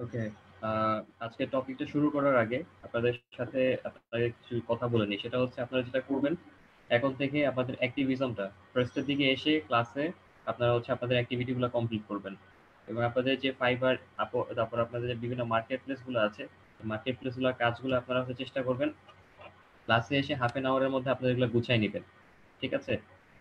ওকে, আজকে টপিকটা শুরু করার আগে আপনাদের সাথে আপনাদের কিছু কথা বলে নিই। সেটা হচ্ছে আপনারা যেটা করবেন, এখন থেকে আপনাদের অ্যাক্টিভিজমটা ফার্স্টের দিকে এসে ক্লাসে আপনারা হচ্ছে আপনাদের অ্যাক্টিভিটিগুলো কমপ্লিট করবেন। এবং আপনাদের যে ফাইবার, তারপর আপনাদের যে বিভিন্ন মার্কেট প্লেসগুলো আছে, মার্কেট প্লেসগুলোর কাজগুলো আপনারা হচ্ছে চেষ্টা করবেন ক্লাসে এসে হাফ এন আওয়ারের মধ্যে আপনারা এগুলো গুছাই নেবেন। ঠিক আছে?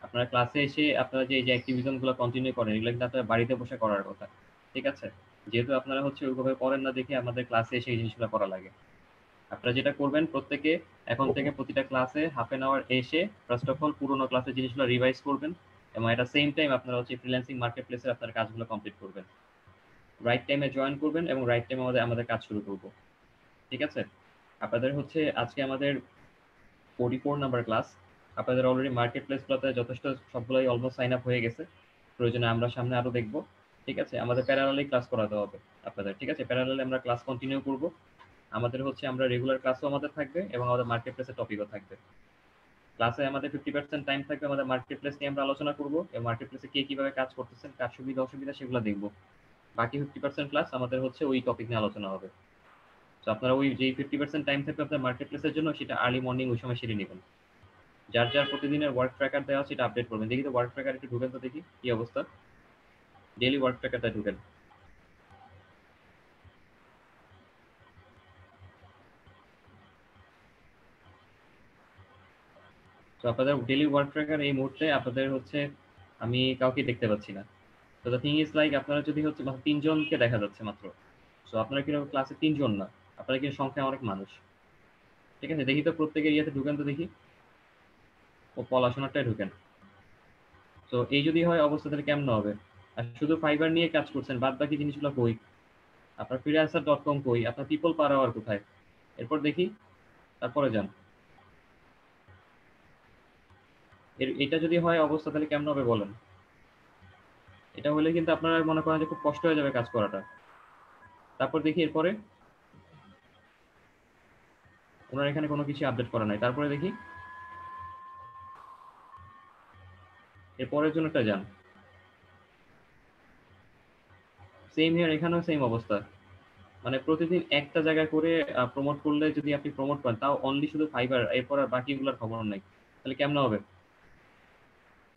আপনারা ক্লাসে এসে আপনারা যে এই যে অ্যাক্টিভিজমগুলো কন্টিনিউ করেন, এগুলো কিন্তু আপনারা বাড়িতে বসে করার কথা। ঠিক আছে? যেহেতু আপনারা হচ্ছে ওইভাবে করেন না দেখে আমাদের ক্লাসে এসে এই জিনিসগুলো করা লাগে। আপনারা যেটা করবেন, প্রত্যেকে এখন থেকে প্রতিটা ক্লাসে হাফ এন আওয়ার এসে ফার্স্ট অফ অল পুরোনো ক্লাসের জিনিসগুলো রিভাইজ করবেন, এবং এটা সেম টাইম আপনারা হচ্ছে ফ্রিল্যান্সিং মার্কেট প্লেসে আপনার কাজগুলো কমপ্লিট করবেন। রাইট টাইমে জয়েন করবেন এবং রাইট টাইমে আমাদের আমাদের কাজ শুরু করব। ঠিক আছে? আপনাদের হচ্ছে আজকে আমাদের 44 নাম্বার ক্লাস। আপনাদের অলরেডি মার্কেট প্লেসগুলোতে যথেষ্ট সবগুলোই অলমোস্ট সাইন আপ হয়ে গেছে। প্রয়োজনে আমরা সামনে আরো দেখব। ঠিক আছে? আমাদের প্যারালালি ক্লাস করাতে হবে আপনাদের। ঠিক আছে? প্যারালালি আমরা ক্লাস কন্টিনিউ করব। আমাদের হচ্ছে আমরা রেগুলার ক্লাসও আমাদের থাকবে এবং আমাদের মার্কেট প্লেসের টপিকও থাকবে। ক্লাসে আমাদের 50% টাইম থাকবে আমাদের মার্কেট প্লেস নিয়ে আমরা আলোচনা করব, এবং মার্কেট প্লেসে কে কিভাবে কাজ করতেছেন, কার সুবিধা অসুবিধা সেগুলো দেখব। বাকি 50% ক্লাস আমাদের হচ্ছে ওই টপিক নিয়ে আলোচনা হবে। তো আপনারা ওই যে 50% টাইম থাকবে আপনার মার্কেট প্লেসের জন্য, সেটা আর্লি মর্নিং ওই সময় সেরে নেবেন। যার যার প্রতিদিনের ওয়ার্ক ট্র্যাকার দেওয়া আছে সেটা আপডেট করবেন। দেখি তো ওয়ার্ক ট্র্যাকার একটু ঢুকেন তো দেখি কি অবস্থা। ডেইলি ওয়ার্ক ট্র্যাকারটা ঢুকেন। তো আপনাদের ডেইলি ওয়ার্ক ট্র্যাকার এই মুহূর্তে আপনাদের হচ্ছে আমি কাউকে দেখতে পাচ্ছি না। তো দ্য থিং ইজ লাইক আপনারা যদি হচ্ছে মাত্র 3 জনকে দেখা যাচ্ছে মাত্র। সো আপনারা কিন্তু ক্লাসে 3 জন না, আপনারা কিন্তু সংখ্যায় অনেক মানুষ। ঠিক আছে? দেখি তো প্রত্যেকের ইয়েতে ঢুকেন তো দেখি। ও পড়াশোনাটাই ঢুকেন। তো এই যদি হয় অবস্থা তাহলে কেমন হবে? আর শুধু ফাইবার নিয়ে কাজ করছেন, বাদ বাকি জিনিসগুলো কই? আপনার freelancer.com কই? আপনার পিপল পার আওয়ার কোথায়? এরপর দেখি, তারপরে যান। এটা যদি হয় অবস্থা তাহলে কেমন হবে বলেন? এটা হলে কিন্তু আপনারা মনে করেন যে খুব কষ্ট হয়ে যাবে কাজ করাটা। তারপর দেখি এরপরে ওনার এখানে কোনো কিছু আপডেট করা নাই। তারপরে দেখি এর পরের জন্যটা যান। সেম হিয়ার, এখানেও সেম অবস্থা। মানে প্রতিদিন একটা জায়গায় করে প্রমোট করলে যদি আপনি প্রমোট করেন, তাও অনলি শুধু ফাইবার, এরপর আর বাকিগুলোর খবর নাই। তাহলে কেমন হবে?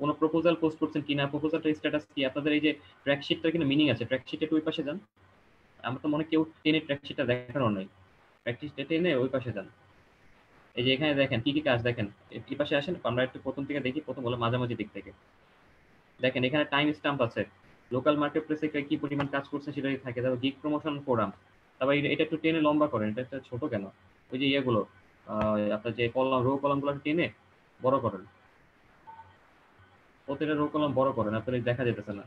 কোনো প্রপোজাল পোস্ট করছেন কিনা, প্রপোজালটার স্ট্যাটাস কি, আপনাদের এই যে ট্র্যাকশিটটার কিন্তু মিনিং আছে, ট্র্যাকশিটে একটু ওই পাশে যান। আমরা তো মনে হয় কেউ টেনে ট্র্যাকশিটটা দেখানো নাই। ট্র্যাকশিটটা টেনে ওই পাশে যান। এই যে এখানে দেখেন কি কি কাজ দেখেন। এই পাশে আসেন, আমরা একটু প্রথম থেকে দেখি, প্রথম হলো মাঝামাঝি দিক থেকে। দেখেন এখানে টাইম স্ট্যাম্প আছে, লোকাল মার্কেট প্লেসে কি পরিমাণ কাজ করছে সেটাই থাকে। তারপর গিগ প্রমোশন ফোরাম। তারপর এটা একটু টেনে লম্বা করেন, এটা একটা ছোট কেন? ওই যে ইয়েগুলো, আপনার যে কলাম, রো কলাম গুলো টেনে বড় করেন। প্রতিটা রো কলাম বড় করেন, আপনার এই দেখা যেতেছে না।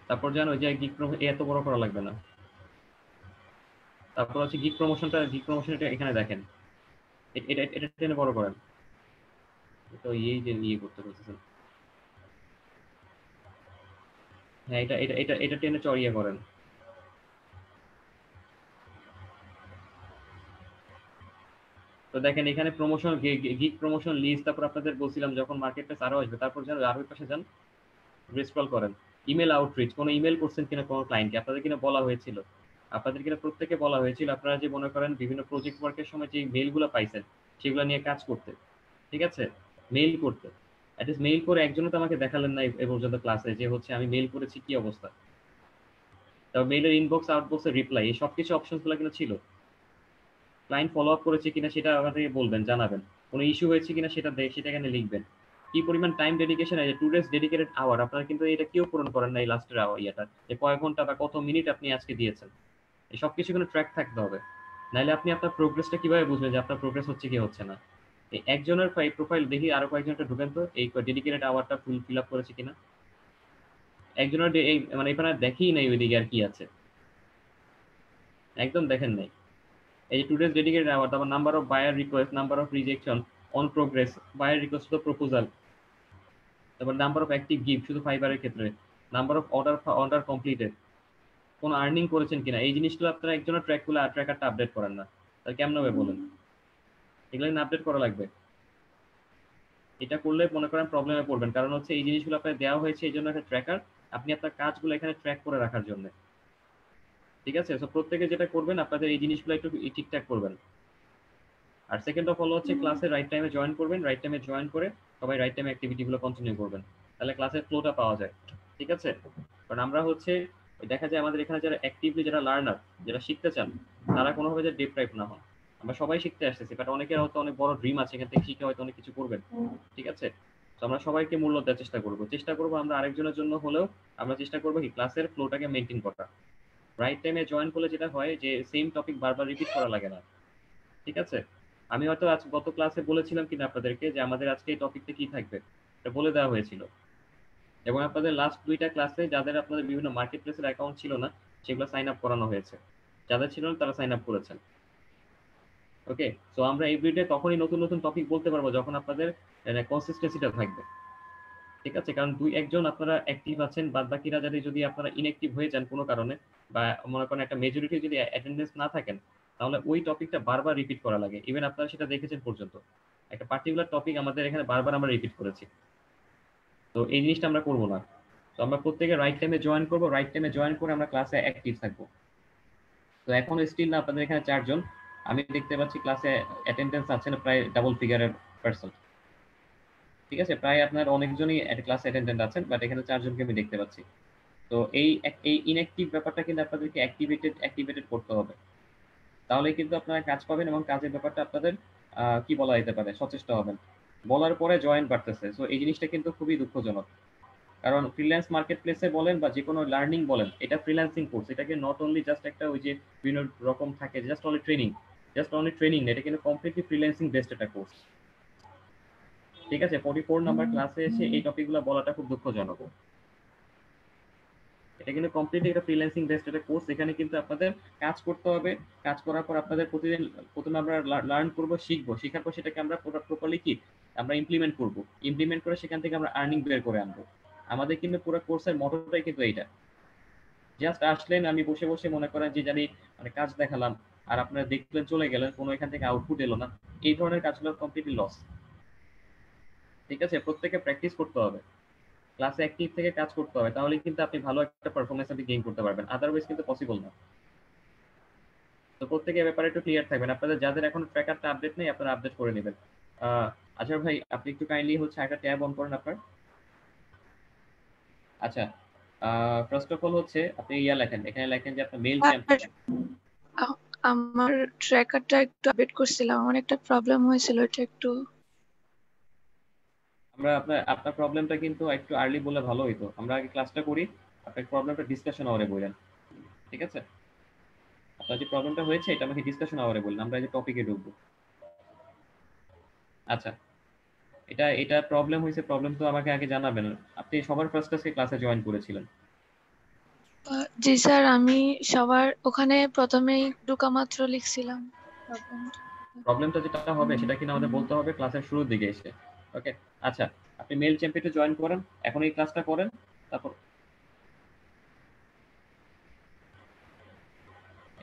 তারপর জানো ওই যে গিগ এত বড় করা লাগবে না। তারপর হচ্ছে গিগ প্রমোশন এটা এখানে দেখেন। এটা এটা টেনে বড় করেন। তো এই যে ইয়ে করতে বলতেছেন। হ্যাঁ, এটা এটা এটা এটা টেনে চড়িয়ে করেন। তো দেখেন এখানে প্রমোশন, গিগ প্রমোশন লিস্ট, তারপর আপনাদের বলছিলাম যখন মার্কেট প্লেস আরো আসবে, তারপর যেন আরো পাশে যান, স্ক্রল করেন। ইমেল আউটরিচ, কোনো ইমেল করছেন কিনা কোনো ক্লায়েন্টকে, আপনাদের কিনা বলা হয়েছিল, আপনাদের কিনা প্রত্যেকে বলা হয়েছিল আপনারা যে মনে করেন বিভিন্ন প্রজেক্ট ওয়ার্কের সময় যে মেইলগুলো পাইছেন সেগুলো নিয়ে কাজ করতে। ঠিক আছে? মেইল করতে। অ্যাটলিস্ট মেইল করে একজনও তো আমাকে দেখালেন না এ পর্যন্ত ক্লাসে যে হচ্ছে আমি মেইল করেছি কি অবস্থা। তারপর মেইলের ইনবক্স আউটবক্সের রিপ্লাই, এই সবকিছু অপশনস গুলো কিন্তু ছিল। ক্লায়েন্ট ফলো আপ করেছে কিনা সেটা আমাদেরকে বলবেন, জানাবেন। কোনো ইস্যু হয়েছে কিনা সেটা এখানে লিখবেন। কি পরিমাণ টাইম ডেডিকেশন, এই যে 2 days ডেডিকেটেড আওয়ার, আপনারা কিন্তু এটা কেউ পূরণ করেন না এই লাস্টের আওয়ার ইয়েটা, যে কয় ঘন্টা বা কত মিনিট আপনি আজকে দিয়েছেন। এই সব কিছু কিন্তু ট্র্যাক থাকতে হবে। নাইলে আপনি আপনার প্রোগ্রেসটা কিভাবে বুঝবেন যে আপনার প্রোগ্রেস হচ্ছে কি হচ্ছে না? এই একজনের প্রোফাইল দেখি, আরো কয়েকজনটা ঢুকেন তো, এই ডেডিকেটেড আওয়ারটা ফিল আপ করেছে কিনা। একজনের এই মানে এখানে দেখেই নাই ওইদিকে আর কি আছে, একদম দেখেন নাই। এই যে 2 days ডেডিকেটেড আওয়ার, তারপর number of buyer request, number of rejection, on progress, buyer request to proposal, তারপর নাম্বার অফ অ্যাক্টিভ গিফট শুধু ফাইবারের ক্ষেত্রে, নাম্বার অফ অর্ডার কমপ্লিটেড, কোন আর্নিং করেছেন কিনা, এই জিনিসগুলো আপনারা একজনের ট্র্যাকারটা আপডেট করেন না। তাহলে কেমন হবে বলেন? এগুলো আপডেট করা লাগবে। এটা করলে মনে করেন প্রবলেমে পড়বেন, কারণ হচ্ছে এই জিনিসগুলো আপনার দেওয়া হয়েছে এই জন্য একটা ট্র্যাকার, আপনি আপনার কাজগুলো এখানে ট্র্যাক করে রাখার জন্য। ঠিক আছে, তো প্রত্যেকে যেটা করবেন আপনাদের এই জিনিসগুলো একটু ঠিকঠাক করবেন। আর সেকেন্ড অফ অল হচ্ছে ক্লাসে রাইট টাইমে জয়েন করবেন, রাইট টাইমে জয়েন করে সবাই রাইট টাইমে অ্যাক্টিভিটিগুলো কন্টিনিউ করবেন, তাহলে ক্লাসের ফ্লোটা পাওয়া যায়। ঠিক আছে, কারণ আমরা হচ্ছে দেখা যায় আমাদের এখানে যারা অ্যাক্টিভলি যারা লার্নার, যারা শিখতে চান, তারা কোনোভাবে যে ডিপ্রাইভ না হয়। আমরা সবাই শিখতে আসতেছি, বাট অনেকের হয়তো অনেক বড় ড্রিম আছে, এখান থেকে শিখে হয়তো অনেক কিছু করবেন। ঠিক আছে, তো আমরা সবাইকে মূল্য দেওয়ার চেষ্টা করবো আমরা আরেকজনের জন্য হলেও আমরা চেষ্টা করবো কি ক্লাসের ফ্লোটাকে মেনটেন করা। রাইট টাইমে জয়েন করলে যেটা হয় যে সেম টপিক বারবার রিপিট করা লাগে না। ঠিক আছে, আমি হয়তো আজ গত ক্লাসে বলেছিলাম কিনা আপনাদেরকে যে আমাদের আজকে এই টপিকটা কি থাকবে, এটা বলে দেওয়া হয়েছিল। এবং আপনাদের লাস্ট 2টা ক্লাসে যাদের আপনাদের বিভিন্ন মার্কেট প্লেসের অ্যাকাউন্ট ছিল না, সেগুলো সাইন আপ করানো হয়েছে। যাদের ছিল না তারা সাইন আপ করেছেন। ওকে, সো আমরা এভরিডে তখনই নতুন নতুন টপিক বলতে পারবো যখন আপনাদের কনসিস্টেন্সিটা থাকবে। ঠিক আছে, কারণ 2-1 জন আপনারা অ্যাক্টিভ আছেন, বাদ বাকিরা যদি আপনারা ইনঅ্যাক্টিভ হয়ে যান কোনো কারণে, বা মনে করেন একটা মেজরিটি যদি অ্যাটেন্ডেন্স না থাকেন, তাহলে ওই টপিকটা বারবার রিপিট করা লাগে। ইভেন আপনারা সেটা দেখেছেন পর্যন্ত, একটা পার্টিকুলার টপিক আমাদের এখানে বারবার আমরা রিপিট করেছি। তো এই জিনিসটা আমরা করবো না। তো আমরা প্রত্যেকে রাইট টাইমে জয়েন করবো, রাইট টাইমে জয়েন করে আমরা ক্লাসে অ্যাক্টিভ থাকবো। তো এখন স্টিল না আপনাদের এখানে 4 জন, আমি দেখতে পাচ্ছি ক্লাসে অ্যাটেন্ডেন্স আছে না প্রায় ডাবল ফিগারের পার্সন। ঠিক আছে, প্রায় আপনার অনেকজনই ক্লাস অ্যাটেন্ডেন্ট আছেন, বাট এখানে 4 জনকে আমি দেখতে পাচ্ছি। তো এই ইনঅ্যাক্টিভ ব্যাপারটা কিন্তু আপনাদেরকে অ্যাক্টিভেটেড করতে হবে, তাহলে কিন্তু আপনারা কাজ পাবেন এবং কাজের ব্যাপারটা আপনাদের কি বলা যেতে পারে সচেষ্ট হবেন। বলার পরে জয়েন বাড়তেছে, সো এই জিনিসটা কিন্তু খুবই দুঃখজনক। কারণ ফ্রিল্যান্স মার্কেট প্লেসে বলেন বা যে কোনো লার্নিং বলেন, এটা ফ্রিল্যান্সিং কোর্স, এটাকে নট অনলি জাস্ট একটা ওই যে বিভিন্ন রকম থাকে জাস্ট অনলি ট্রেনিং না, এটা কিন্তু কমপ্লিটলি ফ্রিল্যান্সিং বেসড একটা কোর্স। ঠিক আছে, 44 নাম্বার ক্লাসে এসে এই টপিকগুলো বলাটা খুব দুঃখজনক। এটা কিন্তু কমপ্লিটলি একটা ফ্রিল্যান্সিং বেসড একটা কোর্স, এখানে কিন্তু আপনাদের কাজ করতে হবে। কাজ করার পর আপনাদের প্রথমে আমরা লার্ন করব, শিখবো, শেখার পর সেটাকে আমরা প্রপারলি কি আমরা ইমপ্লিমেন্ট করে সেখান থেকে আমরা আর্নিং বের করে আনবো। আমাদের কিন্তু পুরো কোর্সের মটোটাই কিন্তু এইটা। জাস্ট আসলেন, আমি বসে বসে মনে করেন যে জানি মানে কাজ দেখালাম, আর আপনারা দেখলেন চলে গেলেন, কোনো এখান থেকে আউটপুট এলো না, এই ধরনের কাজগুলো কমপ্লিটলি লস। ঠিক আছে, প্রত্যেকে প্র্যাকটিস করতে হবে, ক্লাসে অ্যাক্টিভ থেকে কাজ করতে হবে, তাহলে কিন্তু আপনি ভালো একটা পারফরমেন্স আপনি গেইন করতে পারবেন, আদারওয়াইজ কিন্তু পসিবল না। তো প্রত্যেকে ব্যাপারে একটু ক্লিয়ার থাকবেন, আপনাদের যাদের এখন ট্র্যাকারটা আপডেট নেই আপনারা আপডেট করে নেবেন। আজহার ভাই, আপনি একটু কাইন্ডলি হচ্ছে একটা ট্যাব অন করেন আপনার। আচ্ছা, ফার্স্ট অফ অল হচ্ছে আপনি লেখেন, এখানে লেখেন যে আপনার মেইল চ্যাম্প। আর আমার ট্র্যাকারটা একটু আপডেট করছিলাম, আমার একটা প্রবলেম হয়েছিল, এটা একটু আমরা আপনার আপনার প্রবলেমটা কিন্তু একটু আর্লি বলে ভালো হইতো, আমরা আগে ক্লাসটা করি, আপনার প্রবলেমটা ডিসকাশন আওয়ারে বলেন। ঠিক আছে, আপনার যে প্রবলেমটা হয়েছে এটা আমাকে ডিসকাশন আওয়ারে বললেন, আমরা এই যে টপিকে ঢুকবো। আচ্ছা, এটা এটা প্রবলেম হয়েছে, প্রবলেম তো আমাকে আগে জানাবেন। আপনি সবার ফার্স্ট আজকে ক্লাসে জয়েন করেছিলেন? জি স্যার, আমি সবার ওখানে প্রথমেই ঢোকা মাত্র লিখছিলাম প্রবলেমটা যেটা হবে সেটা কিন্তু আমাদের বলতে হবে ক্লাসের শুরুর দিকে এসে। ওকে, আচ্ছা, আপনি মেল চ্যাম্পিয়নে জয়েন করেন, এখন এই ক্লাসটা করেন, তারপর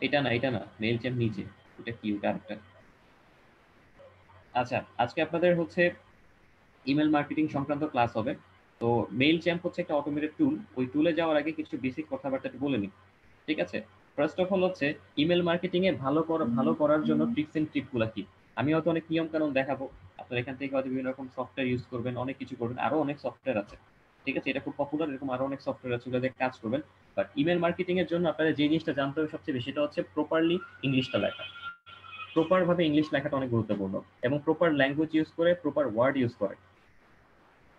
এটা না মেল চ্যাম্প নিচে, এটা কি, ওটা আরেকটা। আচ্ছা, আজকে আপনাদের হচ্ছে ইমেল মার্কেটিং সংক্রান্ত ক্লাস হবে। তো মেইল চ্যাম্প হচ্ছে একটা অটোমেটেড টুল, ওই টুলে যাওয়ার আগে কিছু বেসিক কথাবার্তা একটু বলে নিই। ঠিক আছে, ফার্স্ট অফ অল হচ্ছে ইমেল মার্কেটিং এ ভালো করার জন্য ট্রিক্স এন্ড টিপগুলো কি। আমি হয়তো অনেক নিয়ম কানুন দেখাবো, আপনারা এখান থেকে হয়তো বিভিন্ন রকম সফটওয়্যার ইউজ করবেন, অনেক কিছু করবেন, আরো অনেক সফটওয়্যার আছে। ঠিক আছে, এটা খুব পপুলার, এরকম আরো অনেক সফটওয়্যার আছে, ওগুলো দিয়ে কাজ করবেন। বাট ইমেল মার্কেটিং এর জন্য আপনারা যে জিনিসটা জানতে হবে সবচেয়ে বেশি, সেটা হচ্ছে প্রপারলি ইংলিশটা লেখা। প্রপার ভাবে ইংলিশ লেখাটা অনেক গুরুত্বপূর্ণ, এবং প্রপার ল্যাঙ্গুয়েজ ইউজ করে, প্রপার ওয়ার্ড ইউজ করে,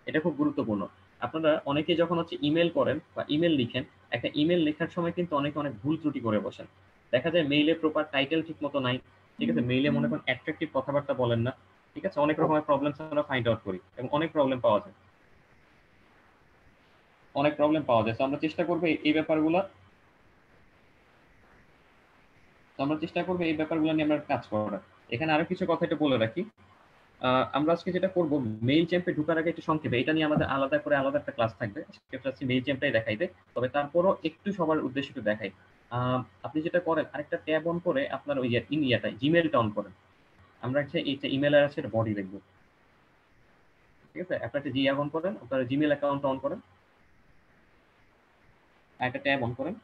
এটা খুব গুরুত্বপূর্ণ। আপনারা অনেকে যখন হচ্ছে ইমেল করেন বা ইমেল লিখেন, একটা ইমেল লেখার সময় কিন্তু অনেকে অনেক ভুল ত্রুটি করে বসেন। দেখা যায় মেইলে প্রপার টাইটেল ঠিক মতো নাই। ঠিক আছে, মেইলে মনে করেন অ্যাট্রাকটিভ কথাবার্তা বলেন না। ঠিক আছে, অনেক রকমের প্রবলেম আমরা ফাইন্ড আউট করি এবং অনেক প্রবলেম পাওয়া যায়। তো আমরা চেষ্টা করবো এই ব্যাপারগুলো নিয়ে আমরা কাজ করার। এখানে আরো কিছু কথা একটু বলে রাখি। আমরা আজকে যেটা করব, মেইল চ্যাম্পে ঢোকার আগে একটু সংক্ষেপে, এটা নিয়ে আমাদের আলাদা একটা ক্লাস থাকবে, সেটা হচ্ছে মেইল চ্যাম্পটাই দেখাইবে। তবে তারপরও একটু সবার উদ্দেশ্যে একটু দেখাই। আপনি যেটা করেন, আরেকটা ট্যাব অন করে আপনার ওই জিমেলটা অন করেন। আমরা হচ্ছে এই যে ইমেল আছে, এটা বডি দেখবো। ঠিক আছে, আপনার একটা জিয়া অন করেন, আপনার জিমেল অ্যাকাউন্ট অন করেন, একটা ট্যাব অন করেন।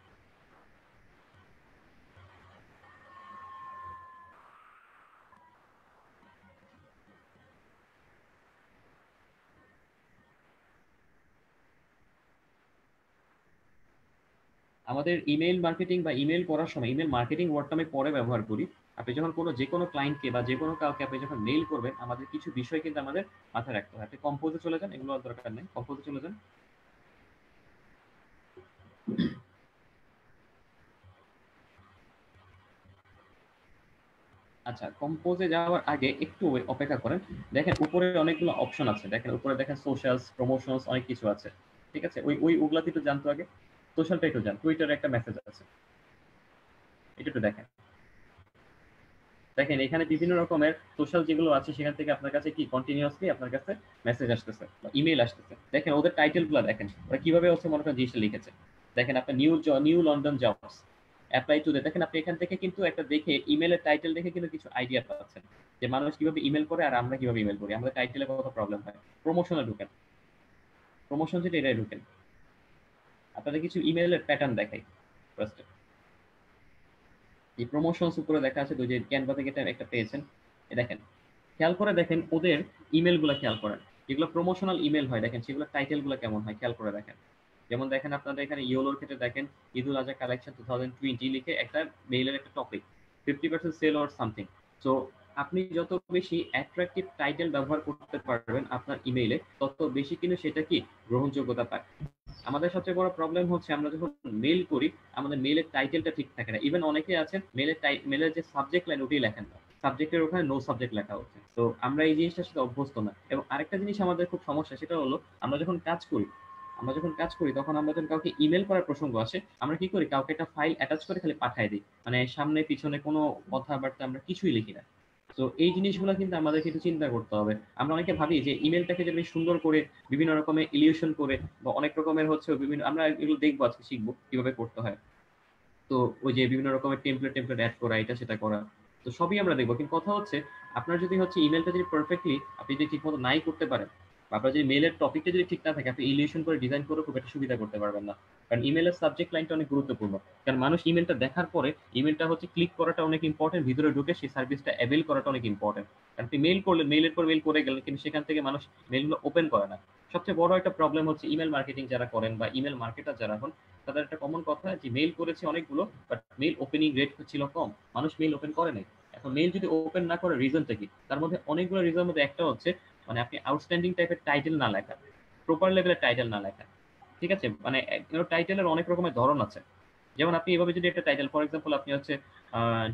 আমাদের ইমেইল মার্কেটিং বা ইমেইল করার সময় ইমেইল মার্কেটিং ওয়ার্ডটা আমি পরে ব্যবহার করি। আপনি যখন যে কোনো ক্লায়েন্টকে বা যে কোনো কাউকে আপনি যখন মেইল করবেন, আমাদের কিছু বিষয় কিন্তু আমাদের মাথায় রাখতে হয়। আপনি কম্পোজে চলে যান, এগুলো দরকার নেই, কম্পোজে চলে যান। আচ্ছা, কম্পোজে যাওয়ার আগে একটু অপেক্ষা করেন। দেখেন উপরে অনেকগুলো অপশন আছে, দেখেন উপরে দেখেন সোশ্যালস, প্রমোশনস, অনেক কিছু আছে। ঠিক আছে, ওই ওগুলাতে একটু জানতো আগে। সোশ্যালটা একটু জান, টুইটারে একটা মেসেজ আছে, এটা একটু দেখেন। দেখেন এখানে বিভিন্ন রকমের সোশ্যাল যেগুলো আছে সেখান থেকে আপনার কাছে কি কন্টিনিউয়াসলি আপনার কাছে মেসেজ আসতেছে বা ইমেল আসতেছে। দেখেন ওদের টাইটেল গুলো দেখেন, ওরা কিভাবে হচ্ছে মনে করেন জিনিসটা লিখেছে। দেখেন আপনার new London jobs apply to, দেখেন আপনি এখান থেকে কিন্তু একটা দেখে ইমেলের টাইটেল দেখে কিন্তু কিছু আইডিয়া পাচ্ছেন যে মানুষ কিভাবে ইমেল করে আর আমরা কিভাবে ইমেল করি, আমাদের টাইটেলে কত প্রবলেম হয়। প্রমোশনে ঢুকেন, প্রমোশন যেটা এটাই ঢুকেন, আপনাদের কিছু ইমেলের প্যাটার্ন দেখাই ফার্স্টে। এই প্রমোশনস উপরে দেখা আছে, যে ক্যানভা থেকে একটা পেয়েছেন, দেখেন খেয়াল করে দেখেন ওদের ইমেল গুলা খেয়াল করেন, যেগুলো প্রমোশনাল ইমেল হয় দেখেন সেগুলো টাইটেল গুলো কেমন হয় খেয়াল করে দেখেন। যেমন দেখেন আপনাদের এখানে ইয়োলোর ক্ষেত্রে দেখেন ঈদুল আজহা কালেকশন 2020 লিখে একটা মেইলের একটা topic, 50% sale or something. So আপনি যত বেশি অ্যাট্রাকটিভ টাইটেল ব্যবহার করতে পারবেন আপনার ইমেইলে, তত বেশি কিন্তু সেটা কি গ্রহণযোগ্যতা পায়। আমাদের সবচেয়ে বড় প্রবলেম হচ্ছে আমরা যখন মেইল করি আমাদের মেইলের টাইটেলটা ঠিক থাকে না। ইভেন অনেকে আছেন মেইলের যে সাবজেক্ট লাইন ওটাই লেখেন না, সাবজেক্টের ওখানে নো সাবজেক্ট লেখা হচ্ছে। তো আমরা এই জিনিসটার সাথে অভ্যস্ত না। এবং আরেকটা জিনিস আমাদের খুব সমস্যা, সেটা হলো আমরা যখন কাজ করি তখন আমরা যখন কাউকে ইমেল করার প্রসঙ্গ আসে আমরা কি করি, কাউকে একটা ফাইল অ্যাটাচ করে খালি পাঠাই দিই, মানে সামনে পিছনে কোনো কথাবার্তা আমরা কিছুই লিখি না। তো এই জিনিসগুলো কিন্তু আমাদের কিন্তু চিন্তা করতে হবে। আমরা অনেকে ভাবি যে ইমেলটাকে যদি সুন্দর করে বিভিন্ন রকমের ইলিউশন করে বা অনেক রকমের হচ্ছে বিভিন্ন, আমরা এগুলো দেখবো আজকে শিখবো কিভাবে করতে হয়। তো ওই যে বিভিন্ন রকমের টেমপ্লেট টেমপ্লেট অ্যাড করা, এটা সেটা করা, তো সবই আমরা দেখবো। কিন্তু কথা হচ্ছে আপনার যদি হচ্ছে ইমেলটা যদি পারফেক্টলি আপনি যদি ঠিকমতো নাই করতে পারেন, বা আপনার যদি মেলের টপিকটা যদি ঠিক না থাকে, আপনি ইলিউশন করে ডিজাইন করে খুব একটা সুবিধা করতে পারবেন না। কারণ ইমেলের সাবজেক্ট লাইনটা অনেক গুরুত্বপূর্ণ। কারণ মানুষ ইমেলটা দেখার পরে ইমেলটা হচ্ছে ক্লিক করাটা অনেক ইম্পর্টেন্ট, ভিতরে ঢুকে সেই সার্ভিসটা অ্যাভেল করাটা অনেক ইম্পর্টেন্ট। কারণ আপনি মেল করলেন, মেলের পর মেল করে গেলেন, কিন্তু সেখান থেকে মানুষ মেলগুলো ওপেন করে না। সবচেয়ে বড় একটা প্রবলেম হচ্ছে ইমেল মার্কেটিং যারা করেন বা ইমেল মার্কেটার যারা হন, তাদের একটা কমন কথা যে মেইল করেছে অনেকগুলো, বাট মেইল ওপেনিং রেট ছিল কম, মানুষ মেইল ওপেন করে নাই। এখন মেইল যদি ওপেন না করে রিজনটা কি? তার মধ্যে অনেকগুলো রিজনের মধ্যে একটা হচ্ছে মানে আপনি আউটস্ট্যান্ডিং টাইপের টাইটেল না লেখা, প্রপার লেভেলের টাইটেল না লেখা। ঠিক আছে, মানে টাইটেলের অনেক রকমের ধরন আছে। যেমন আপনি এভাবে যদি একটা টাইটেল, ফর এক্সাম্পল আপনি হচ্ছে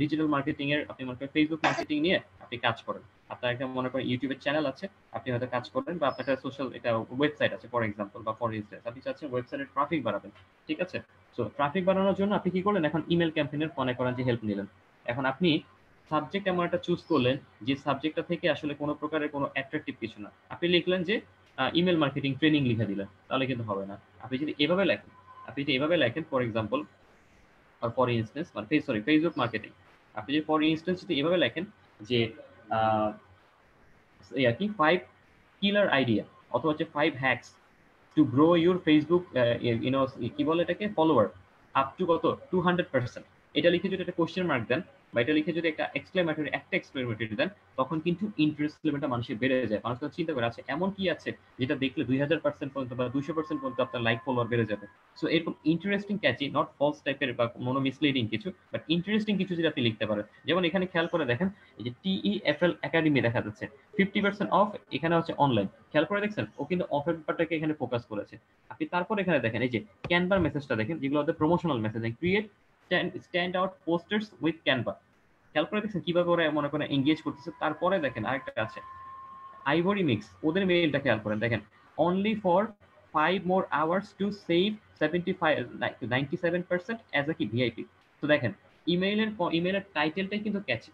ডিজিটাল মার্কেটিং এর, আপনি মনে করেন ফেসবুক মার্কেটিং নিয়ে আপনি কাজ করেন, আপনার একটা মনে করেন ইউটিউবের চ্যানেল আছে, আপনি হয়তো কাজ করেন, বা আপনার একটা সোশ্যাল এটা ওয়েবসাইট আছে ফর এক্সাম্পল, বা ফর ইনস্টেন্স আপনি চাচ্ছেন ওয়েবসাইটের ট্রাফিক বাড়াবেন। ঠিক আছে, সো ট্রাফিক বাড়ানোর জন্য আপনি কি করলেন, এখন ইমেল ক্যাম্পেইনের মনে করেন যে হেল্প নিলেন। এখন আপনি সাবজেক্ট এমন একটা চুজ করলেন যে সাবজেক্টটা থেকে আসলে কোনো প্রকারের কোনো অ্যাট্রাকটিভ কিছু না, আপনি লিখলেন যে ইমেল মার্কেটিং ট্রেনিং লিখে দিলেন, তাহলে কিন্তু হবে না। আপনি যদি এভাবে লেখেন, ফর এক্সাম্পল আর ফর ইনস্টেন্স মানে ফেসবুক মার্কেটিং, আপনি যদি ফর ইনস্টেন্স যদি এভাবে লেখেন যে আহ, আর কি 5 কিলার আইডিয়া অথবা হচ্ছে 5 hacks to grow your Facebook কি বলে এটাকে, ফলোয়ার আপ টু কত 200%, এটা লিখে যদি একটা কোশ্চেন মার্ক দেন বা এটা লিখে যদি একটা এক্সক্লেমেটরি দেন, তখন কিন্তু ইন্টারেস্ট লেভেলটা মানুষের বেড়ে যায়। মানুষ তখন চিন্তা করে আছে এমন কি আছে যেটা দেখলে 2000% পর্যন্ত বা 200% পর্যন্ত আপনার লাইক ফলোয়ার বেড়ে যাবে। সো এরকম ইন্টারেস্টিং ক্যাচি, নট ফলস টাইপের বা কোনো মিসলিডিং কিছু, বাট ইন্টারেস্টিং কিছু যদি আপনি লিখতে পারেন। যেমন এখানে খেয়াল করে দেখেন, এই যে TEFL একাডেমি দেখা যাচ্ছে 50% অফ, এখানে হচ্ছে অনলাইন, খেয়াল করে দেখছেন ও কিন্তু অফের ব্যাপারটাকে এখানে ফোকাস করেছে। আপনি তারপর এখানে দেখেন এই যে ক্যানভার মেসেজটা দেখেন, যেগুলো হচ্ছে promotional message, create stand out posters with Canva, খেয়াল করে দেখছেন কিভাবে ওরা মনে করেন এঙ্গেজ করতেছে। তারপরে দেখেন আরেকটা আছে আইভরি মিক্স, ওদের মেইলটা খেয়াল করেন দেখেন, only for 5 more hours to save 97% as a কি ভিআইপি। তো দেখেন ইমেইলের টাইটেলটাই কিন্তু ক্যাচি,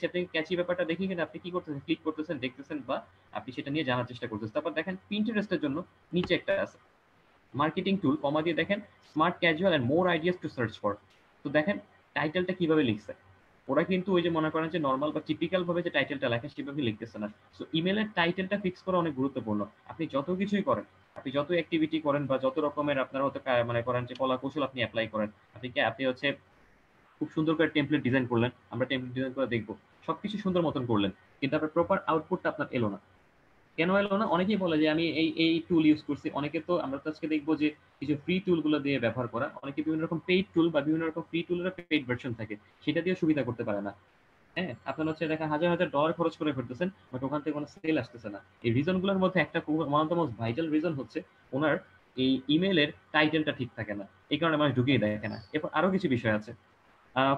আপনি ক্যাচি ব্যাপারটা দেখি কিন্তু আপনি কি করতেছেন, ক্লিক করতেছেন, দেখতেছেন, বা আপনি সেটা নিয়ে জানার চেষ্টা করতেছেন। তারপর দেখেন পিন্টারেস্টের জন্য নিচে একটা আছে মার্কেটিং টুল, কমা দিয়ে দেখেন smart casual and more ideas to search for. তো দেখেন টাইটেলটা কিভাবে লিখছে, ওরা কিন্তু ওই যে মনে করেন যে নরমাল বা টিপিক্যাল ভাবে যে টাইটেলটা লেখে সেভাবে লিখতেছে না। সো ইমেইলের টাইটেলটা ফিক্স করা অনেক গুরুত্বপূর্ণ। আপনি যত কিছুই করেন, আপনি যত অ্যাক্টিভিটি করেন বা যত রকমের আপনার হয়তো মনে করেন যে কলা-কৌশল আপনি এপ্লাই করেন, আপনি হচ্ছে খুব সুন্দর করে টেমপ্লেট ডিজাইন করলেন। আমরা টেমপ্লেট ডিজাইন করে দেখব। সবকিছু সুন্দর মতন করলেন। কিন্তু আপনার প্রপার আউটপুটটা আপনার এলো না। কেন এলো না? অনেকেই বলে যে আমি এই টুল ইউজ করছি। অনেকে তো আমরা তো আজকে দেখব যে কিছু ফ্রি টুল গুলো দিয়ে ব্যবহার করা। অনেকে বিভিন্ন রকম পেইড টুল বা বিভিন্ন রকম ফ্রি টুলের পেইড ভার্সন থাকে। সেটা দিয়েও সুবিধা করতে পারে না। হ্যাঁ? আপনার হচ্ছে দেখেন হাজার, হাজার ডলার খরচ করে ফেলতেছেন। বাট ওখান থেকে কোন সেল আসতেছে না। এই রিজন গুলোর মধ্যে একটা one of the most vital reason হচ্ছে উনার এই ইমেইলের টাইটেলটা ঠিক থাকে না। এই কারণে মানুষ ঢুকিয়ে দেখে না। এরপর আরো কিছু বিষয় আছে।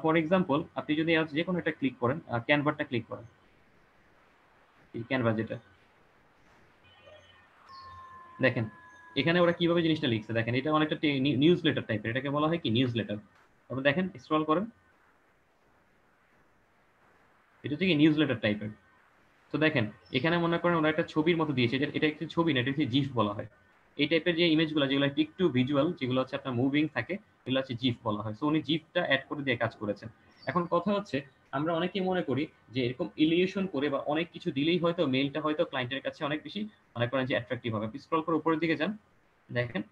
ফর এক্সাম্পল আপনি যদি আজ যেকোনো একটা ক্লিক করেন, ক্যানভাটা ক্লিক করেন। এই ক্যানভা যেটা। দেখেন, এখানে ওরা কিভাবে জিনিসটা লিখছে দেখেন। এটা অনেকটা নিউজ লেটার টাইপের। এটাকে বলা হয় কি নিউজ লেটার। তারপর দেখেন স্ক্রল করেন। এটা হচ্ছে কি নিউজ লেটার টাইপের। তো দেখেন এখানে মনে করেন ওরা একটা ছবির মতো দিয়েছে। এটা একটি ছবি না, এটা হচ্ছে জিফ বলা হয়। এই টাইপের যে ইমেজগুলো যেগুলো একটু ভিজুয়াল, যেগুলো হচ্ছে আপনার মুভিং থাকে, এগুলো হচ্ছে জিফ বলা হয়। সো উনি জিফটা অ্যাড করে দিয়ে কাজ করেছেন। এখন কথা হচ্ছে আমরা অনেকেই মনে করি যে এরকম ইলিউশন করে বা অনেক কিছু দিলেই হয়তো মেইলটা হয়তো ক্লায়েন্টের কাছে অনেক বেশি মনে করেন যে অ্যাট্রাকটিভ হবে। আপনি স্ক্রল করে উপরের দিকে যান, দেখেন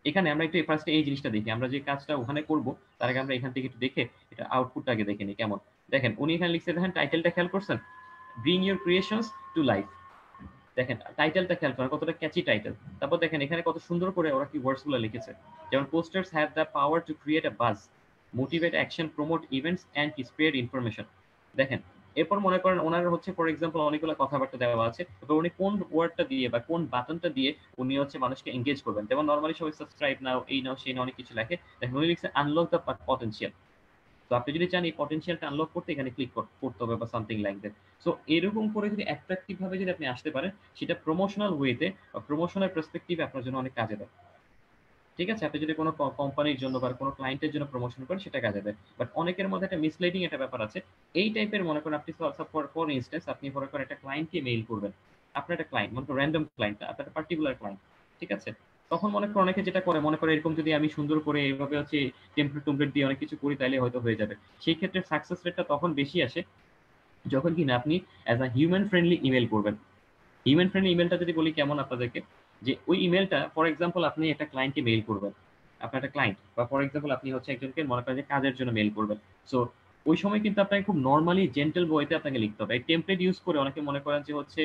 এখানে আমরা একটু ফার্স্টে এই জিনিসটা দেখি। আমরা যে কাজটা ওখানে করব তার আগে আমরা এখান থেকে একটু দেখে এটা আউটপুটটা আগে দেখে নিই কেমন। দেখেন উনি এখানে লিখছে, দেখেন টাইটেলটা খেয়াল করছেন? Bring your creations to life. দেখেন টাইটেলটা খেয়াল করেন কতটা ক্যাচি টাইটেল। তারপর দেখেন এখানে কত সুন্দর করে ওরা কি ওয়ার্ডস গুলো লিখেছে। যেমন posters have the power to create a buzz, motivate action, promote events and spread information. দেখেন এরপর মনে করেন ওনার হচ্ছে ফর এক্সাম্পল অনেকগুলো কথাবার্তা দেওয়া আছে। এবার উনি কোন ওয়ার্ডটা দিয়ে বা কোন বাটনটা দিয়ে উনি হচ্ছে মানুষকে এঙ্গেজ করবেন। যেমন নরমালি সবাই সাবস্ক্রাইব নাও, এই নাও, সেই নাও, অনেক কিছু লেখে। দেখেন উনি লিখছে আনলক দ্য পটেনশিয়াল। তো আপনি যদি চান এই পটেনশিয়ালটা আনলক করতে এখানে ক্লিক করতে হবে বা সামথিং লাইক দ্যাট। সো এরকম করে যদি অ্যাট্রাকটিভ ভাবে যদি আপনি আসতে পারেন, সেটা প্রমোশনাল ওয়েতে বা প্রমোশনাল পার্সপেক্টিভে আপনার জন্য অনেক কাজে দেয়। ঠিক আছে? আপনি যদি কোনো কোম্পানির জন্য বা কোনো ক্লায়েন্টের জন্য প্রমোশন করেন সেটা কাজে দেয়। বাট অনেকের মধ্যে একটা মিসলিডিং একটা ব্যাপার আছে। এই টাইপের মনে করেন আপনি ফর ইনস্ট্যান্স আপনি মনে করেন একটা ক্লায়েন্টকে মেইল করবেন। আপনার একটা ক্লায়েন্ট মনে করেন র‍্যান্ডম ক্লায়েন্ট না, আপনার একটা পার্টিকুলার ক্লায়েন্ট। ঠিক আছে? তখন মনে করেন অনেকে যেটা করে মনে করে এরকম যদি আমি সুন্দর করে এভাবে হচ্ছে টেমপ্লেট দিয়ে অনেক কিছু করি তাইলে হয়তো হয়ে যাবে। সেই ক্ষেত্রে সাকসেস রেটটা তখন বেশি আসে যখন কিনা আপনি as a human friendly email করবেন। হিউম্যান ফ্রেন্ডলি ইমেইলটা যদি বলি কেমন আপনাদেরকে, যে ওই ইমেইলটা ফর এক্সাম্পল আপনি একটা ক্লায়েন্টকে মেইল করবেন। আপনার একটা ক্লায়েন্ট বা ফর এক্সাম্পল আপনি হচ্ছে একজনকে মনে করেন যে কাজের জন্য মেইল করবেন। সো ওই সময় কিন্তু আপনাকে খুব নরমালি জেন্টল ওয়েতে আপনাকে লিখতে হবে। এই টেমপ্লেট ইউজ করে অনেকে মনে করেন যে হচ্ছে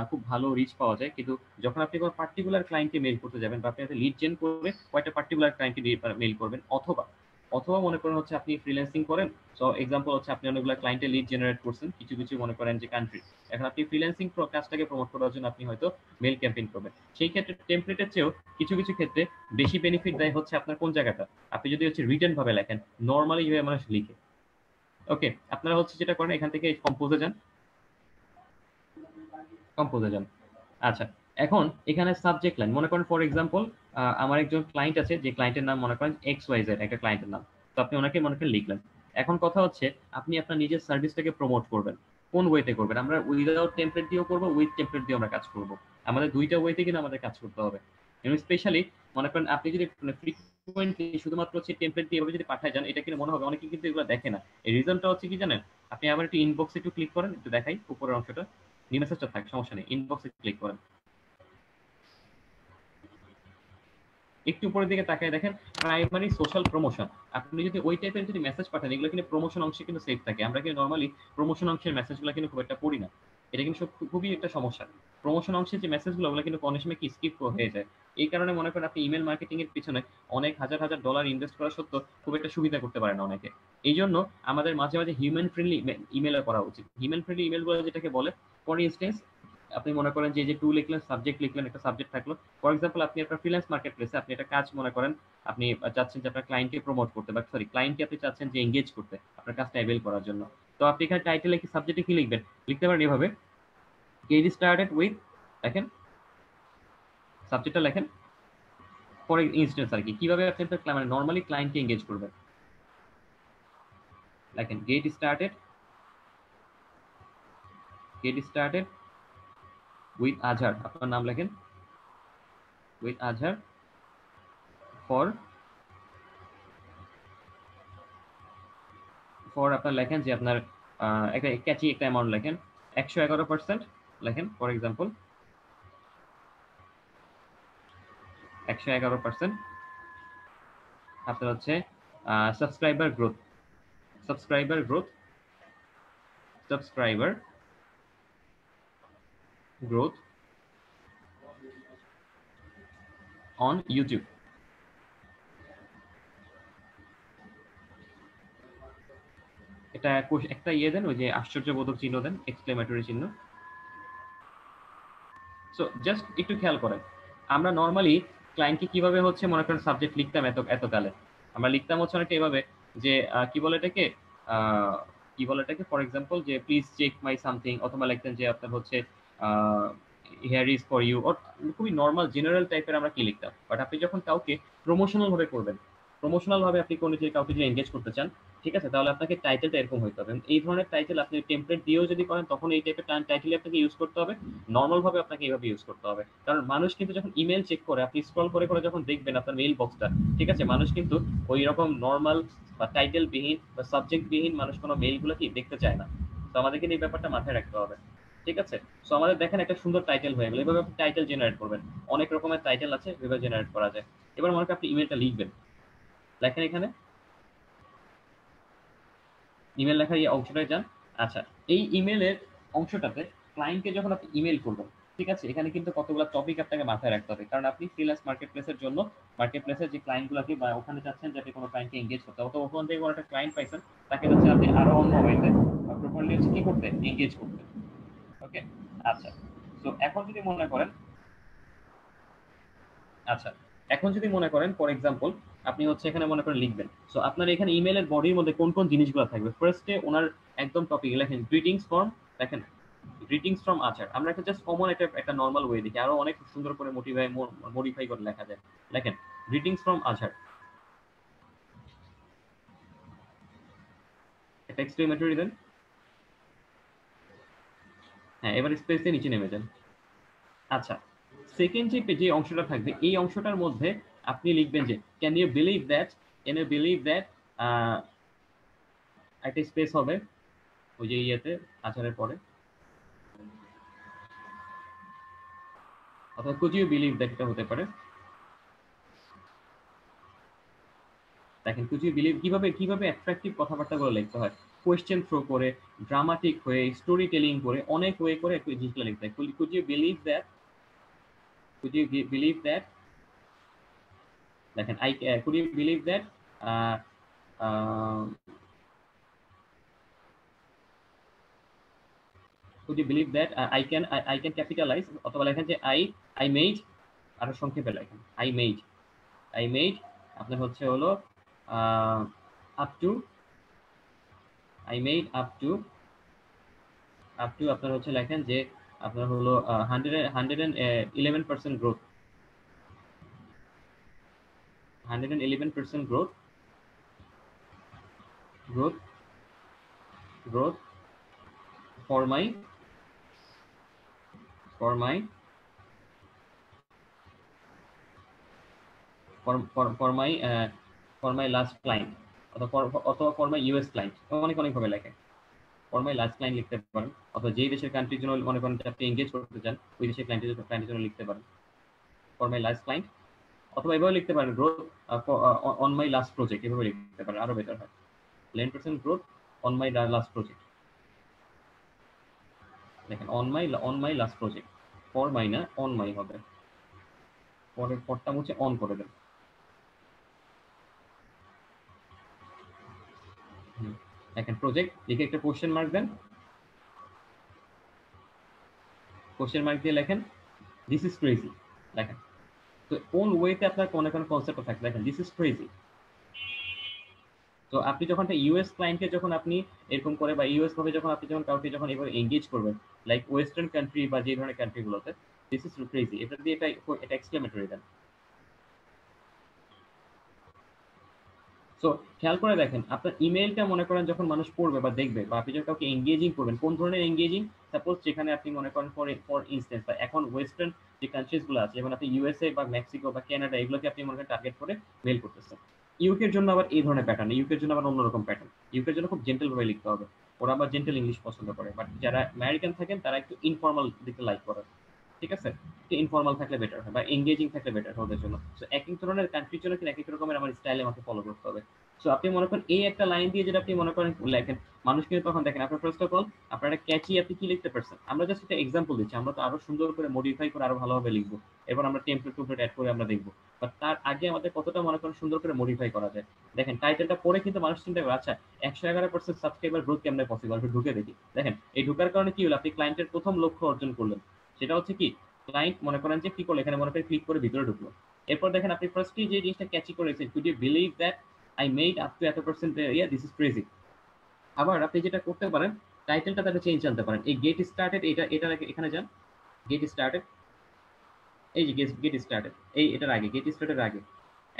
খুব ভালো রিচ পাওয়া যায়। কিন্তু যখন আপনি কোনো পার্টিকুলার ক্লায়েন্টকে মেইল করতে যাবেন বা আপনি হয়তো লিড জেন করে কয়েকটা পার্টিকুলার ক্লায়েন্টকে দিয়ে মেইল করবেন, অথবা অথবা মনে করেন হচ্ছে আপনি ফ্রিল্যান্সিং করেন। সো এক্সাম্পল হচ্ছে আপনি অনেকগুলো ক্লায়েন্টের লিড জেনারেট করছেন কিছু, কিছু মনে করেন যে কান্ট্রি। এখন আপনি ফ্রিল্যান্সিং কাজটাকে প্রমোট করার জন্য আপনি হয়তো মেইল ক্যাম্পেইন করবেন। সেই ক্ষেত্রে টেমপ্লেটের চেয়েও কিছু, কিছু ক্ষেত্রে বেশি বেনিফিট দেয় হচ্ছে আপনার কোন জায়গাটা? আপনি যদি হচ্ছে রিটেন ভাবে লেখেন, নরমালি যেভাবে মানুষ লিখে। ওকে? আপনারা হচ্ছে যেটা করেন এখান থেকে কম্পোজে যান, কম্পোজে যান। আচ্ছা, এখন এখানে সাবজেক্ট লাইন মনে করেন ফর এক্সাম্পল আমার একজন ক্লায়েন্ট আছে যে ক্লায়েন্টের নাম মনে করেন XYZ একটা ক্লায়েন্টের নাম। তো আপনি ওনাকে মনে করেন লিখলেন। এখন কথা হচ্ছে আপনি আপনার নিজের সার্ভিসটাকে প্রমোট করবেন। কোন ওয়েতে করবেন? আমরা উইথআউট টেমপ্লেট দিয়েও করব, উইথ টেমপ্লেট দিয়েও আমরা কাজ করব। আমাদের ২ টা ওয়েতে কিন্তু আমাদের কাজ করতে হবে। এবং স্পেশালি মনে করেন আপনি যদি ফ্রিকোয়েন্টলি শুধুমাত্র হচ্ছে টেমপ্লেট দিয়ে এভাবে যদি পাঠায় যান, এটা কিন্তু মনে হবে অনেকে কিন্তু এগুলো দেখে না। এই রিজনটা হচ্ছে কি জানেন? আপনি আবার একটু ইনবক্সে একটু ক্লিক করেন, একটু দেখাই উপরের অংশটা। মেসেজটা থাক, সমস্যা নেই। ইনবক্সে ক্লিক করেন। একটু উপরের দিকে তাকায় দেখেন প্রাইমারি সোশ্যাল প্রমোশন। আপনি যদি ওই টাইপের যদি মেসেজ পাঠান এগুলো কিন্তু প্রমোশন অংশে কিন্তু সেভ থাকে। আমরা কিন্তু নরমালি প্রমোশন অংশের মেসেজগুলো কিন্তু খুব একটা পড়ি না। এটা কিন্তু খুবই একটা সমস্যা। প্রমোশন অংশের যে মেসেজগুলো ওগুলো কিন্তু অনেক সময় কি স্কিপ হয়ে যায়। এই কারণে মনে করেন আপনি ইমেল মার্কেটিং এর পিছনে অনেক হাজার হাজার ডলার ইনভেস্ট করা সত্ত্বেও খুব একটা সুবিধা করতে পারে না অনেকে। এই জন্য আমাদের মাঝে মাঝে হিউম্যান ফ্রেন্ডলি ইমেল করা উচিত। হিউম্যান ফ্রেন্ডলি ইমেল গুলো যেটাকে বলে, ফর ইনস্টেন্স আপনি মনে করেন যে টু লিখলেন, সাবজেক্ট লিখলেন, একটা সাবজেক্ট থাকলো। ফর এক্সাম্পল আপনি আপনার ফ্রিল্যান্স মার্কেট প্লেসে আপনি একটা কাজ মনে করেন আপনি চাচ্ছেন যে আপনার ক্লায়েন্টকে প্রমোট করতে বা সরি ক্লায়েন্টকে আপনি চাচ্ছেন যে এঙ্গেজ করতে আপনার কাজটা অ্যাভেল করার জন্য। তো আপনি এখানে টাইটেলে কি সাবজেক্টে কি লিখবেন? লিখতে পারেন এভাবে, গেট স্টার্টেড উইথ, দেখেন সাবজেক্টটা লেখেন। ফর ইনস্টেন্স আর কি কিভাবে আপনি মানে নরমালি ক্লায়েন্টকে এঙ্গেজ করবেন, লেখেন গেট স্টার্টেড উইথ আজহার, আপনার নাম লেখেন, উইথ আজহার ফর ফর আপনার লেখেন যে আপনার একটা ক্যাচি একটা অ্যামাউন্ট লেখেন 111% লেখেন ফর এক্সাম্পল 111% আপনার হচ্ছে subscriber growth subscriber growth subscriber growth on YouTube. এটা একটা ইয়ে দেন, ওই যে আশ্চর্যবোধক চিহ্ন দেন, এক্সক্লেমেটরি চিহ্ন। সো জাস্ট একটু খেয়াল করেন, আমরা নর্মালি ক্লায়েন্টকে কিভাবে হচ্ছে মনে করেন সাবজেক্ট লিখতাম এতকালে, আমরা লিখতাম হচ্ছে অনেকটা এভাবে যে কি বলে এটাকে ফর এক্সাম্পল যে প্লিজ চেক মাই সামথিং, অথবা লিখতেন যে আপনার হচ্ছে হিয়ার ইজ ফর ইউ, খুবই নর্মাল জেনারেল টাইপের আমরা কি লিখতাম। বাট আপনি যখন কাউকে প্রমোশনাল ভাবে করবেন, প্রমোশনাল ভাবে আপনি কোনো যে কাউকে যদি এনগেজ করতে চান, ঠিক আছে, তাহলে আপনাকে টাইটেলটা এরকম হইতে হবে। এই ধরনের টাইটেল আপনি টেমপ্লেট দিয়েও যদি করেন, তখন এই টাইপের টাইটেলই আপনাকে ইউজ করতে হবে। নর্মাল ভাবে আপনাকে এইভাবে ইউজ করতে হবে, কারণ মানুষ কিন্তু যখন ইমেল চেক করে, আপনি স্ক্রল করে করে যখন দেখবেন আপনার মেইল বক্সটা, ঠিক আছে, মানুষ কিন্তু ওই রকম নর্মাল বা টাইটেল বিহীন বা সাবজেক্ট বিহীন মানুষ কোনো মেইলগুলো কি দেখতে চায় না। তো আমাদেরকে এই ব্যাপারটা মাথায় রাখতে হবে, ঠিক আছে। সো আমাদের দেখেন একটা সুন্দর টাইটেল হয়ে গেল, এভাবে আপনি টাইটেল জেনারেট করবেন। অনেক রকমের টাইটেল আছে, এভাবে জেনারেট করা যায়। এবার মনে করেন আপনি ইমেলটা লিখবেন, লেখেন এখানে ইমেল লেখার এই অংশটায় যান। আচ্ছা, এই ইমেলের অংশটাতে ক্লায়েন্টকে যখন আপনি ইমেল করবেন, ঠিক আছে, এখানে কিন্তু কতগুলো টপিক আপনাকে মাথায় রাখতে হবে, কারণ আপনি ফ্রিল্যান্স মার্কেট প্লেসের জন্য মার্কেট প্লেসের যে ক্লায়েন্টগুলোকে বা ওখানে চাচ্ছেন যে আপনি কোনো ক্লায়েন্টকে এঙ্গেজ করতে হবে, তো ওখান থেকে কোনো একটা ক্লায়েন্ট পাইছেন, তাকে যাচ্ছে আপনি আরো অন্য ওয়েতে প্রপারলি হচ্ছে কি করতে, এঙ্গেজ করতে। ওকে, আচ্ছা। তো এখন যদি মনে করেন, আচ্ছা, এখন যদি মনে করেন ফর এক্সাম্পল আপনি হচ্ছে এখানে মনে করেন লিখবেন, সো আপনার এখানে ইমেলের বডির মধ্যে কোন কোন জিনিসগুলো থাকবে। ফার্স্টে ওনার একদম টপিক লেখেন গ্রিটিংস ফ্রম, দেখেন গ্রিটিংস ফ্রম আচার। আমরা একটা জাস্ট কমন একটা নর্মাল ওয়ে দেখি, আরো অনেক সুন্দর করে মডিফাই করে লেখা যায়। লেখেন গ্রিটিংস ফ্রম আচার, একটা এক্সক্লেমেটরি দেন। হ্যাঁ, এবার স্পেস দিয়ে নিচে নেমে যান। আচ্ছা, সেকেন্ড যে অংশটা থাকবে, এই অংশটার মধ্যে আপনি লিখবেন যে ক্যান ইউ বিলিভ দ্যাট, একটা স্পেস হবে ওই যে ইয়েতে আচারের পরে, অথবা কুড ইউ বিলিভ দ্যাট, এটা হতে পারে। দেখেন কুড ইউ বিলিভ কিভাবে কিভাবে অ্যাট্রাকটিভ কথাবার্তাগুলো লিখতে হয়, কোয়েশ্চেন থ্রো করে, ড্রামাটিক হয়ে, স্টোরি টেলিং করে, অনেক ওয়ে করে একটু জিনিসগুলো লিখতে হয়। Could you believe that, could you believe that, দেখেন could you believe that could you believe that I can capitalize, অথবা লেখেন যে I made, আরো সংক্ষেপে লেখেন I made আপনার হচ্ছে হলো up to, I made up to আপনার হচ্ছে লেখেন যে আপনার হলো 111% growth, 111% growth growth growth for my for my for my for my last client, অথবা for my US client, অনেক অনেক ভাবে লেখে। for my last client লিখতে পারেন, অথবা যেই দেশের কান্ট্রির জন্য মনে করেন যে আপনি এঙ্গেজ করতে চান, ওই দেশের ক্লায়েন্টের জন্য লিখতে পারেন for my last client, অথবা এভাবে লিখতে পারেন growth on my last project, এভাবে লিখতে পারেন, আরো বেটার হয়। 11% growth on my last project, দেখেন on my last project, for my না on my হবে, পরের পরটা হচ্ছে অন করে দেন। দেখেন প্রজেক্ট লিখে একটা কোশ্চেন মার্ক দেন, কোশ্চেন মার্ক দিয়ে লেখেন দিস ইজ ক্রেজি, লেখেন। তো কোন ওয়েতে আপনার কোন কোন কনসেপ্ট থাকে, দেখেন দিস ইজ ক্রেজি। তো আপনি যখন একটা ইউএস ক্লায়েন্টকে যখন আপনি এরকম করে, বা ইউএস ভাবে যখন আপনি যখন কাউকে যখন এভাবে এঙ্গেজ করবেন, লাইক ওয়েস্টার্ন কান্ট্রি বা যে ধরনের কান্ট্রিগুলোতে, দিস ইজ ক্রেজি, এটা দিয়ে এটা এক্সক্লেমেটরি দেন। সো খেয়াল করে দেখেন আপনার ইমেলটা মনে করেন যখন মানুষ পড়বে বা দেখবে, বা আপনি যখন কাউকে এঙ্গেজিং করবেন, কোন ধরনের এঙ্গেজিং, সাপোজ যেখানে আপনি মনে করেন ফর ইনস্টেন্স, বা এখন ওয়েস্টার্ন যে কান্ট্রিজ গুলো আছে, যেমন আপনি ইউএসএ বা মেক্সিকো বা কানাডা, এগুলোকে আপনি মনে করেন টার্গেট করে মেল করতেছেন, ইউকের জন্য আবার এই ধরনের প্যাটার্ন, ইউকের জন্য আবার অন্যরকম প্যাটার্ন। ইউকের জন্য খুব জেন্টেল ভাবে লিখতে হবে, ওরা আবার জেন্টেল ইংলিশ পছন্দ করে। বাট যারা আমেরিকান থাকেন তারা একটু ইনফর্মাল দিতে লাইক করে, ঠিক আছে? একটু ইনফর্মাল থাকলে বেটার হয় বা এঙ্গেজিং থাকলে বেটার হয় ওদের জন্য। সো এক এক ধরনের কান্ট্রির জন্য কিন্তু এক এক রকমের আমার স্টাইলে আমাকে ফলো করতে হবে। সো আপনি মনে করেন এই একটা লাইন দিয়ে যেটা আপনি মনে করেন লেখেন, মানুষ কিন্তু তখন দেখেন আপনার ফার্স্ট অফ অল আপনার একটা ক্যাচি আপনি কি লিখতে পারছেন। আমরা জাস্ট একটা এক্সাম্পল দিচ্ছি, আমরা তো আরো সুন্দর করে মডিফাই করে আরো ভালোভাবে লিখবো, এরপর আমরা টেমপ্লেট টুমপ্লেট অ্যাড করে আমরা দেখবো। বাট তার আগে আমাদের কতটা মনে করেন সুন্দর করে মডিফাই করা যায়। দেখেন টাইটেলটা পড়ে কিন্তু মানুষ চিন্তা করে আচ্ছা 111% সাবস্ক্রাইবার গ্রোথ কেমনে পসিবল, একটু ঢুকে দেখি। দেখেন এই ঢুকার কারণে কি হলো, আপনি ক্লায়েন্টের প্রথম লক্ষ্য অর্জন করলেন, সেটা হচ্ছে কি ক্লায়েন্ট মনে করেন যে কি করলো, এখানে মনে করেন ক্লিক করে ভিতরে ঢুকলো। এরপর দেখেন আপনি ফার্স্টলি যে জিনিসটা ক্যাচি করেছেন, could you believe that I made up to এত percent, yeah this is crazy. আবার আপনি যেটা করতে পারেন, টাইটেলটা তাকে চেঞ্জ আনতে পারেন। এই গেট স্টার্টেড এটা এখানে যান, গেট স্টার্টেড, এই যে গেট স্টার্টেড, এই এটার আগে গেট স্টার্টের আগে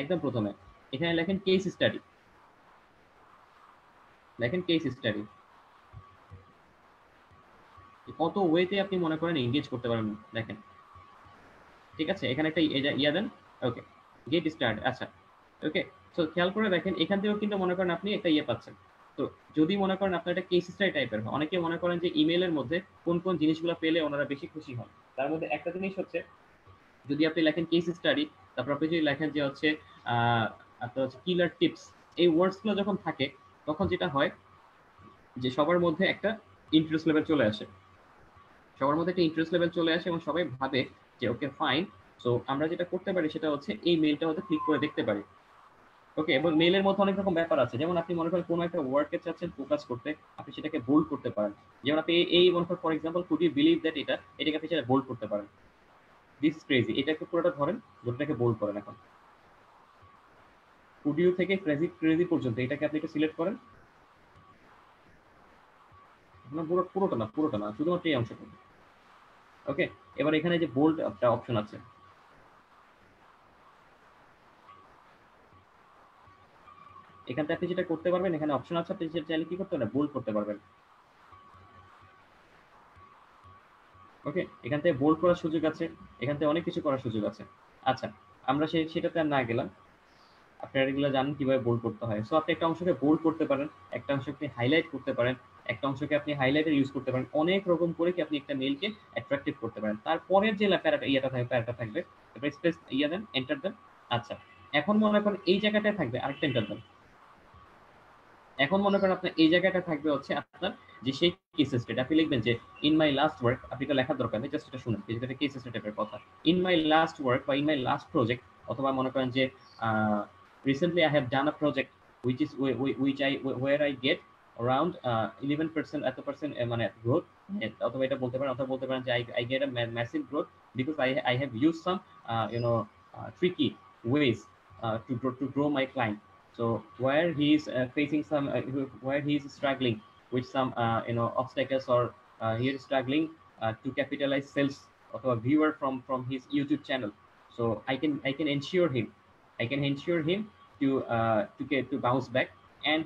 একদম প্রথমে এখানে লেখেন কেস স্টাডি, লেখেন কেস স্টাডি। কত ওয়েতে আপনি মনে করেন এঙ্গেজ করতে পারেন দেখেন, ঠিক আছে? এখানে একটা ইয়া দেন, ওকে গেট স্টার্ট, আচ্ছা ওকে। সো খেয়াল করে দেখেন এখান থেকেও কিন্তু মনে করেন আপনি একটা ইয়ে পাচ্ছেন। তো যদি মনে করেন আপনার একটা কেস স্টাডি টাইপের হয়, অনেকে মনে করেন যে ইমেলের মধ্যে কোন কোন জিনিসগুলো পেলে ওনারা বেশি খুশি হন, তার মধ্যে একটা জিনিস হচ্ছে যদি আপনি লেখেন কেস স্টাডি, তারপর আপনি যদি লেখেন যে হচ্ছে আপনার হচ্ছে কিলার টিপস, এই ওয়ার্ডসগুলো যখন থাকে তখন যেটা হয় যে সবার মধ্যে একটা ইন্টারেস্ট লেভেল চলে আসে, সবার মধ্যে একটা ইন্টারেস্ট লেভেল চলে আসে এবং সবাই ভাবে যে ওকে ফাইন। সো আমরা যেটা করতে পারি সেটা হচ্ছে এই মেলটা হয়তো ক্লিক করে দেখতে পারি, ওকে। এবং মেলের মধ্যে অনেক রকম ব্যাপার আছে, যেমন আপনি মনে করেন কোনো একটা ওয়ার্ডকে চাচ্ছেন ফোকাস করতে, আপনি সেটাকে বোল্ড করতে পারেন। যেমন আপনি এই মনে করেন for example could you believe that, এটাকে আপনি সেটা বোল্ড করতে পারেন, দিস ক্রেজি, এটাকে পুরোটা ধরেন, দুটোটাকে বোল্ড করেন। এখন কুড ইউ থেকে ক্রেজি ক্রেজি পর্যন্ত এটাকে আপনি একটু সিলেক্ট করেন, না পুরোটা না, পুরোটা না, শুধুমাত্র এই অংশটুকু, ওকে। এবার এখানে যে বোল্ড একটা অপশন আছে, এখান থেকে আপনি যেটা করতে পারবেন, এখানে অপশন আছে, আপনি যেটা চাইলে কি করতে পারবেন, বোল্ড করতে পারবেন, ওকে। এখান থেকে বোল্ড করার সুযোগ আছে, এখান থেকে অনেক কিছু করার সুযোগ আছে। আচ্ছা আমরা সেটাতে আর না গেলাম, আপনারা এগুলো জানেন কিভাবে বোল্ড করতে হয়। সো আপনি একটা অংশকে বোল্ড করতে পারেন, একটা অংশকে আপনি হাইলাইট করতে পারেন, একটা অংশকে আপনি হাইলাইটার ইউজ করতে পারেন, অনেক রকম করে কি আপনি একটা মেইলকে অ্যাট্রাকটিভ করতে পারেন। তারপরের যে প্যারাটা থাকবে, তারপরে স্পেস ইয়া দেন, এন্টার দেন। আচ্ছা এখন মনে করেন এই জায়গাটায় থাকবে আরেকটা এন্টার দেন। এখন মনে করেন আপনার এই জায়গাটা থাকবে হচ্ছে আপনার যে সেই কেস স্টাডি, আপনি লিখবেন যে ইন মাই লাস্ট ওয়ার্ক, আপনি এটা লেখার দরকার নেই, জাস্ট এটা শুনুন, এটা কেস স্টাডি টাইপের কথা। ইন মাই লাস্ট ওয়ার্ক বা ইন মাই লাস্ট প্রজেক্ট, অথবা মনে করেন যে recently I have done a project which I where I get around 11% এত পার্সেন্ট মানে গ্রোথ, অথবা এটা বলতে পারেন, অথবা বলতে পারেন যে I get a massive growth because I have used some tricky ways to grow my client. So where he is facing some where he is struggling with some obstacles, or he is struggling to capitalize sales of a viewer from his YouTube channel, so I can ensure him to bounce back, and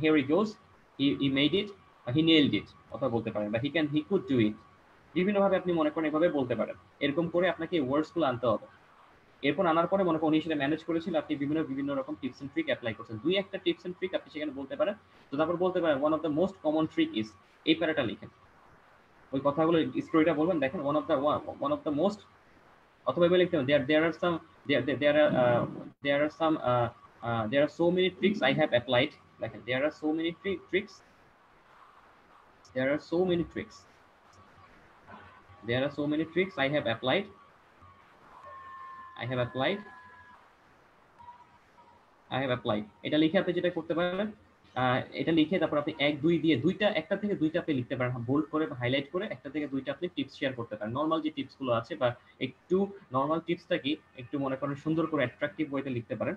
here he goes, he made it, he nailed it, অথবা বলতে পারেন, বা he could do it। বিভিন্নভাবে আপনি মনে করেন এভাবে বলতে পারেন, এরকম করে আপনাকে ওয়ার্ডস গুলো আনতে হবে। এরপর আনার পরে মনে করেন উনি সেটা ম্যানেজ করেছিল, আপনি বিভিন্ন রকম টিপস এন্ড ট্রিক অ্যাপ্লাই করছেন, দুই একটা টিপস এন্ড ট্রিক আপনি সেখানে বলতে পারেন। তো তারপর বলতে পারেন one of the most common trick is, এই প্যারাটা লিখেন, ওই কথাগুলো স্টোরিটা বলবেন, দেখেন ওয়ান অফ দ্য মোস্ট, অথবা এবার লিখতে হবে there are some there there there are there are some there are so many tricks I have applied, দেখেন there are so many tricks, there are so many tricks, there are so many tricks I have applied, I have applied, I have applied। এটা লিখে আপনি যেটা করতে পারেন, এটা লিখে তারপর আপনি এক দুই দিয়ে একটা থেকে দুইটা আপনি লিখতে পারেন, বোল্ড করে বা হাইলাইট করে একটা থেকে দুইটা আপনি টিপস শেয়ার করতে পারেন, নর্মাল যে টিপস গুলো আছে, বা একটু নর্মাল টিপসটা কি একটু মনে করেন সুন্দর করে অ্যাট্রাকটিভ ওয়েতে লিখতে পারেন।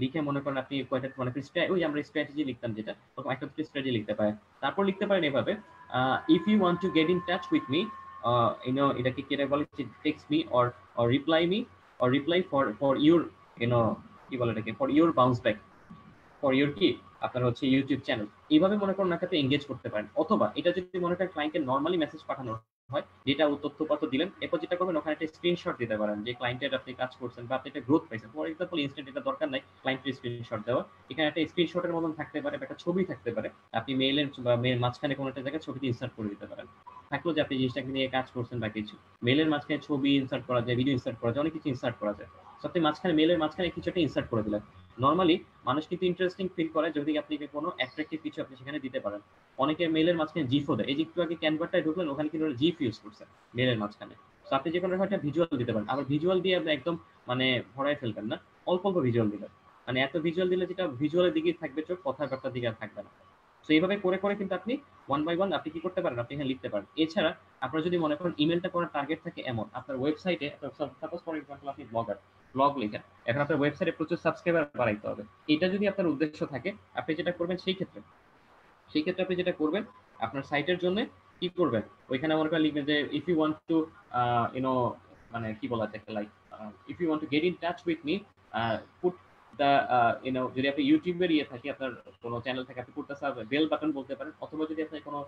লিখে মনে করেন আপনি কয়টা মানে ওই আমরা স্ট্র্যাটেজি লিখতাম যেটা, ওরকম একটা দুটো স্ট্র্যাটেজি লিখতে পারেন। তারপর লিখতে পারেন এভাবে, if you want to get in touch with me, এটাকে কেটে বলে text me or reply for your কি বলে এটাকে, for your bounce back, for your কি আপনার হচ্ছে ইউটিউব চ্যানেল। এইভাবে মনে করেন ওনাকে এঙ্গেজ করতে পারেন। অথবা এটা যদি মনে করেন ক্লায়েন্টকে নর্মালি মেসেজ পাঠানোর হয়, ডেটা ও তথ্যপত্র দিলেন। এরপর যেটা করবেন ওখানে একটা স্ক্রিনশট দিতে পারেন যে ক্লায়েন্টের আপনি কাজ করছেন বা আপনি একটা গ্রোথ পাইছেন। ফর এক্সাম্পল ইনস্ট্যান্ট এটা দরকার নাই ক্লায়েন্টের স্ক্রিনশট দেওয়া। এখানে একটা স্ক্রিনশটের মতন থাকতে পারে বা একটা ছবি থাকতে পারে। আপনি মেইলের বা মেইল মাঝখানে কোনো একটা জায়গায় ছবিটি ইনসার্ট করে দিতে পারেন। থাকলো যে আপনি জিনিসটাকে নিয়ে কাজ করছেন বা কিছু। মেইলের মাঝখানে ছবি ইনসার্ট করা যায়, ভিডিও ইনসার্ট করা যায়, অনেক কিছু ইনসার্ট করা যায়। সো আপনি মাঝখানে মেইলের মাঝখানে কিছু একটা ইনসার্ট করে দিলেন। নরমালি মানুষ কিন্তু ইন্টারেস্টিং ফিল করে যদি আপনি কোনো অ্যাট্রাকটিভ কিছু আপনি সেখানে দিতে পারেন। অনেকে মেইলের মাঝখানে জিফও দেয়। এই যে একটু আগে ক্যানভাটায় ঢুকলেন ওখানে কিন্তু ওরা জিফ ইউজ করছে মেইলের মাঝখানে। তো আপনি যে কোনো একটা ভিজুয়াল দিতে পারেন। আবার ভিজুয়াল দিয়ে আপনি একদম মানে ভরায় ফেলবেন না, অল্প অল্প ভিজুয়াল দিবেন। মানে এত ভিজুয়াল দিলে যেটা ভিজুয়ালের দিকেই থাকবে চোখ, কথাবার্তার দিকে আর থাকবে না। তো এইভাবে করে করে কিন্তু আপনি ওয়ান বাই ওয়ান আপনি কি করতে পারেন, আপনি এখানে লিখতে পারেন। এছাড়া আপনার যদি মনে করেন ইমেলটা করার টার্গেট থাকে এমন আপনার ওয়েবসাইটে, সাপোজ ফর এক্সাম্পল আপনি ব্লগার, ব্লগ লিখেন, এখন আপনার ওয়েবসাইটে প্রচুর সাবস্ক্রাইবার বাড়াইতে হবে। এটা যদি আপনার উদ্দেশ্য থাকে আপনি যেটা করবেন সেই ক্ষেত্রে আপনি যেটা করবেন আপনার সাইটের জন্য কি করবেন, ওইখানে মনে করেন লিখবেন যে if you want to you know মানে কি বলা যায় like if you want to get in touch with me put the যদি আপনি ইউটিউবের ইয়ে থাকে আপনার কোনো চ্যানেল থাকে আপনি পুট দ্য বেল বাটন বলতে পারেন, অথবা যদি আপনার কোনো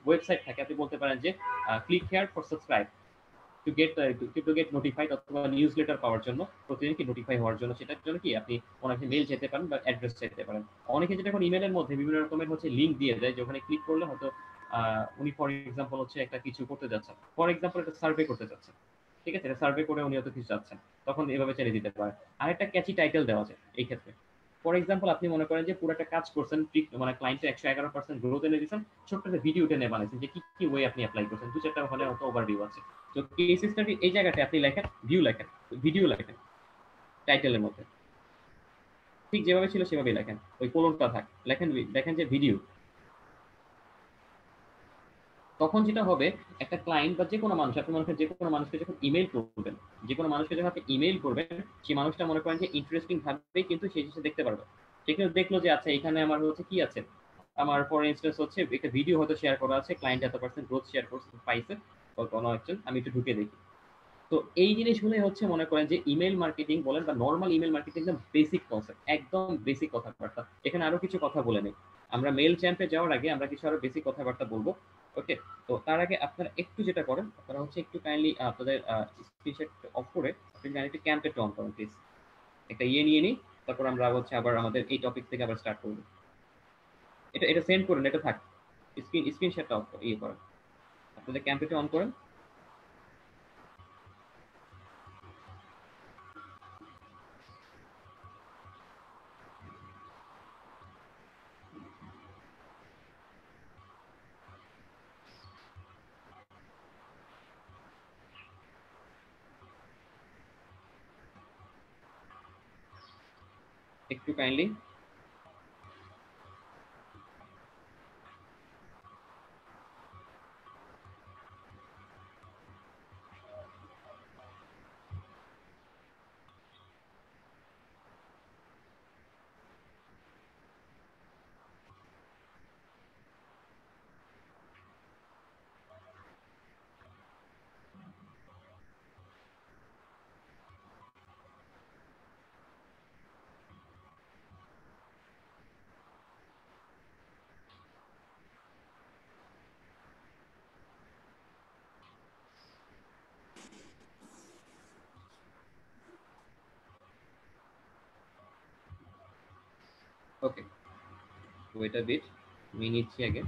ওয়েবসাইট থাকে আপনি বলতে পারেন যে click here for subscribe to get notified, অথবা নিউজ লেটার পাওয়ার জন্য প্রতিদিন কি নোটিফাই হওয়ার জন্য সেটার জন্য কি আপনি ওনাকে মেল যেতে পারেন বা অ্যাড্রেস চাইতে পারেন। অনেকে যেটা এখন ইমেলের মধ্যে বিভিন্ন রকমের হচ্ছে লিঙ্ক দিয়ে দেয় যে ওখানে ক্লিক করলে হয়তো উনি ফর এক্সাম্পল হচ্ছে একটা কিছু করতে যাচ্ছেন, ফর এক্সাম্পল একটা সার্ভে করতে যাচ্ছেন, ঠিক আছে, এটা সার্ভে করে উনি হয়তো কিছু যাচ্ছেন, তখন এভাবে ছেড়ে দিতে পারেন। আরেকটা ক্যাচি টাইটেল দেওয়া যায় এই ক্ষেত্রে। ফর এক্সাম্পল আপনি মনে করেন যে পুরো একটা কাজ করছেন, মানে ক্লায়েন্টের 111% গ্রোথ এনে দিয়েছেন, ছোট্ট একটা ভিডিও টেনে বানাইছেন যে কি কি ওয়ে আপনি অ্যাপ্লাই করছেন, দু চারটা ওখানে হয়তো ওভারভিউ আছে। তো কেস স্টাডি এই জায়গাটা আপনি লেখেন, ভিউ লেখেন, ভিডিও লেখেন টাইটেলের মধ্যে, ঠিক যেভাবে ছিল সেভাবেই লেখেন, ওই কোলনটা থাক লেখেন, দেখেন যে ভিডিও। তখন যেটা হবে একটা ক্লায়েন্ট বা যে কোনো মানুষ, আপনি মনে করেন যে কোনো মানুষকে যখন ইমেল করবেন, যে কোনো মানুষকে যখন আপনি ইমেল করবেন, সেই মানুষটা মনে করেন যে ইন্টারেস্টিং ভাবেই কিন্তু সেই জিনিসটা দেখতে পারবে। সেখানে দেখলো যে আচ্ছা এখানে আমার হচ্ছে কি আছে, আমার ফর ইনস্টেন্স হচ্ছে একটা ভিডিও হয়তো শেয়ার করা আছে, ক্লায়েন্ট এত পার্সেন্ট গ্রোথ শেয়ার করছে পাইছে বা কোনো একজন, আমি একটু ঢুকে দেখি। তো এই জিনিসগুলোই হচ্ছে মনে করেন যে ইমেল মার্কেটিং বলেন বা নর্মাল ইমেল মার্কেটিং একদম বেসিক কনসেপ্ট, একদম বেসিক কথাবার্তা। এখানে আরো কিছু কথা বলে নেই, আমরা মেল চ্যাম্পে যাওয়ার আগে আমরা কিছু আরো বেসিক কথাবার্তা বলবো। ওকে, তো তার আগে আপনারা একটু যেটা করেন, আপনারা হচ্ছে একটু কাইন্ডলি আপনাদের স্ক্রিনশট অফ করে আপনি কাইন্ডলি একটু ক্যাম্পে অন করেন প্লিজ। একটা ইয়ে নিয়ে নিই, তারপর আমরা হচ্ছে আবার আমাদের এই টপিক থেকে আবার স্টার্ট করবো। এটা এটা সেন্ড করুন, এটা থাক, স্ক্রিনশটটা অফ ইয়ে করেন, আপনাদের ক্যাম্পে অন করেন। একটু kindly. Okay, wait a bit, আমি নিচ্ছি আগে।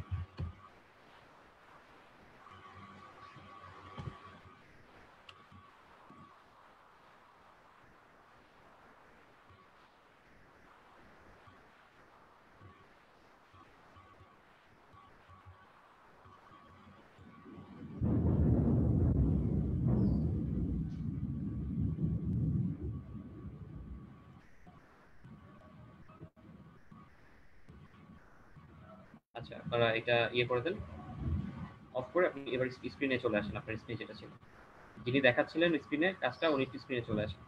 আচ্ছা, আপনারা এটা ইয়ে করে দেন, অফ করে আপনি এবার স্ক্রিনে চলে আসেন, আপনার স্ক্রিনে যেটা ছিল, যিনি দেখাচ্ছিলেন স্ক্রিনে কাজটা উনি একটু স্ক্রিনে চলে আসেন।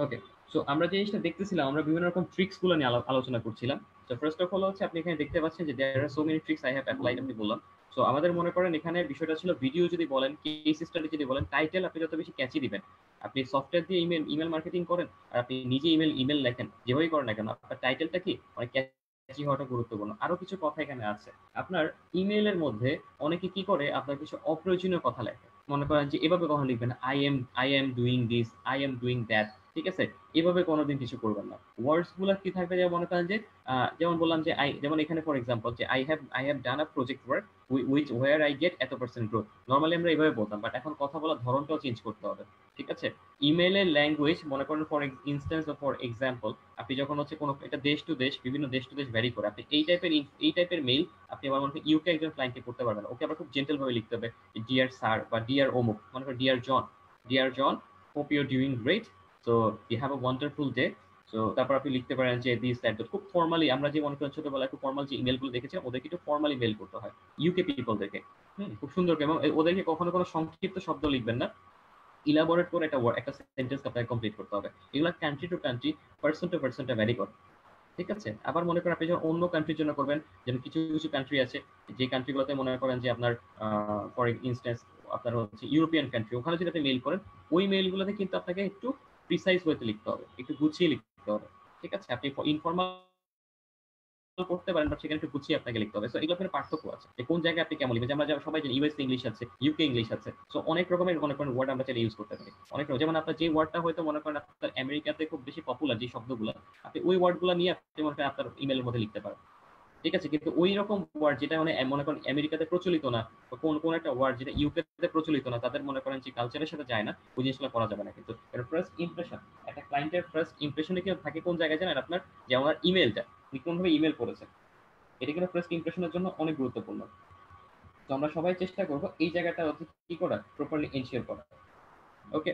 ওকে, সো আমরা যে জিনিসটা দেখতেছিলাম, আমরা বিভিন্ন রকম ট্রিক্স গুলো নিয়ে আলোচনা করছিলাম। তো ফার্স্ট অফ অল হচ্ছে আপনি এখানে দেখতে পাচ্ছেন যে there are so many tricks I have applied, আমি বললাম। সো আমাদের মনে করেন এখানে বিষয়টা ছিল ভিডিও যদি বলেন, কেস স্টাডি যদি বলেন, টাইটেল আপনি যত বেশি ক্যাচি দিবেন, আপনি সফটওয়্যার দিয়ে ইমেল মার্কেটিং করেন আর আপনি নিজে ইমেল লেখেন, যেভাবেই করেন না কেন, আপনার টাইটেলটা কি অনেক ক্যাচি হওয়াটা গুরুত্বপূর্ণ। আরো কিছু কথা এখানে আছে। আপনার ইমেলের মধ্যে অনেকে কি করে, আপনার কিছু অপ্রয়োজনীয় কথা লেখে। মনে করেন যে এভাবে কখনো লিখবেন I am doing this, I am doing that, ঠিক আছে? এভাবে কোনোদিন কিছু করবেন না। ওয়ার্ডস গুলা কি থাকবে, যেমন মনে করেন যে যেমন বললাম যে যেমন এখানে ফর এক্সাম্পল যে I have done a project work which war I get এত পার্সেন্ট গ্রোথ। নর্মালি আমরা এইভাবে বলতাম, বাট এখন কথা বলার ধরনটাও চেঞ্জ করতে হবে, ঠিক আছে? ইমেলের ল্যাঙ্গুয়েজ মনে করেন ফর ইনস্ট্যান্স বা ফর এক্সাম্পল, আপনি যখন হচ্ছে কোনো এটা দেশ টু দেশ, বিভিন্ন দেশ টু দেশ ভ্যারি করে, আপনি এই টাইপের মেইল আপনি আবার মনে করেন ইউকে একজন ক্লায়েন্টকে করতে পারবেন না। ওকে আবার খুব জেন্টেল ভাবে লিখতে হবে, ডিয়ার স্যার বা ডিয়ার অমুক, মনে করেন dear John, hope you are doing great, so you have a wonderful day. So তারপর আপনি লিখতে পারেন যে দিস দ্যাট, খুব ফর্মালি। আমরা যে মনে করেন ছোটবেলায় খুব ফর্মাল যে ইমেলগুলো দেখেছিলাম, ওদেরকে একটু ফর্মালি মেল করতে হয় ইউকে পিপলদেরকে। খুব সুন্দর করে, এবং ওদেরকে কখনো কোনো সংক্ষিপ্ত শব্দ লিখবেন না, ইলাবোরেট করে একটা সেন্টেন্স আপনাকে কমপ্লিট করতে হবে। এগুলো country to country, person to পার্সনটা ভ্যারি করে, ঠিক আছে? আবার মনে করেন আপনি যখন অন্য কান্ট্রির জন্য করবেন, যেমন কিছু কিছু কান্ট্রি আছে, যে কান্ট্রিগুলোতে মনে করেন যে আপনার ফর ইনস্ট্যান্স আপনার হচ্ছে ইউরোপিয়ান কান্ট্রি, ওখানে যদি আপনি মেইল করেন, ওই মেইলগুলোতে কিন্তু আপনাকে একটু প্রিসাইজ ওয়েতে লিখতে হবে, একটু গুছিয়ে লিখতে হবে, ঠিক আছে? আপনি ইনফর্মাল করতে পারেন, বাট সেখানে একটু গুছিয়ে আপনাকে লিখতে হবে। সো এগুলো আপনার পার্থক্য আছে যে কোন জায়গায় আপনি কেমন লিখবেন। যে আমরা সবাই জানি ইউএস ইংলিশ আছে, ইউকে ইংলিশ আছে। সো অনেক রকমের মনে করেন ওয়ার্ড আমরা চাইলে ইউজ করতে পারি। অনেক রকম, যেমন আপনার যে ওয়ার্ডটা হয়তো মনে করেন আপনার আমেরিকাতে খুব বেশি পপুলার, যে শব্দগুলো, আপনি ওই ওয়ার্ডগুলো নিয়ে আপনি মনে করেন আপনার ইমেলের মধ্যে লিখতে পারেন, ঠিক আছে? কিন্তু ওই রকম ওয়ার্ড যেটা মানে মনে করেন আমেরিকাতে প্রচলিত না, বা কোন একটা ওয়ার্ড যেটা ইউকেতে প্রচলিত না, তাদের মনে করেন যে কালচারের সাথে যায় না, ওই জিনিসগুলো করা যাবে না। কিন্তু ফার্স্ট ইমপ্রেশন, একটা ক্লায়েন্টের ফার্স্ট ইমপ্রেশনে কি থাকে কোন জায়গায় জানেন? আপনার যে আমার ইমেলটা, আপনি কোনভাবে ইমেল করেছেন, এটা কিন্তু ফার্স্ট ইমপ্রেশনের জন্য অনেক গুরুত্বপূর্ণ। তো আমরা সবাই চেষ্টা করব এই জায়গাটা হচ্ছে কি করা, প্রপারলি এনশিওর করা। ওকে,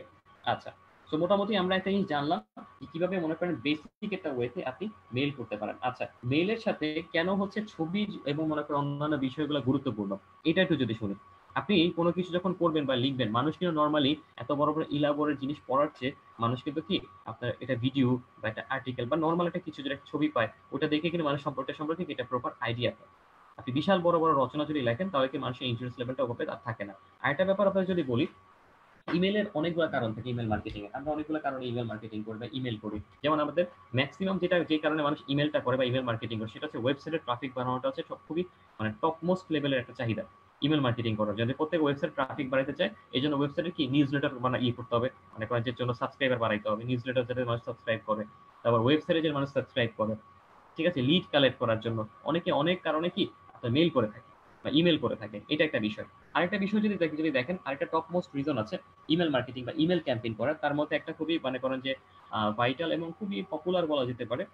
আচ্ছা। সো মোটামুটি আমরা একটা জিনিস জানলাম যে কিভাবে মনে করেন বেসিক একটা ওয়েতে আপনি মেইল করতে পারেন। আচ্ছা, মেইলের সাথে কেন হচ্ছে ছবি এবং মনে করেন অন্যান্য বিষয়গুলো গুরুত্বপূর্ণ, এটা একটু যদি শুনি। আপনি কোনো কিছু যখন করবেন বা লিখবেন, মানুষ কিন্তু নর্মালি এত বড় বড় ইলাবোরেট জিনিস পড়ার চেয়ে মানুষ কিন্তু কি আপনার এটা ভিডিও বা একটা আর্টিকেল বা নর্মাল একটা কিছু যেটা ছবি পায়, ওটা দেখে কিন্তু মানুষ সম্পর্কে এটা প্রপার আইডিয়া পায়। আপনি বিশাল বড় বড় রচনা যদি লেখেন, তাহলে কি মানুষের ইন্টারেস্ট লেভেলটা ওভাবে আর থাকে না। আরেকটা ব্যাপার আপনার যদি বলি, ইমেলের অনেকগুলো কারণ থাকে ইমেল মার্কেটিং এর। আমরা অনেকগুলো কারণে ইমেল মার্কেটিং করি বা ইমেল করি। যেমন আমাদের ম্যাক্সিমাম যে কারণে মানুষ ইমেলটা করে বা ইমেল মার্কেটিং করে, সেটা হচ্ছে ওয়েবসাইটের ট্রাফিক বাড়ানোটা হচ্ছে খুবই মানে টপ মোস্ট লেভেলের একটা চাহিদা ইমেল মার্কেটিং করার জন্য। প্রত্যেক ওয়েবসাইট ট্রাফিক বাড়াইতে চায়, এই জন্য ওয়েবসাইটে কি নিউজ লেটার করতে হবে, মানে করার জন্য সাবস্ক্রাইবার বাড়াইতে হবে, নিউজ লেটার যাতে মানুষ সাবস্ক্রাইব করে, তারপর ওয়েবসাইটে যে মানুষ সাবস্ক্রাইব করে, ঠিক আছে? লিড কালেক্ট করার জন্য অনেকে অনেক কারণে কি আপনার মেইল করে থাকে বা ইমেল করে থাকে, এটা একটা বিষয়। আরেকটা বিষয় যদি দেখেন, আরেকটা টপ মোস্ট রিজন আছে ইমেল মার্কেটিং বা ইমেল ক্যাম্পেইন করার। তার মধ্যে একটা খুবই মানে করেন যে ভাইটাল এবং খুবই পপুলার বলা যেতে পারে।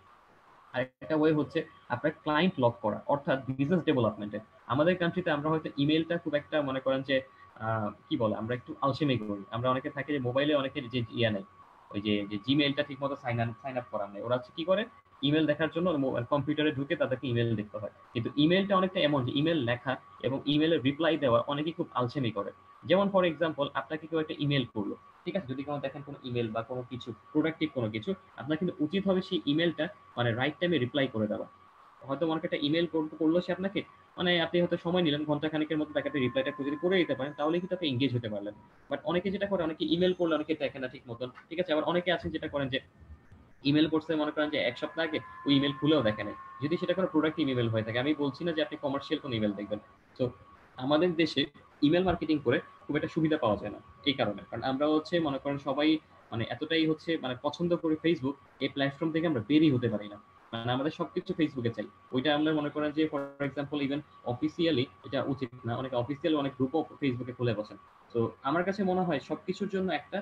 আরেকটা ওয়ে হচ্ছে আপনার ক্লায়েন্ট লক করা, অর্থাৎ বিজনেস ডেভেলপমেন্টে। আমাদের কান্ট্রিতে আমরা হয়তো ইমেলটা খুব একটা মনে করেন যে কি বলে, আমরা একটু আলসেমি করি। আমরা অনেকে থাকে যে মোবাইলে অনেকের যে ইয়া নেই, ওই যে জিমেইলটা ঠিক মতো সাইন আপ করা নেই, ওরা হচ্ছে কি করে ইমেল দেখার জন্য কম্পিউটারে ঢুকে তাদেরকে ইমেল দেখতে হয়। কিন্তু ইমেলটা অনেকটা এমন যে ইমেল লেখা এবং ইমেলের রিপ্লাই দেওয়া অনেকেই খুব আলসেমি করে। যেমন ফর এক্সাম্পল, আপনাকে কেউ একটা ইমেল করলো, ঠিক আছে? যদি কোনো দেখেন কোনো ইমেল বা কোনো কিছু প্রোডাক্টিভ কোনো কিছু, আপনার কিন্তু উচিত হবে সেই ইমেলটা মানে রাইট টাইমে রিপ্লাই করে দেওয়া। হয়তো মনে একটা ইমেল করলো সে আপনাকে, মানে আপনি হয়তো সময় নিলেন ঘন্টা খানিকের মধ্যে, তাকে আপনি রিপ্লাইটা যদি করে দিতে পারেন, তাহলে কিন্তু আপনি এঙ্গেজ হতে পারলেন। বাট অনেকে যেটা করে, অনেকে ইমেল করলে অনেকে দেখে না ঠিক মতন, ঠিক আছে? আবার অনেকে আছেন যেটা করেন যে ইমেল করছে মনে করেন যে এক সপ্তাহ আগে, ওই ইমেল খুলেও দেখে নাই। যদি সেটা কোনো প্রোডাক্টিভ ইমেল হয়ে থাকে, আমি বলছি না যে আপনি কমার্শিয়াল কোনো ইমেল দেখবেন। তো আমাদের দেশে ইমেল মার্কেটিং করে খুব একটা সুবিধা পাওয়া যায় না, এই কারণে। কারণ আমরা হচ্ছে মনে করেন সবাই মানে এতটাই হচ্ছে মানে পছন্দ করি ফেসবুক, এই প্ল্যাটফর্ম থেকে আমরা বেরই হতে পারি না। মানে আমাদের সবকিছু ফেসবুকে চাই। ওইটা আমরা মনে করেন যে ফর এক্সাম্পল ইভেন অফিসিয়ালি, এটা উচিত না, অনেক অফিসিয়াল অনেক গ্রুপও ফেসবুকে খুলে বসেন। তো আমার কাছে মনে হয় সবকিছুর জন্য একটা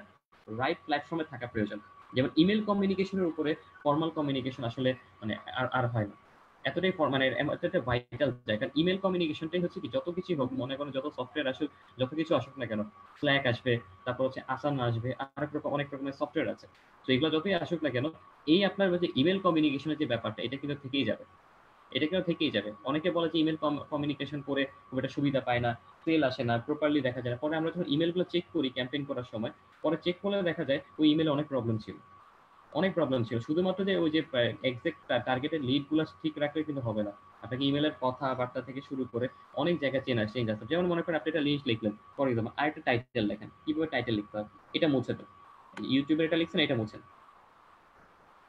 রাইট প্ল্যাটফর্মে থাকা প্রয়োজন। যেমন ইমেল কমিউনিকেশনের উপরে ফর্মাল কমিউনিকেশন আসলে মানে আর হয় না এতটাই মানে এতটা ভাইটাল যায়। কারণ ইমেল কমিউনিকেশনটাই হচ্ছে কি, যত কিছু হোক মনে করেন, যত সফটওয়্যার আসুক, যত কিছু আসুক না কেন, স্ল্যাক আসবে, তারপর হচ্ছে আসানা আসবে, আরেক রকম অনেক রকমের সফটওয়্যার আছে। তো এগুলো যতই আসুক না কেন, এই আপনার যে ইমেল কমিউনিকেশনের যে ব্যাপারটা, এটা কিন্তু থেকেই যাবে। এটা কিন্তু থেকেই যাবে। অনেকে বলে যে ইমেল কমিউনিকেশন করে খুব একটা সুবিধা পায় না, সেল আসে না, প্রপারলি দেখা যায় না। পরে আমরা যখন ইমেলগুলো চেক করি ক্যাম্পেইন করার সময়, পরে চেক করলে দেখা যায় ওই ইমেলে অনেক প্রবলেম ছিল। অনেক প্রবলেম ছিল। শুধুমাত্র যে ওই যে এক্সাক্ট টার্গেটের লিডগুলো ঠিক রাখলে কিন্তু হবে না। আপনাকে ইমেলের কথাবার্তা থেকে শুরু করে অনেক জায়গায় চেঞ্জ আছে। যেমন মনে করেন আপনি একটা লিস্ট লিখলেন, ফর এক্সাম্পল আরেকটা টাইটেল লেখেন, কিভাবে টাইটেল লিখতে হয় এটা মুছে দেন। ইউটিউবে এটা লিখছেন, এটা মুছেন।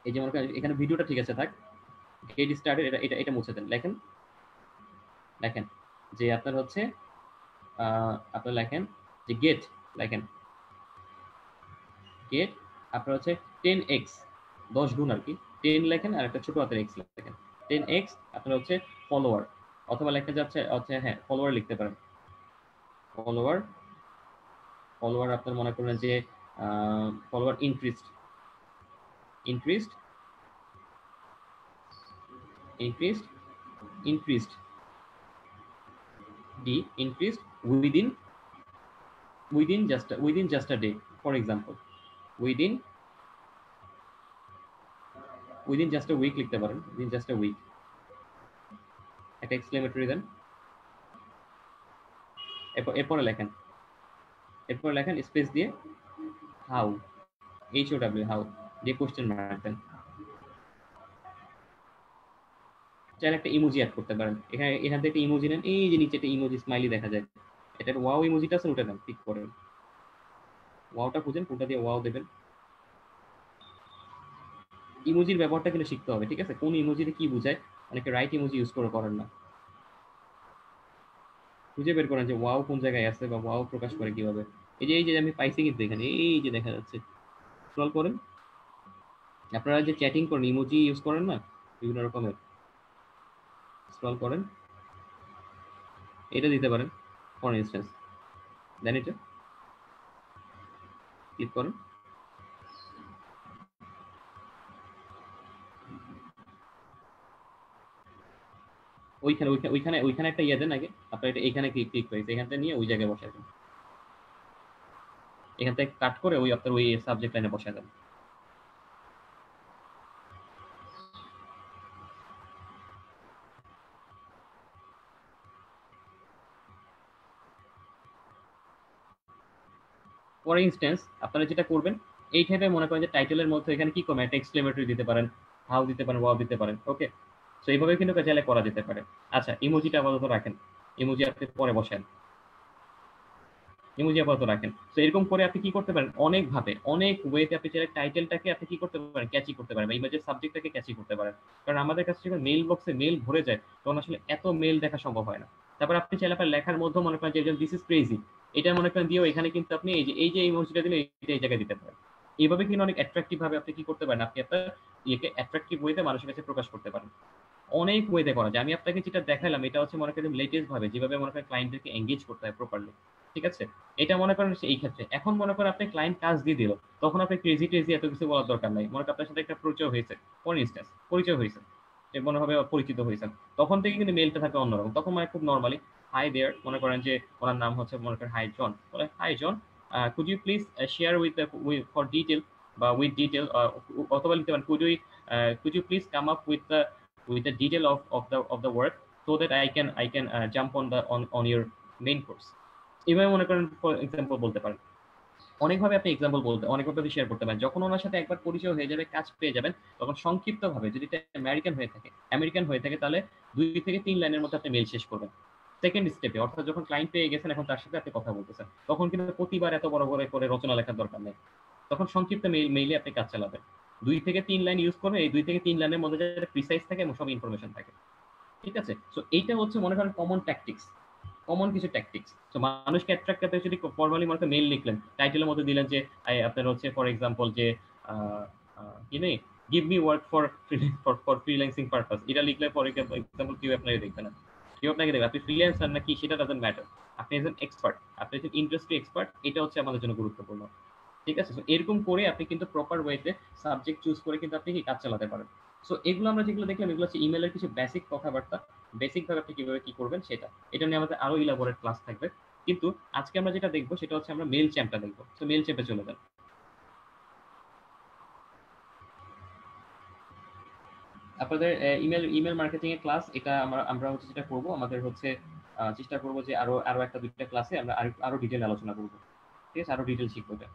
এই যে মনে করেন এখানে ভিডিওটা ঠিক আছে থাক, গেট স্টার্টেড, এটা এটা এটা মুছে দেন। লেখেন লেখেন যে আপনার হচ্ছে আপনার লেখেন যে গেট, লেখেন গেট আপনার হচ্ছে 10x, 10 গুণ আর কি, 10 লেখেন আর একটা ছোট হাতের x লেখেন, 10x আপনার হচ্ছে ফলোয়ার, অথবা লেখা যাচ্ছে হচ্ছে হ্যাঁ ফলোয়ার লিখতে পারেন। ফলোয়ার ফলোয়ার আপনার মনে করেন যে follower increased, increased increased increased D increased within within just a day, for example within within just a week লিখতে পারেন, within just a week একটা এক্সক্লেমেটরি দেন। এরপরে লেখেন, এরপরে লেখেন স্পেস দিয়ে হাউ, HOW হাউ দিয়ে কোশ্চেন মার্ক দেন। চাইলে একটা ইমোজি অ্যাড করতে পারেন এখানে, এখান থেকে ইমোজি নেন, এই যে নিচে একটা ইমোজি স্মাইলি দেখা যায়, এটা ওয়াও ইমোজিটা আছে ওটা দেন, ক্লিক করেন, ওয়াওটা খুঁজেন কোনটা দিয়ে ওয়াও দেবেন। ইমোজির ব্যবহারটা কিন্তু শিখতে হবে, ঠিক আছে, কোন ইমোজিতে কি বোঝায়, অনেকে রাইট ইমোজি ইউজ করে করেন না। খুঁজে বের করেন যে ওয়াও কোন জায়গায় আছে বা ওয়াও প্রকাশ করে কিভাবে। এই যে আমি পাইছি কিন্তু এখানে, এই যে দেখা যাচ্ছে, স্ক্রল করেন। আপনারা যে চ্যাটিং করেন ইমোজি ইউজ করেন না বিভিন্ন রকমের, স্ক্রল করেন, এটা দিতে পারেন ফর ইনস্ট্যান্স, দেন এটা ক্লিক করেন। ওইখানে ওইখানে ওইখানে ওইখানে একটা ইয়ে দেন আগে, আপনার এটা এখানে ক্লিক করেছে, এখান থেকে নিয়ে ওই জায়গায় বসায় দেন, এখান থেকে কাট করে ওই আপনার ওই সাবজেক্ট লাইনে বসায় দেন। ফর ইনস্ট্যান্স আপনারা যেটা করবেন, এই টাইপের মনে করেন যে টাইটেলের মধ্যে এখানে কি করবেন, একটা এক্সক্লেমেটরি দিতে পারেন, হাউ দিতে পারেন, ওয়াও দিতে পারেন, ওকে। তো এইভাবে কিন্তু চাইলে করা যেতে পারে। আচ্ছা ইমোজিটা আপাতত রাখেন, ইমোজি আপনি পরে বসেন, ইমোজি আপাতত রাখেন। তো এরকম করে আপনি কি করতে পারেন, অনেক ভাবে অনেক ওয়েতে আপনি চাইলে টাইটেলটাকে আপনি কি করতে পারেন, ক্যাচি করতে পারেন, বা ইমেজের সাবজেক্টটাকে ক্যাচি করতে পারেন। কারণ আমাদের কাছে যখন মেইল বক্সে মেইল ভরে যায় তখন আসলে এত মেইল দেখা সম্ভব হয় না। তারপর আপনি চাইলে আপনার লেখার মধ্যে মনে করেন যে দিস ইজ ক্রেজি, এটা মনে করেন দিয়েও এখানে কিন্তু আপনি এই যে ইমোজিটা দিলে এটা এই জায়গায় দিতে পারেন। এইভাবে কিন্তু অনেক অ্যাট্রাকটিভ ভাবে আপনি কি করতে পারেন, আপনি আপনার ইয়েকে অ্যাট্রাকটিভ ওয়েতে মানুষের কাছে প্রকাশ করতে পারেন। অনেক ওয়েতে করা যায়। আমি আপনাকে যেটা দেখালাম এটা হচ্ছে মনে করেন লেটেস্ট ভাবে যেভাবে মনে করেন ক্লায়েন্টদেরকে এঙ্গেজ করতে হয় প্রপারলি, ঠিক আছে। এটা মনে করেন এই ক্ষেত্রে এখন মনে করেন আপনি ক্লায়েন্ট কাজ দিয়ে দিল, তখন আপনি ক্রেজি টেজি এত কিছু বলার দরকার নাই। মনে করেন আপনার সাথে একটা পরিচয় হয়েছে, ফর ইনস্ট্যান্স পরিচয় হয়েছে, যে মনে হবে পরিচিত হয়েছেন, তখন থেকে কিন্তু মেলটা থাকে অন্যরকম। তখন মানে খুব নর্মালি হাই দেয়ার, মনে করেন যে ওনার নাম হচ্ছে মনে করেন হাই জন, বলে hi John, could you please share with for detail বা উইথ ডিটেল, অথবা লিখতে পারেন could you please come up with the detail of the work so that I can jump on your main course। এভাবে মনে করেন for example বলতে পারেন। অনেকভাবে আপনি এক্সাম্পল বলতে অনেকভাবে আপনি শেয়ার করতে পারেন। যখন ওনার সাথে একবার পরিচয় হয়ে যাবে, কাজ পেয়ে যাবেন, তখন সংক্ষিপ্তভাবে যদি এটা আমেরিকান হয়ে থাকে তাহলে 2 থেকে 3 লাইনের মধ্যে আপনি মেইল শেষ করবেন। সেকেন্ড স্টেপে অর্থাৎ যখন ক্লায়েন্ট পেয়ে গেছেন এখন তার সাথে আপনি কথা বলতেছেন, তখন কিন্তু প্রতিবার এত বড় করে রচনা লেখার দরকার নেই। তখন সংক্ষিপ্ত মেইলে আপনি কাজ চালাবেন। 2 থেকে 3 লাইন ইউজ করবেন, এই 2 থেকে 3 লাইনের মধ্যে যাতে প্রিসাইজ থাকে এবং সব ইনফরমেশন থাকে, ঠিক আছে। সো এইটা হচ্ছে মনে করেন কমন ট্যাকটিক্স, কমন কিছু ট্যাকটিক্স। তো মানুষকে অ্যাট্রাক্ট করতে যদি ফর্মালি মনে করেন মেইল লিখলেন, টাইটেলের মধ্যে দিলেন যে আপনার হচ্ছে ফর এক্সাম্পল যে কি নেই, give me work for freelancing purpose, এটা লিখলে ফর এক্সাম্পল কেউ আপনাকে দেখবে না, কেউ আপনাকে দেখবে আপনি ফ্রিল্যান্সার নাকি সেটা ডাজন্ট ম্যাটার, আপনি একজন এক্সপার্ট, আপনি একজন ইন্ডাস্ট্রি এক্সপার্ট, এটা হচ্ছে আমাদের জন্য গুরুত্বপূর্ণ, ঠিক আছে। তো এরকম করে আপনি কিন্তু প্রপার ওয়েতে সাবজেক্ট চুজ করে কিন্তু আপনি কি কাজ চালাতে পারেন। সো এগুলো আমরা যেগুলো দেখলাম এগুলো হচ্ছে ইমেলের কিছু বেসিক কথাবার্তা, বেসিক ভাবে আপনি কিভাবে কি করবেন সেটা, এটা নিয়ে আমাদের আরো ইলাবোরেট ক্লাস থাকবে। কিন্তু আজকে আমরা যেটা দেখবো সেটা হচ্ছে আমরা মেল চ্যাম্পটা দেখবো। তো মেল চ্যাম্পে চলে যান। আপনাদের ইমেল মার্কেটিং এর ক্লাস, এটা আমরা হচ্ছে যেটা করব, আমাদের হচ্ছে চেষ্টা করব যে আরো আরো একটা দুইটা ক্লাসে আমরা আরো ডিটেল আলোচনা করব, ঠিক আছে, আরো ডিটেল শিখবো এটা।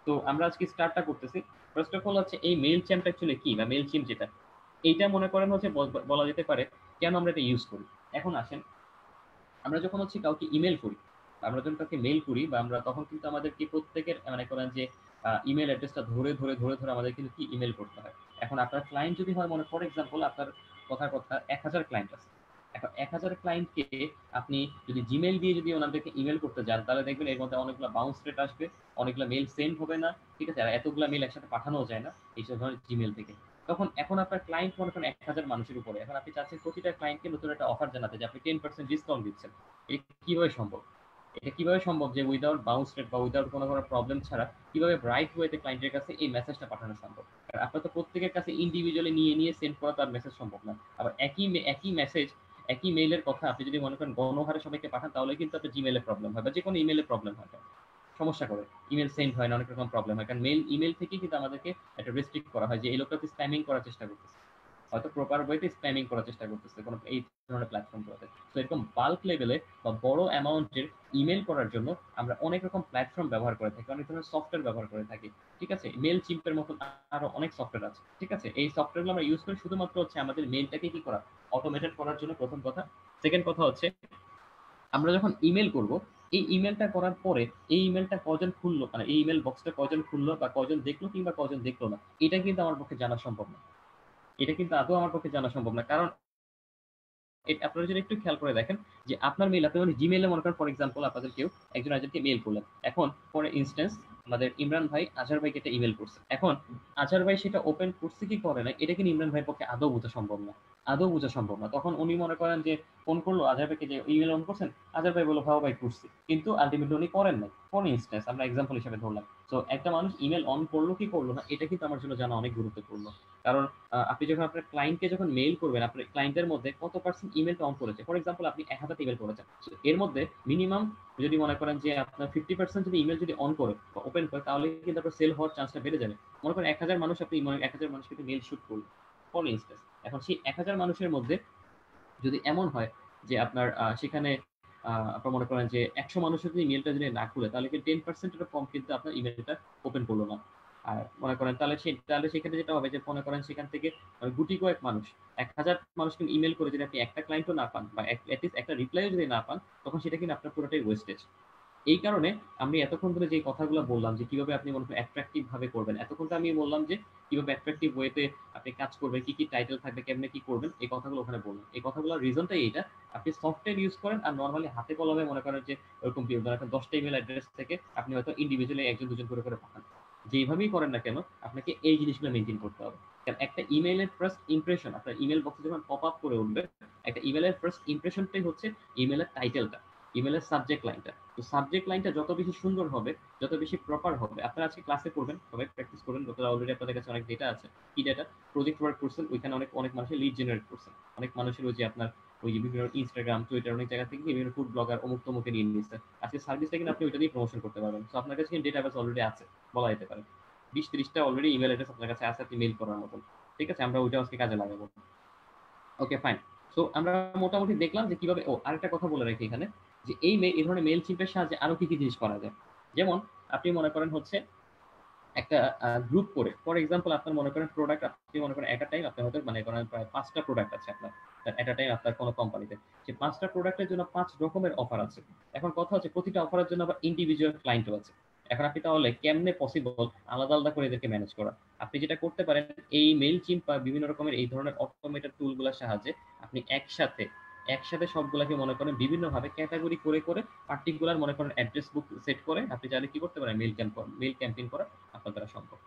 তো আমরা আজকে স্টার্টটা করতেছি। ফার্স্ট অফ অল হচ্ছে এই মেইল চ্যাম্প অ্যাকচুয়ালি কি, বা মেইল চিম যেটা, এইটা মনে করেন হচ্ছে বলা যেতে পারে কেন আমরা এটা ইউজ করি। এখন আসেন, আমরা যখন হচ্ছে কাউকে ইমেল করি, আমরা যখন কাউকে মেইল করি, বা আমরা তখন কিন্তু আমাদের কি প্রত্যেকের মনে করেন যে ইমেল অ্যাড্রেসটা ধরে ধরে ধরে ধরে আমাদের কিন্তু কি ইমেল করতে হয়। এখন আপনার ক্লায়েন্ট যদি হয়, মনে ফর এক্সাম্পল আপনার কথার কথা 1000 ক্লায়েন্ট আছে। এখন 1000 ক্লায়েন্টকে আপনি যদি জিমেল দিয়ে যদি ওনাদেরকে ইমেল করতে যান, তাহলে দেখবেন এর মধ্যে অনেকগুলো বাউন্স রেট আসবে, অনেকগুলো মেল সেন্ড হবে না, ঠিক আছে, আর এতগুলো মেল একসাথে পাঠানোও যায় না এইসব ধরনের জিমেল থেকে। তখন এখন আপনার ক্লায়েন্ট মনে করেন 1000 মানুষের উপরে, এখন আপনি চাচ্ছেন প্রতিটা ক্লায়েন্টকে নতুন একটা অফার জানাতে যে আপনি 10% ডিসকাউন্ট দিচ্ছেন। এটা কিভাবে সম্ভব? এটা কিভাবে সম্ভব যে উইদাউট বাউন্স রেট বা উইদাউট কোনো ধরনের প্রবলেম ছাড়া কিভাবে ব্রাইট ওয়েতে ক্লায়েন্টের কাছে এই মেসেজটা পাঠানো সম্ভব? কারণ আপনার তো প্রত্যেকের কাছে ইন্ডিভিজুয়ালি নিয়ে নিয়ে সেন্ড করা তার মেসেজ সম্ভব না। আবার একই মেসেজ, একই মেইলের কথা আপনি যদি মনে করেন গণহারে সবাইকে পাঠান, তাহলে কিন্তু আপনার জিমেলে প্রবলেম হয়, বা যে কোনো ইমেলে প্রবলেম হয়, সমস্যা করে, ইমেল সেন্ড হয় না, অনেক রকম প্রবলেম হয়, কারণ ইমেল থেকে কিন্তু আমাদেরকে একটা রেস্ট্রিক্ট করা হয় যে এই লোকটা স্প্যামিং করার চেষ্টা করতেছে, হয়তো প্রপার ওয়েতে স্প্যামিং করার চেষ্টা করতেছে কোনো এই ধরনের প্ল্যাটফর্মগুলোতে। তো এরকম বাল্ক লেভেলে বা বড় অ্যামাউন্টের ইমেল করার জন্য আমরা অনেক রকম প্ল্যাটফর্ম ব্যবহার করে থাকি, অনেক ধরনের সফটওয়্যার ব্যবহার করে থাকি, ঠিক আছে। মেল চিম্পের মতন আরো অনেক সফটওয়্যার আছে, ঠিক আছে। এই সফটওয়্যারগুলো আমরা ইউজ করি শুধুমাত্র হচ্ছে আমাদের মেলটাকে কি করা, অটোমেটেড করার জন্য, প্রথম কথা। সেকেন্ড কথা হচ্ছে, আমরা যখন ইমেল করব, এই ইমেলটা করার পরে এই ইমেলটা কজন খুললো, মানে এই ইমেল বক্সটা কজন খুললো বা কজন দেখলো কিংবা কজন দেখলো না, এটা কিন্তু আমার পক্ষে জানা সম্ভব না। এটা কিন্তু আদৌ আমার পক্ষে জানা সম্ভব না, কারণ আপনারা যদি একটু খেয়াল করে দেখেন যে আপনার মেইল, আপনি মানে জিমেইলে মনে করেন ফর এক্সাম্পল আপনাদের কেউ একজন আরেকজনকে মেইল করলেন। এখন ফর ইনস্ট্যান্স আমাদের ইমরান ভাই আজহার ভাইকে একটা ইমেল করছে। এখন আজহার ভাই সেটা ওপেন করছে কি করে না, এটা কিন্তু ইমরান ভাইয়ের পক্ষে আদৌ বোঝা সম্ভব না, আদৌ বোঝা সম্ভব না। তখন উনি মনে করেন যে ফোন করলো আজহার ভাইকে যে ইমেল অন করছেন, আজহার ভাই বললো ভাও ভাই করছি, কিন্তু আলটিমেটলি উনি করেন নাই। ফর ইনস্ট্যান্স আমরা এক্সাম্পল হিসেবে ধরলাম। তো একটা মানুষ ইমেল অন করলো কি করলো না, এটা কিন্তু আমার জন্য জানা অনেক গুরুত্বপূর্ণ। কারণ আপনি যখন আপনার ক্লায়েন্টকে যখন মেইল করবেন, আপনার ক্লায়েন্টের মধ্যে কত পার্সেন্ট ইমেলটা অন করেছে। ফর এক্সাম্পল আপনি 1000 ইমেল করেছেন, এর মধ্যে মিনিমাম যদি মনে করেন যে আপনার 50% যদি ইমেল যদি অন করে বা ওপেন করে, তাহলে কিন্তু আপনার সেল হওয়ার চান্সটা বেড়ে যাবে। মনে করেন 1000 মানুষ, আপনি 1000 মানুষকে মেইল শুট করলেন ফর ইনস্টেন্স। এখন সেই 1000 মানুষের মধ্যে যদি এমন হয় যে আপনার সেখানে আপনার মনে করেন যে 100 মানুষের যদি ইমেলটা যদি না খুলে, তাহলে কিন্তু 10% কম কিন্তু আপনার ইমেলটা ওপেন করলো না। আর মনে করেন তাহলে সেক্ষেত্রে যেটা হবে যে মনে করেন সেখান থেকে গুটি কয়েক মানুষ, 1000 মানুষ কিন্তু ইমেল করে যদি আপনি একটা ক্লায়েন্টও না পান বা অ্যাটলিস্ট একটা রিপ্লাইও যদি না পান, তখন সেটা কিন্তু আপনার পুরোটাই ওয়েস্টেজ। এই কারণে আমি এতক্ষণ ধরে যে কথাগুলো বললাম যে কিভাবে আপনি মনে করেন অ্যাট্রাকটিভ ভাবে করবেন, এতক্ষণ তো আমি বললাম যে কিভাবে অ্যাট্রাকটিভ ওয়েতে আপনি কাজ করবেন, কি কি টাইটেল থাকবে, কেমনে কি করবেন, এই কথাগুলো ওখানে বললাম। এই কথাগুলোর রিজনটাই এইটা, আপনি সফটওয়্যার ইউজ করেন আর নর্মালি হাতে কলমে মনে করেন যে ওরকম একটা 10টা ইমেল অ্যাড্রেস থেকে আপনি হয়তো ইন্ডিভিজুয়ালি একজন দুজন করে করে পাঠান। যেভাবেই করেন না কেন, আপনাকে এই জিনিসগুলো মেনটেন করতে হবে। কারণ একটা ইমেইলের ফার্স্ট ইমপ্রেশন, আপনার ইমেল বক্সে যখন পপ আপ করে উঠবে, একটা ইমেলের ফার্স্ট ইমপ্রেশনটাই হচ্ছে ইমেলের টাইটেলটা, ইমেলের সাবজেক্ট লাইনটা। তো সাবজেক্ট লাইনটা যত বেশি সুন্দর হবে, যত বেশি প্রপার হবে, আপনারা আজকে ক্লাসে করবেন, সবাই প্র্যাকটিস করবেন, যতটা অলরেডি আপনাদের কাছে অনেক ডেটা আছে। কি ডেটা? প্রজেক্ট ওয়ার্ক করছেন, ওইখানে অনেক অনেক মানুষের লিড জেনারেট করছেন, অনেক মানুষের ওই যে আপনার ওই যে বিভিন্ন ইনস্টাগ্রাম টুইটার অনেক জায়গা থেকে বিভিন্ন ফুড ব্লগার অমুক তমুকে নিয়ে নিচ্ছে। আজকে সার্ভিসটা কিন্তু আপনি ওইটা দিয়ে প্রমোশন করতে পারবেন। তো আপনার কাছে কিন্তু ডেটাবেস অলরেডি আছে, বলা যেতে পারে 20-30টা অলরেডি ইমেল অ্যাড্রেস আপনার কাছে আছে, আপনি মেল করার মতন। ঠিক আছে, আমরা ওইটা আজকে কাজে লাগাবো। Okay fine. সো আমরা মোটামুটি দেখলাম যে কিভাবে, আরেকটা কথা বলে রাখি এখানে, যে এই ধরনের মেল চিপের সাহায্যে আরো কি কি জিনিস করা যায়। যেমন আপনি মনে করেন হচ্ছে একটা গ্রুপ করে, ফর এক্সাম্পল আপনার মনে করেন প্রোডাক্ট, আপনি মনে করেন এট আ টাইম আপনার হয়তো মনে করেন প্রায় 5টা প্রোডাক্ট আছে আপনার এট আ টাইম আপনার কোনো কোম্পানিতে। সেই 5টা প্রোডাক্টের জন্য 5 রকমের অফার আছে। এখন কথা হচ্ছে প্রতিটা অফারের জন্য আবার ইন্ডিভিজুয়াল ক্লায়েন্টও আছে। এখন আপনি তাহলে কেমনে পসিবল আলাদা আলাদা করে এদেরকে ম্যানেজ করা? আপনি যেটা করতে পারেন, এই মেইল চিম্প বা বিভিন্ন রকমের এই ধরনের অটোমেটেড টুলগুলোর সাহায্যে আপনি একসাথে একসাথে সবগুলাকে মনে করেন বিভিন্নভাবে ক্যাটাগরি করে করে পার্টিকুলার মনে করেন অ্যাড্রেস বুক সেট করে আপনি চাইলে কি করতে পারেন, মেইল ক্যাম্পেইন করা আপনার দ্বারা সম্ভব।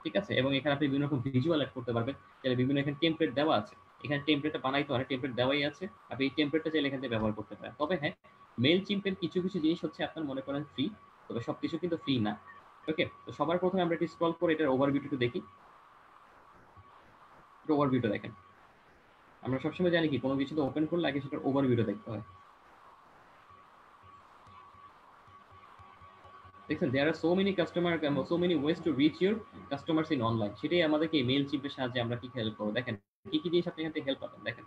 ঠিক আছে, এবং এখানে আপনি বিভিন্ন রকম ভিজুয়াল অ্যাড করতে পারবেন। চাইলে বিভিন্ন এখানে টেমপ্লেট দেওয়া আছে, এখানে টেমপ্লেটটা বানাইতে হয়, টেমপ্লেট দেওয়াই আছে, আপনি এই টেমপ্লেটটা চাইলে এখান থেকে ব্যবহার করতে পারেন। তবে হ্যাঁ, মেল চিম্পের কিছু কিছু জিনিস হচ্ছে আপনার মনে করেন ফ্রি, তবে সবকিছু কিন্তু ফ্রি না। ওকে, তো সবার প্রথমে আমরা একটু স্ক্রল করে এটার ওভারভিউটা একটু দেখি। ওভারভিউটা দেখেন, আমরা সবসময় জানি কি কোনো কিছু তো ওপেন করলে আগে সেটার ওভারভিউটা দেখতে হয়। দেখছেন, there are so many customer, so many ways to reach your customers in online. সেটাই আমাদেরকে মেল চিপের সাহায্যে আমরা কি হেল্প করবো দেখেন, কি কি জিনিস আপনি এখান থেকে হেল্প পাবেন দেখেন।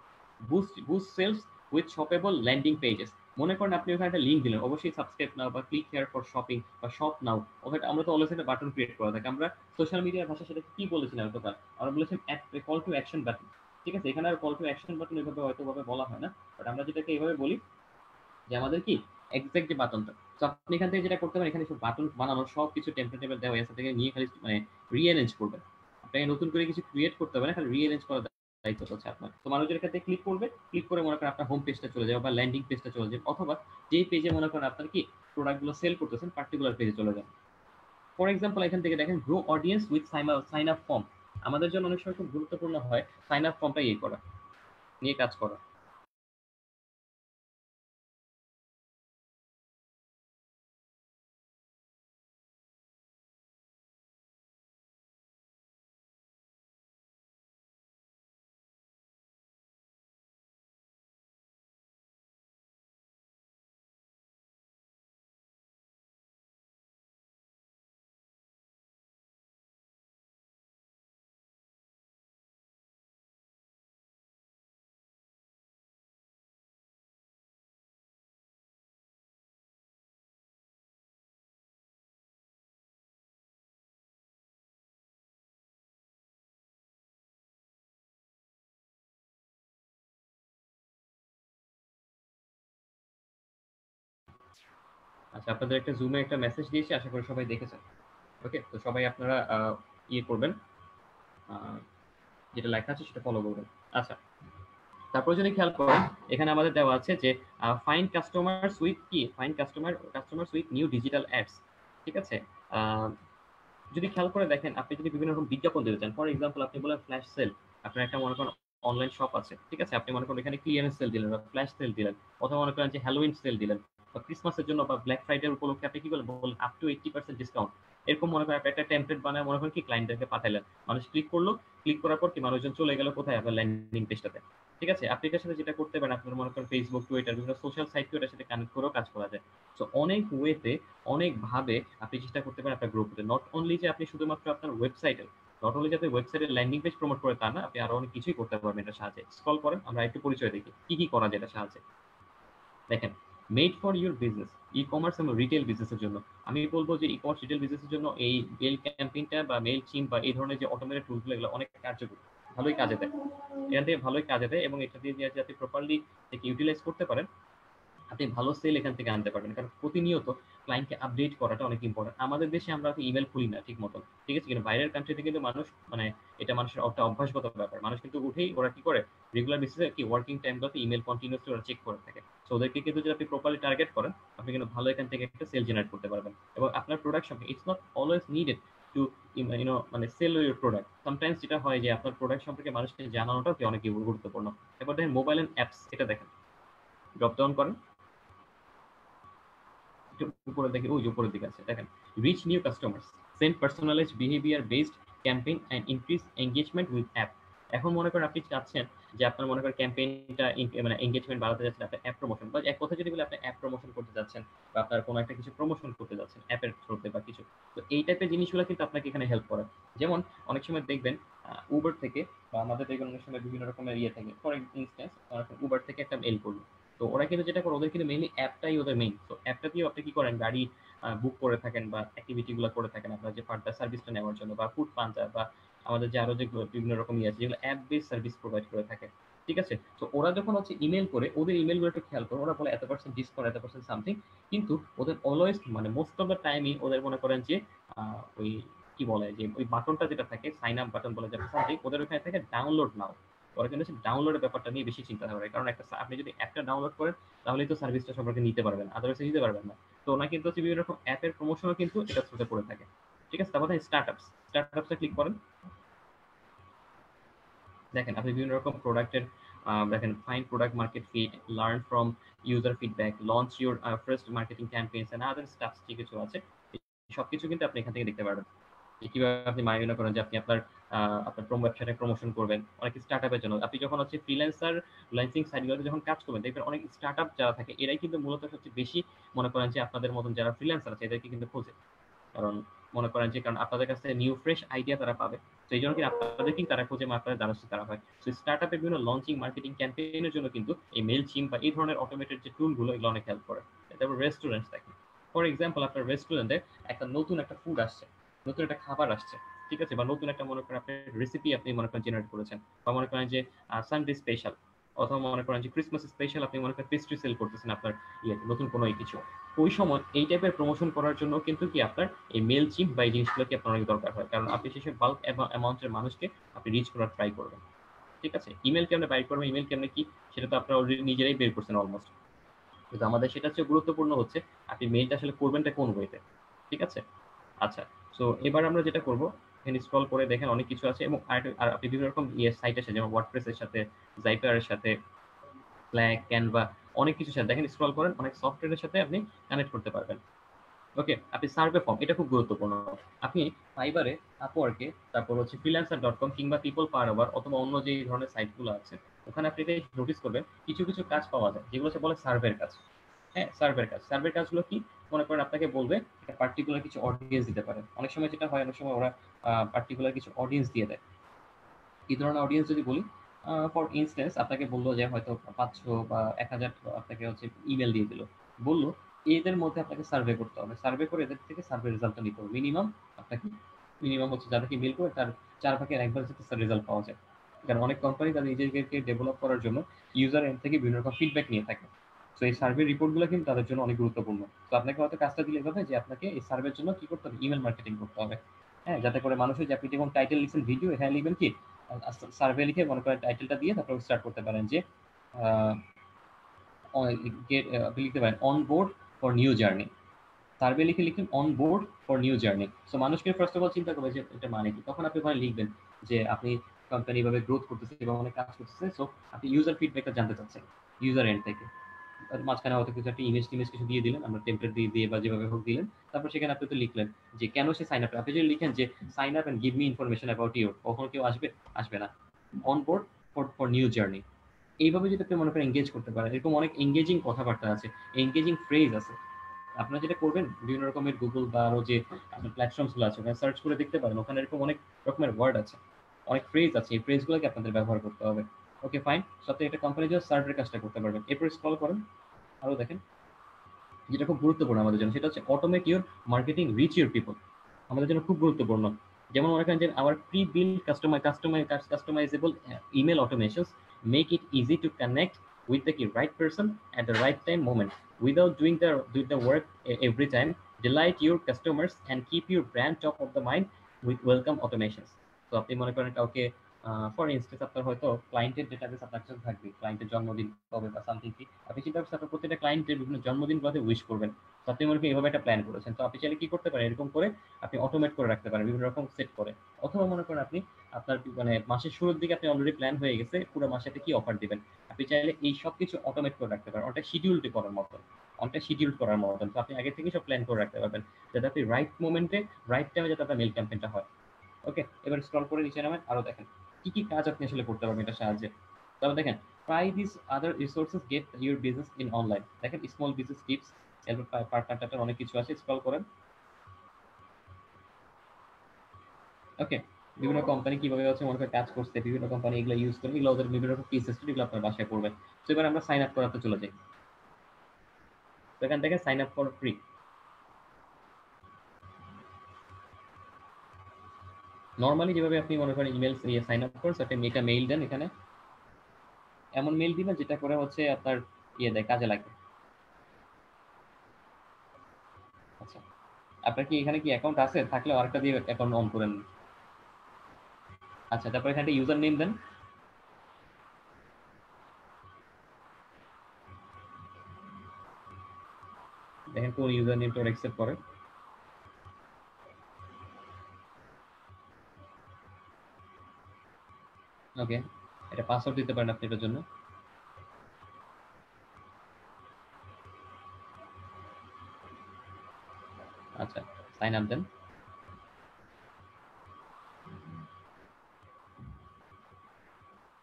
Boost sales with shoppable landing pages. মনে করেন আপনি ওখানে একটা লিঙ্ক দিলেন, অবশ্যই সাবস্ক্রাইব নাও বা ক্লিক হেয়ার ফর শপিং বা শপ নাও, ওখানে আমরা তো অলওয়েজ একটা বাটন ক্রিয়েট করা থাকে। আমরা সোশ্যাল মিডিয়ার ভাষা সেটা কি বলেছিলাম এতকাল, আমরা বলেছিলাম কল টু অ্যাকশন বাটন। ঠিক আছে, এখানে আর কল টু অ্যাকশন বাটন এভাবে হয়তো ভাবে বলা হয় না, বাট আমরা যেটাকে এইভাবে বলি যে আমাদের কি এক্সাক্ট যে বাটনটা। তো আপনি এখান থেকে যেটা করতে পারেন, এখানে সব বাটন বানানো সব কিছু টেমপ্লেট দেওয়া আছে, থেকে নিয়ে খালি মানে রিঅ্যারেঞ্জ করবেন। আপনাকে নতুন করে কিছু ক্রিয়েট করতে হবে না, খালি রিঅ্যারেঞ্জ করার দায়িত্ব হচ্ছে আপনার। তো মানুষের ক্ষেত্রে ক্লিক করবে, ক্লিক করে মনে করেন আপনার হোম পেজটা চলে যাবে বা ল্যান্ডিং পেজটা চলে যাবে, অথবা যেই পেজে মনে করেন আপনার কি প্রোডাক্টগুলো সেল করতেছেন পার্টিকুলার পেজে চলে যাবে। ফর এক্সাম্পল এখান থেকে দেখেন grow audience with sign up form. আমাদের জন্য অনেক সময় খুব গুরুত্বপূর্ণ হয় সাইন আপ ফর্মটা ইয়ে করা, নিয়ে কাজ করা। আচ্ছা, আপনাদের একটা জুমে একটা মেসেজ দিয়েছি, আশা করি সবাই দেখেছেন। ওকে, তো সবাই আপনারা ইয়ে করবেন, আহ, যেটা লেখা আছে সেটা ফলো করবেন। আচ্ছা, তারপর যদি খেয়াল করেন, এখানে আমাদের দেওয়া আছে যে ফাইন্ড কাস্টমার্স উইথ কি, find customers with new digital ads. ঠিক আছে, আহ, যদি খেয়াল করে দেখেন, আপনি যদি বিভিন্ন রকম বিজ্ঞাপন দিতে চান, ফর এক্সাম্পল আপনি বলেন ফ্ল্যাশ সেল, আপনার একটা মনে করেন অনলাইন শপ আছে, ঠিক আছে, আপনি মনে করেন এখানে ক্লিয়ারেন্স সেল দিলেন বা ফ্ল্যাশ সেল দিলেন, অথবা মনে করেন যে হ্যালোউইন সেল দিলেন, বা ক্রিসমাসের জন্য বা ব্ল্যাক ফ্রাইডে উপলক্ষে আপনি কি বলেন, বলেন আপ টু 80% ডিসকাউন্ট। এরকম মনে করেন আপনি একটা টেমপ্লেট বানায় মনে করেন কি ক্লায়েন্টদেরকে পাঠাইলেন, মানুষ ক্লিক করলো, ক্লিক করার পর কি মানুষজন চলে গেল কোথায়, আপনার ল্যান্ডিং পেজটাতে। ঠিক আছে, আপনি এটার সাথে যেটা করতে পারেন, আপনার মনে করেন ফেসবুক, টুইটার, বিভিন্ন সোশ্যাল সাইটকে ওটার সাথে কানেক্ট করেও কাজ করা যায়। সো অনেক ওয়েতে, অনেকভাবে আপনি চেষ্টা করতে পারেন আপনার গ্রো করতে। নট অনলি যে আপনি শুধুমাত্র আপনার ওয়েবসাইটে, নট অনলি যে আপনি ওয়েবসাইটের ল্যান্ডিং পেজ প্রমোট করে তা না, আপনি আরো অনেক কিছুই করতে পারবেন এটার সাহায্যে। স্ক্রল করেন, আমরা একটু পরিচয় দেখি কি কি করা যায় এটার সাহায্যে। দেখেন, made for your business, e commerce এবং রিটেল বিজনেসের জন্য। আমি বলবো যে ই কমার্স রিটেল বিজনেসের জন্য এই মেল ক্যাম্পেইনটা বা মেল চিম বা এই ধরনের যে অটোমেটেড টুলগুলো, এগুলো অনেক কার্যকর, ভালোই কাজে দেয়। এখান থেকে ভালোই কাজে দেয়, এবং এটা দিয়ে যাতে প্রপারলি ইউটিলাইজ করতে পারেন, আপনি ভালো সেল এখান থেকে আনতে পারবেন। কারণ প্রতিনিয়ত ক্লায়েন্টকে আপডেট করাটা অনেক ইম্পর্টেন্ট। আমাদের দেশে আমরা ইমেল খুলি না ঠিক মতো, ঠিক আছে, কিন্তু বাইরের কান্ট্রিতে কিন্তু মানুষ মানে এটা মানুষের একটা অভ্যাসগত ব্যাপার। মানুষ কিন্তু উঠেই ওরা কি করে, রেগুলার বেসিসে কি ওয়ার্কিং টাইমগুলোতে ইমেল কন্টিনিউসলি ওরা চেক করে থাকে। সো ওদেরকে কিন্তু যদি আপনি প্রপারলি টার্গেট করেন, আপনি কিন্তু ভালো এখান থেকে একটা সেল জেনারেট করতে পারবেন। এবং আপনার প্রোডাক্ট সম্পর্কে it's not always needed to মানে সেল ইউর প্রোডাক্ট। সামটাইমস যেটা হয় যে আপনার প্রোডাক্ট সম্পর্কে মানুষকে জানানোটাও কি অনেক গুরুত্বপূর্ণ। এবার দেখেন মোবাইল অ্যান্ড অ্যাপস, এটা দেখেন, ড্রপ ডাউন করেন, একটু উপরে দেখি, ওই যে উপরের দিকে আছে দেখেন, rich new customers, send personalize behaviour based campaign and increase engagement with app. এখন মনে করেন আপনি চাচ্ছেন যে আপনার মনে করেন ক্যাম্পেইনটা মানে এঙ্গেজমেন্ট বাড়াতে যাচ্ছেন, আপনার অ্যাপ প্রমোশন, বা এক কথা যদি বলি আপনি অ্যাপ প্রমোশন করতে যাচ্ছেন, বা আপনার কোনো একটা কিছু প্রমোশন করতে যাচ্ছেন অ্যাপের থ্রুতে বা কিছু। তো এই টাইপের জিনিসগুলো কিন্তু আপনাকে এখানে হেল্প করে। যেমন অনেক সময় দেখবেন উবার থেকে, বা আমাদের দেখবেন অনেক সময় বিভিন্ন রকমের ইয়ে থাকে, ফর ইনস্ট্যান্স উবার থেকে একটা মেল করলো, তো ওরা কিন্তু যেটা করে, ওদের কিন্তু মেইনলি অ্যাপটাই ওদের মেইন। তো অ্যাপটা দিয়ে আপনি কি করেন, গাড়ি বুক করে থাকেন বা অ্যাক্টিভিটি গুলো করে থাকেন আপনার যে ফার্দার সার্ভিসটা নেওয়ার জন্য, বা ফুড পাঞ্জা বা আমাদের যে আরো যে বিভিন্ন রকম ইয়ে আছে যেগুলো অ্যাপ বেস সার্ভিস প্রোভাইড করে থাকে। ঠিক আছে, তো ওরা যখন হচ্ছে ইমেল করে, ওদের ইমেল গুলো একটু খেয়াল করে, ওরা বলে এত পার্সেন্ট ডিসকাউন্ট, এত পার্সেন্ট সামথিং, কিন্তু ওদের অলওয়েজ মানে মোস্ট অফ দ্য টাইমই ওদের মনে করেন যে ওই কি বলে যে ওই বাটনটা যেটা থাকে, সাইন আপ বাটন বলে যেটা সামথিং, ওদের ওখানে থাকে ডাউনলোড নাও। ওরা কিন্তু ডাউনলোডের ব্যাপারটা নিয়ে বেশি চিন্তা করে, কারণ একটা আপনি যদি অ্যাপটা ডাউনলোড করেন, তাহলেই তো সার্ভিসটা সম্পর্কে নিতে পারবেন, আদারওয়াইজ নিতে পারবেন না। তো ওনা কিন্তু হচ্ছে বিভিন্ন রকম অ্যাপের প্রমোশনও কিন্তু এটা থ্রুতে করে থাকে। ঠিক আছে, তারপর স্টার্টআপসে ক্লিক করেন, দেখেন আপনি বিভিন্ন রকম প্রোডাক্টের দেখেন, find product market fit, learn from user feedback, launch your first marketing campaigns and other stuffs, যে কিছু আছে সবকিছু কিন্তু আপনি এখান থেকে দেখতে পারবেন। কিভাবে আপনি মনে করেন যে আপনি আপনার আপনার ওয়েবসাইটে প্রমোশন করবেন। অনেক স্টার্টআপের জন্য আপনি যখন হচ্ছে ফ্রিল্যান্সিং সাইটগুলোতে যখন কাজ করবেন, দেখবেন অনেক স্টার্টআপ যারা থাকে এরাই কিন্তু মূলত সবচেয়ে বেশি মনে করেন যে আপনাদের মতন যারা ফ্রিল্যান্সার আছে এদেরকে কিন্তু খোঁজে। কারণ মনে করেন যে কারণ আপনাদের কাছে নিউ ফ্রেশ আইডিয়া তারা পাবে, তো এই জন্য কিন্তু আপনাদেরকেই তারা খোঁজে বা আপনাদের দ্বারস্থ তারা হয়। তো স্টার্টআপের বিভিন্ন লঞ্চিং মার্কেটিং ক্যাম্পেইনের জন্য কিন্তু এই মেল চিম বা এই ধরনের অটোমেটেড যে টুলগুলো এগুলো অনেক হেল্প করে। তারপর রেস্টুরেন্টস দেখেন, ফর এক্সাম্পল আপনার রেস্টুরেন্টে নতুন একটা ফুড আসছে, নতুন একটা খাবার আসছে, ঠিক আছে, বা নতুন একটা মনে করেন আপনার রেসিপি আপনি মনে করেন জেনারেট করেছেন, বা মনে করেন যে সানডে স্পেশাল, অথবা মনে করেন যে ক্রিসমাস স্পেশাল আপনি মনে করেন পেস্ট্রি সেল করতেছেন আপনার নতুন কোনো কিছু। ওই সময় এই টাইপের প্রমোশন করার জন্য কিন্তু কি আপনার এই মেল চিপ বা এই জিনিসগুলোকে আপনার অনেক দরকার হয়, কারণ আপনি শেষে বাল্ক অ্যামাউন্টের মানুষকে আপনি রিচ করার ট্রাই করবেন। ঠিক আছে, ইমেল কেমনে বাইর করবেন, ইমেল কেমনে কি, সেটা তো আপনারা অলরেডি নিজেরাই বের করছেন অলমোস্ট। কিন্তু আমাদের সেটা হচ্ছে গুরুত্বপূর্ণ হচ্ছে আপনি মেইলটা আসলে করবেনটা কোন ওয়েতে। ঠিক আছে, আচ্ছা। সো এবার আমরা যেটা করব, এখানে স্ক্রল করে দেখেন অনেক কিছু আছে, এবং আর আপনি বিভিন্ন রকম সাইট আছে, যেমন ওয়ার্ডপ্রেস এর সাথে, জাইপার এর সাথে, স্ল্যাক, ক্যানভা, অনেক কিছুর সাথে দেখেন স্ক্রল করেন, অনেক সফটওয়্যারের সাথে আপনি কানেক্ট করতে পারবেন। ওকে, আপনি সার্ভে ফর্ম, এটা খুব গুরুত্বপূর্ণ। আপনি ফাইবারে, আপওয়ার্কে, তারপর হচ্ছে freelancer.com কিংবা পিপল পার আওয়ার অথবা অন্য যে ধরনের সাইটগুলো আছে, ওখানে আপনি নোটিস করবেন কিছু কিছু কাজ পাওয়া যায় যেগুলো হচ্ছে বলে সার্ভের কাজ। হ্যাঁ, সার্ভের কাজ, সার্ভের কাজগুলো কি, মনে করেন আপনাকে বলবে একটা পার্টিকুলার কিছু অডিয়েন্স দিতে পারে। অনেক সময় যেটা হয়, অনেক সময় ওরা পার্টিকুলার কিছু অডিয়েন্স দিয়ে দেয়। কি ধরনের অডিয়েন্স যদি বলি, ফর ইনস্ট্যান্স আপনাকে বললো যে হয়তো 500 বা 1000 আপনাকে হচ্ছে ইমেল দিয়ে দিল, বললো এদের মধ্যে আপনাকে সার্ভে করতে হবে, সার্ভে করে এদের থেকে সার্ভে রেজাল্টটা নিতে হবে। মিনিমাম আপনাকে, মিনিমাম হচ্ছে যাদেরকে মেল করে তার 4 ভাগের 1 ভাগ যাতে রেজাল্ট পাওয়া যায়। কারণ অনেক কোম্পানি তাদের নিজেদেরকে ডেভেলপ করার জন্য ইউজার এন্ড থেকে বিভিন্ন রকম ফিডব্যাক নিয়ে থাকে। তো এই সার্ভে রিপোর্টগুলো কিন্তু তাদের জন্য অনেক গুরুত্বপূর্ণ। তো আপনাকে হয়তো কাজটা দিলে হবে যে আপনাকে এই সার্ভের জন্য কি করতে হবে, ইমেল মার্কেটিং করতে হবে। হ্যাঁ, যাতে করে মানুষের, যে আপনি যেমন টাইটেল লিখছেন ভিডিও, এখানে লিখবেন কি, সার্ভে লিখে মনে করেন টাইটেলটা দিয়ে তারপর স্টার্ট করতে পারেন যে আপনি লিখতে পারেন on board for new journey. Survey লিখে লিখেন on board for new journey. So মানুষকে ফার্স্ট অফ অল চিন্তা করবে যে এটা মানে কি, তখন আপনি ওখানে লিখবেন যে আপনি কোম্পানি ভাবে গ্রোথ করতেছে এবং অনেক কাজ করতেছে, সো আপনি ইউজার ফিডব্যাকটা জানতে চাচ্ছেন ইউজার এন্ড থেকে। আর মাঝখানে হয়তো কিছু একটা ইমেজ টিমেজ কিছু দিয়ে দিলেন, আমরা টেমপ্লেট দিয়ে দিয়ে বা যেভাবে হোক দিলেন। তারপর সেখানে আপনি তো লিখলেন যে কেন সে সাইন আপ, আপনি যদি লিখেন যে sign up and give me information about you, কখনো কেউ আসবে? আসবে না। On board for for new journey, এইভাবে যদি আপনি মনে করেন এঙ্গেজ করতে পারেন, এরকম অনেক এঙ্গেজিং কথাবার্তা আছে, এঙ্গেজিং ফ্রেজ আছে। আপনারা যেটা করবেন, বিভিন্ন রকমের গুগল বা আরো যে আপনার প্ল্যাটফর্মস গুলো আছে ওখানে সার্চ করে দেখতে পারেন, ওখানে এরকম অনেক রকমের ওয়ার্ড আছে, অনেক ফ্রেজ আছে, এই ফ্রেজগুলোকে আপনাদের ব্যবহার করতে হবে। ওকে ফাইন, সাথে একটা কোম্পানি যে সার্ভের কাজটা করতে পারবেন। এরপর স্ক্রল করেন, আরো দেখেন যেটা খুব গুরুত্বপূর্ণ আমাদের জন্য, সেটা হচ্ছে automate your marketing reach your people. আমাদের জন্য খুব গুরুত্বপূর্ণ। যেমন মনে করেন যে our pre build customisable email automations make it easy to connect with the right person at the right time moment without doing the work every time. Delight your customers and keep your brand top of the mind with welcome automations. তো আপনি মনে করেন কাউকে, for instance আপনার হয়তো ক্লায়েন্টের database আপনার কাছে থাকবে, ক্লায়েন্টের জন্মদিন কবে বা সামথিং কি, আপনি চিন্তা করছেন আপনার প্রত্যেকটা ক্লায়েন্টের বিভিন্ন জন্মদিনগুলোতে উইশ করবেন। তো আপনি মনে করেন এভাবে একটা প্ল্যান করেছেন, তো আপনি চাইলে কি করতে পারেন, এরকম করে আপনি অটোমেট করে রাখতে পারেন বিভিন্ন রকম সেট করে। অথবা মনে করেন আপনি আপনার মানে মাসের শুরুর দিকে আপনি অলরেডি প্ল্যান হয়ে গেছে পুরো মাসে আপনি কি অফার দিবেন, আপনি চাইলে এই সব কিছু অটোমেট করে রাখতে পারেন, অনেকটা শিডিউলড করার মতন, অনেকটা শিডিউল করার মতন। তো আপনি আগে থেকে সব প্ল্যান করে রাখতে পারবেন, যাতে আপনি রাইট মোমেন্টে, রাইট টাইমে যাতে আপনার মেল ক্যাম্পেইনটা হয়। ওকে, এবার স্ক্রল করে নিচে নামেন, আরো দেখেন কি কি কাজ আপনি আসলে করতে পারবেন এটার সাহায্যে। তারপর দেখেন try this other resources get your business in online, দেখেন স্মল বিজনেস টিপস, এরপর পার্টনার অনেক কিছু আছে, স্ক্রল করেন। ওকে, বিভিন্ন কোম্পানি কিভাবে হচ্ছে মনে করেন কাজ করছে, বিভিন্ন কোম্পানি এগুলো ইউজ করে, এগুলো ওদের বিভিন্ন রকম কেস স্টাডি এগুলো আপনার বাসায় পড়বেন। তো এবার আমরা সাইন আপ করাতে চলে যাই। তো এখান থেকে sign up for free, normally যেভাবে আপনি মনে করেন ইমেল সাইন আপ করেন, একটা মেইল দেন, এখানে এমন মেইল দিবেন যেটা করে হচ্ছে আপনার দেয়, কাজে লাগে। আচ্ছা, আপনার কি এখানে কি অ্যাকাউন্ট আছে, থাকলে আরেকটা দিয়ে অ্যাকাউন্ট অন করেন। আচ্ছা, তারপর এখানে ইউজার নেম দেন, দেখেন কোন ইউজার নেমটা ওরা অ্যাকসেপ্ট করে। ওকে, এটা পাসওয়ার্ড দিতে পারেন আপনি এটার জন্য। আচ্ছা, সাইন আপ দেন।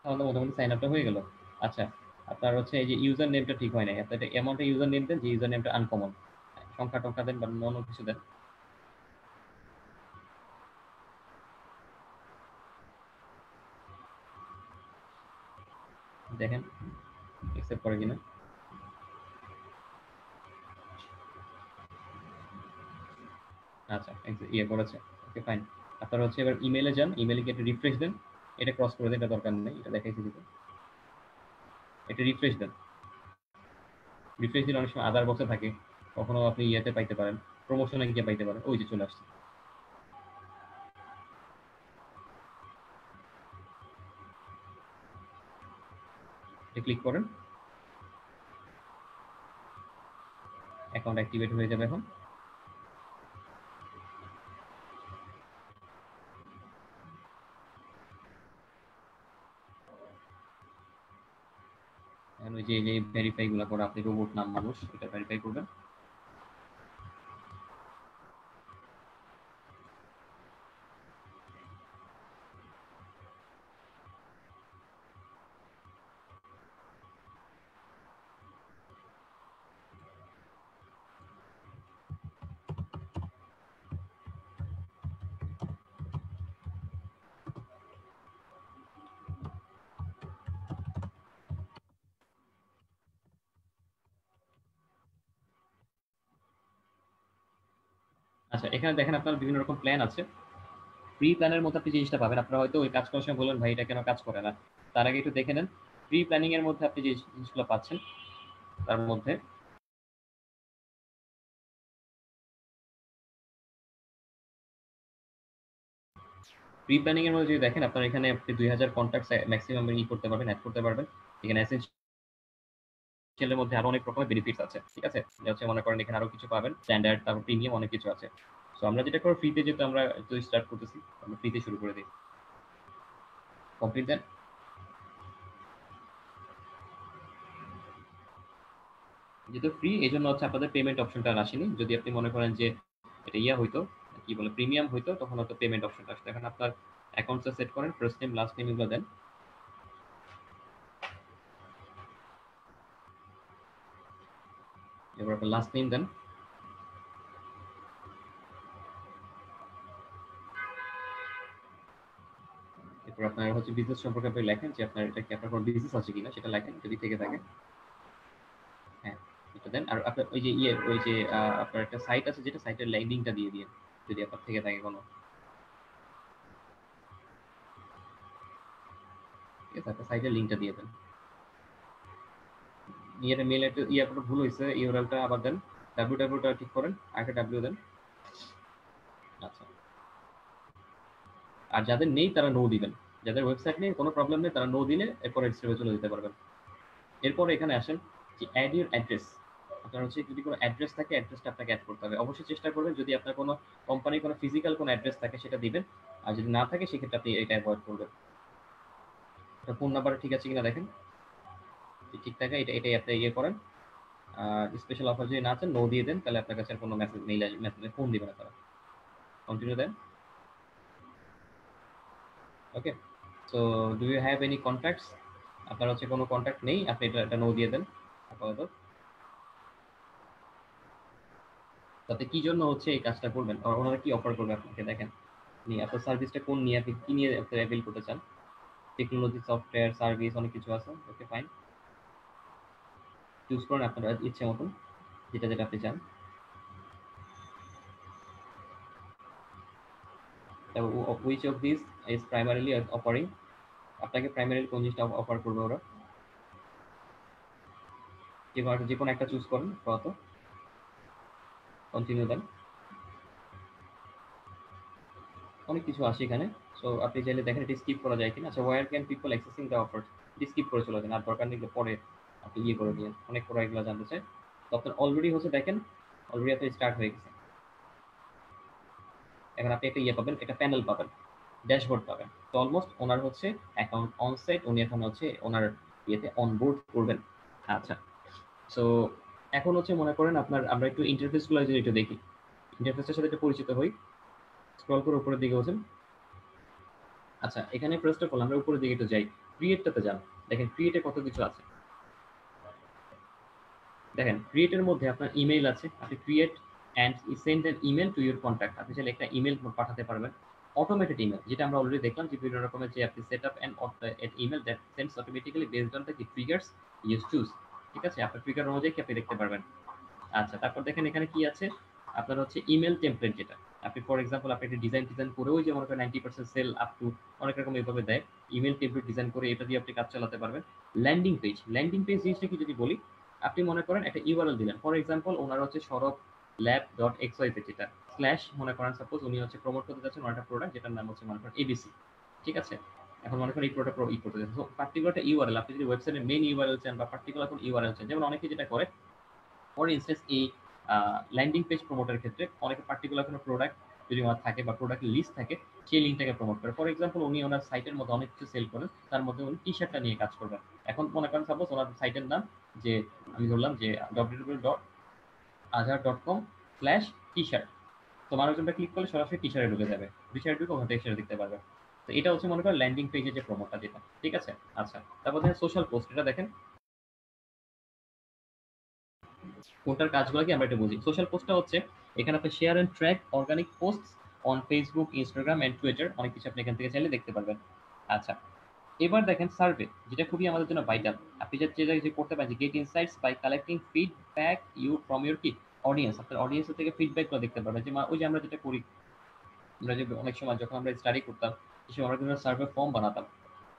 তাহলে মোটামুটি সাইন আপটা হয়ে গেল। আচ্ছা, আপনার হচ্ছে এই যে ইউজার নেমটা ঠিক হয় নাই, আপনি এমন একটা ইউজার নেম দেন যে ইউজার নেমটা আনকমন, সংখ্যা টংখ্যা দেন বা অন্য কিছু দেন। দেখেন অ্যাকসেপ্ট করে কিনা। আচ্ছা ইয়ে করেছে, ওকে ফাইন। আপনারা হচ্ছে এবার ইমেলে যান, ইমেলে গিয়ে একটা রিফ্রেশ দেন, এটা ক্রস করে দেন, এটা দরকার নেই, এটা দেখাইছি দিতে, এটা রিফ্রেশ দেন। রিফ্রেশ দিলে অনেক সময় আদার বক্সে থাকে, কখনো আপনি ইয়েতে পাইতে পারেন, প্রমোশনে গিয়ে পাইতে পারেন, ওই যে চলে আসছে। এটা ক্লিক করেন, অ্যাকাউন্ট অ্যাক্টিভেট হয়ে যাবে এখন। এখন ওই যে ভেরিফাই গুলো করে আপনি রোবট নাম মানুষ, এটা ভেরিফাই করবেন। আচ্ছা এখানে দেখেন আপনার বিভিন্ন রকম প্ল্যান আছে। প্রি প্ল্যানের মধ্যে আপনি জিনিসটা পাবেন, আপনারা হয়তো ওই কাজ করার সময় বললেন ভাই এটা কেন কাজ করে না, তার আগে একটু দেখে নেন প্রি প্ল্যানিং এর মধ্যে আপনি যে জিনিসগুলো পাচ্ছেন তার মধ্যে প্রি প্ল্যানিং এর মধ্যে যদি দেখেন আপনার এখানে আপনি 2000 কন্ট্যাক্টস ম্যাক্সিমাম ই করতে পারবেন, অ্যাড করতে পারবেন। এখানে এসেনশিয়াল এর মধ্যে আরো অনেক রকমের বেনিফিটস আছে, ঠিক আছে, যে হচ্ছে মনে করেন এখানে আরো কিছু পাবেন, স্ট্যান্ডার্ড, তারপর প্রিমিয়াম, অনেক কিছু আছে। সো আমরা যেটা করব ফ্রিতে, যেহেতু আমরা তো স্টার্ট করতেছি, আমরা ফ্রিতে শুরু করে দিই। কমপ্লিট দেন। যেহেতু ফ্রি এই জন্য হচ্ছে আপনাদের পেমেন্ট অপশনটা আসেনি। যদি আপনি মনে করেন যে এটা ইয়া হইতো, কি বলে, প্রিমিয়াম হইতো, তখন হয়তো পেমেন্ট অপশনটা আসতো। এখন আপনার অ্যাকাউন্টটা সেট করেন, ফার্স্ট নেম লাস্ট নেম এগুলো দেন, এবার আপনার লাস্ট নেম দেন। এরপর আপনার হচ্ছে বিজনেস সম্পর্কে আপনি লেখেন যে আপনার এটা কি আপনার কোনো বিজনেস আছে কিনা সেটা লেখেন, যদি থেকে থাকে। হ্যাঁ, এটা দেন। আর আপনার ওই যে ওই যে আপনার একটা সাইট আছে, যেটা সাইটের লিংকটা দিয়ে দিন যদি আপনার থেকে থাকে কোনো। ঠিক আছে, আপনার সাইটের লিংকটা দিয়ে দেন। ইয়ের মেল আপনার ভুল হয়েছে, ইউআরএলটা আবার দেন, www টা ঠিক করেন, আরেকটা ডাব্লিউ দেন। আচ্ছা, আর যাদের নেই তারা নো দিবেন, যাদের ওয়েবসাইট নেই কোনো প্রবলেম নেই, তারা নো দিলে এরপরে স্টেপে চলে যেতে পারবেন। এরপরে এখানে আসেন যে অ্যাড ইউর অ্যাড্রেস। আপনার হচ্ছে যদি কোনো অ্যাড্রেস থাকে, অ্যাড্রেসটা আপনাকে অ্যাড করতে হবে। অবশ্যই চেষ্টা করবেন যদি আপনার কোনো কোম্পানির কোনো ফিজিক্যাল কোনো অ্যাড্রেস থাকে সেটা দিবেন, আর যদি না থাকে সেক্ষেত্রে আপনি এটা অ্যাভয়েড করবেন। ফোন নাম্বার ঠিক আছে কিনা দেখেন, ঠিক থাকে এটাই আপনি ইয়ে করেন। আর স্পেশাল অফার যদি না চান, নো দিয়ে দেন, তাহলে আপনার কাছে আর কোনো মেসেজ, মেইল, মেসেজে ফোন দিবে না তারা। কন্টিনিউ দেন। Okay, so do you have any contacts? আপনার হচ্ছে কোনো কন্ট্যাক্ট নেই, আপনি এটা নো দিয়ে দেন আপাতত। তাতে কি জন্য হচ্ছে এই কাজটা করবেন, আর ওনারা কি অফার করবে আপনাকে দেখেন। আপনার সার্ভিসটা কোন নিয়ে, আপনি কি নিয়ে আপনি অ্যাভেল করতে চান। টেকনোলজি, সফটওয়্যার, সার্ভিস, অনেক কিছু আছে। ওকে ফাইন, চুজ করেন আপনার ইচ্ছে মতন যেটা যেটা আপনি চান। Which of this is primarily offering, আপনাকে প্রাইমারিলি কোন জিনিসটা অফার করবে ওরা, যে কোনো একটা চুজ করেন আপাতত। কন্টিনিউ দেন। অনেক কিছু আসে এখানে। সো আপনি চাইলে দেখেন এটা স্কিপ করা যায় কিনা। আচ্ছা, where can people accessing the offer, skip করে চলে যান, আর দরকার নেই পরে আপনি ইয়ে করে দিন, অনেক পরে এগুলো জানতে চাই। তো আপনার অলরেডি হচ্ছে দেখেন, অলরেডি আপনার স্টার্ট হয়ে গেছে। এখন আপনি একটা ইয়ে পাবেন, একটা প্যানেল পাবেন, ড্যাশবোর্ড পাবেন। তো অলমোস্ট ওনার হচ্ছে অ্যাকাউন্ট অন সাইট, উনি এখন হচ্ছে ওনার ইয়েতে অনবোর্ড করবেন। আচ্ছা, সো এখন হচ্ছে মনে করেন আপনার, আমরা একটু ইন্টারফেসগুলো যদি একটু দেখি, ইন্টারফেসের সাথে একটু পরিচিত হই। স্ক্রল করে উপরের দিকে হচ্ছেন। আচ্ছা, এখানে ফার্স্ট অফ অল আমরা উপরের দিকে একটু যাই, ক্রিয়েটটাতে যান। দেখেন ক্রিয়েটে কত কিছু আছে। দেখেন ক্রিয়েটের মধ্যে আপনার ইমেইল আছে, আপনি create and send an email to your contact, আপনি চাইলে একটা ইমেল পাঠাতে পারবেন। অটোমেটেড ইমেল, যেটা আমরা অলরেডি দেখলাম যে বিভিন্ন রকমের যে আপনি set up and email that sends automatically based on the triggers you choose. ঠিক আছে, আপনার ট্রিগার অনুযায়ী কি আপনি দেখতে পারবেন। আচ্ছা, তারপর দেখেন এখানে কি আছে, আপনার হচ্ছে ইমেল টেমপ্লেট, যেটা আপনি ফর এক্সাম্পল আপনি একটা ডিজাইন করেও যে মনে করেন 90% সেল আপ টু অনেক রকম এইভাবে দেয়, ইমেল টেমপ্লেট ডিজাইন করে এটা দিয়ে আপনি কাজ চালাতে পারবেন। ল্যান্ডিং পেজ জিনিসটা কি যদি বলি, আপনি মনে করেন একটা ইউআরএল দিলেন, ফর এক্সাম্পল ওনার হচ্ছে সৌরভ ল্যাব ডট এক্সওয়াইজেড, যেটা স্ল্যাশ মনে করেন সাপোজ উনি হচ্ছে প্রমোট করতে যাচ্ছেন ওনার একটা প্রোডাক্ট যেটার নাম হচ্ছে মনে করেন এবিসি। ঠিক আছে, এখন মনে করেন এই প্রোডাক্ট করতে যাচ্ছেন, তো পার্টিকুলার একটা ইউআরএল, আপনি যদি ওয়েবসাইটের মেইন ইউআরএল চান বা পার্টিকুলার কোন ইউআরএল চান, যেমন অনেকে যেটা করে ফর ইনস্টেন্স এই ল্যান্ডিং পেজ প্রমোটের ক্ষেত্রে অনেকে পার্টিকুলার কোনো প্রোডাক্ট যদি ওনার থাকে বা প্রোডাক্টের লিস্ট থাকে, সেই লিঙ্কটাকে প্রমোট করে। ফর এক্সাম্পল উনি ওনার সাইটের মধ্যে অনেক কিছু সেল করেন, তার মধ্যে উনি টি শার্টটা নিয়ে কাজ করবেন। এখন মনে করেন সাপোজ ওনার সাইটের নাম যে আমি ধরলাম যে www.azhar.com/t-shirt, তো মানুষজনটা ক্লিক করলে সরাসরি টি শার্টে ঢুকে যাবে, টি শার্ট ঢুকে ওখান থেকে সেটা দেখতে পারবে। তো এটা হচ্ছে মনে করেন ল্যান্ডিং পেজের যে প্রমোটটা যেটা। ঠিক আছে, আচ্ছা তারপর দেখেন সোশ্যাল পোস্ট, এটা দেখেন কোনটার কাজগুলো কি আমরা এটা বুঝি। সোশ্যাল পোস্টটা হচ্ছে এখানে আপনি share and track organic post on Facebook, Instagram and Twitter, অনেক কিছু আপনি এখান থেকে চাইলে দেখতে পারবেন। আচ্ছা, এবার দেখেন সার্ভে, যেটা খুবই আমাদের জন্য ভাইটাল। আপনি যে করতে পারেন যে get insights by collecting feedback you from your কি অডিয়েন্স, আপনার অডিয়েন্সের থেকে ফিডব্যাকগুলো দেখতে পারবেন। যে ওই যে আমরা যেটা করি, আমরা যে অনেক সময় যখন আমরা স্টাডি করতাম, সেই সময় আমরা কিন্তু সার্ভে ফর্ম বানাতাম,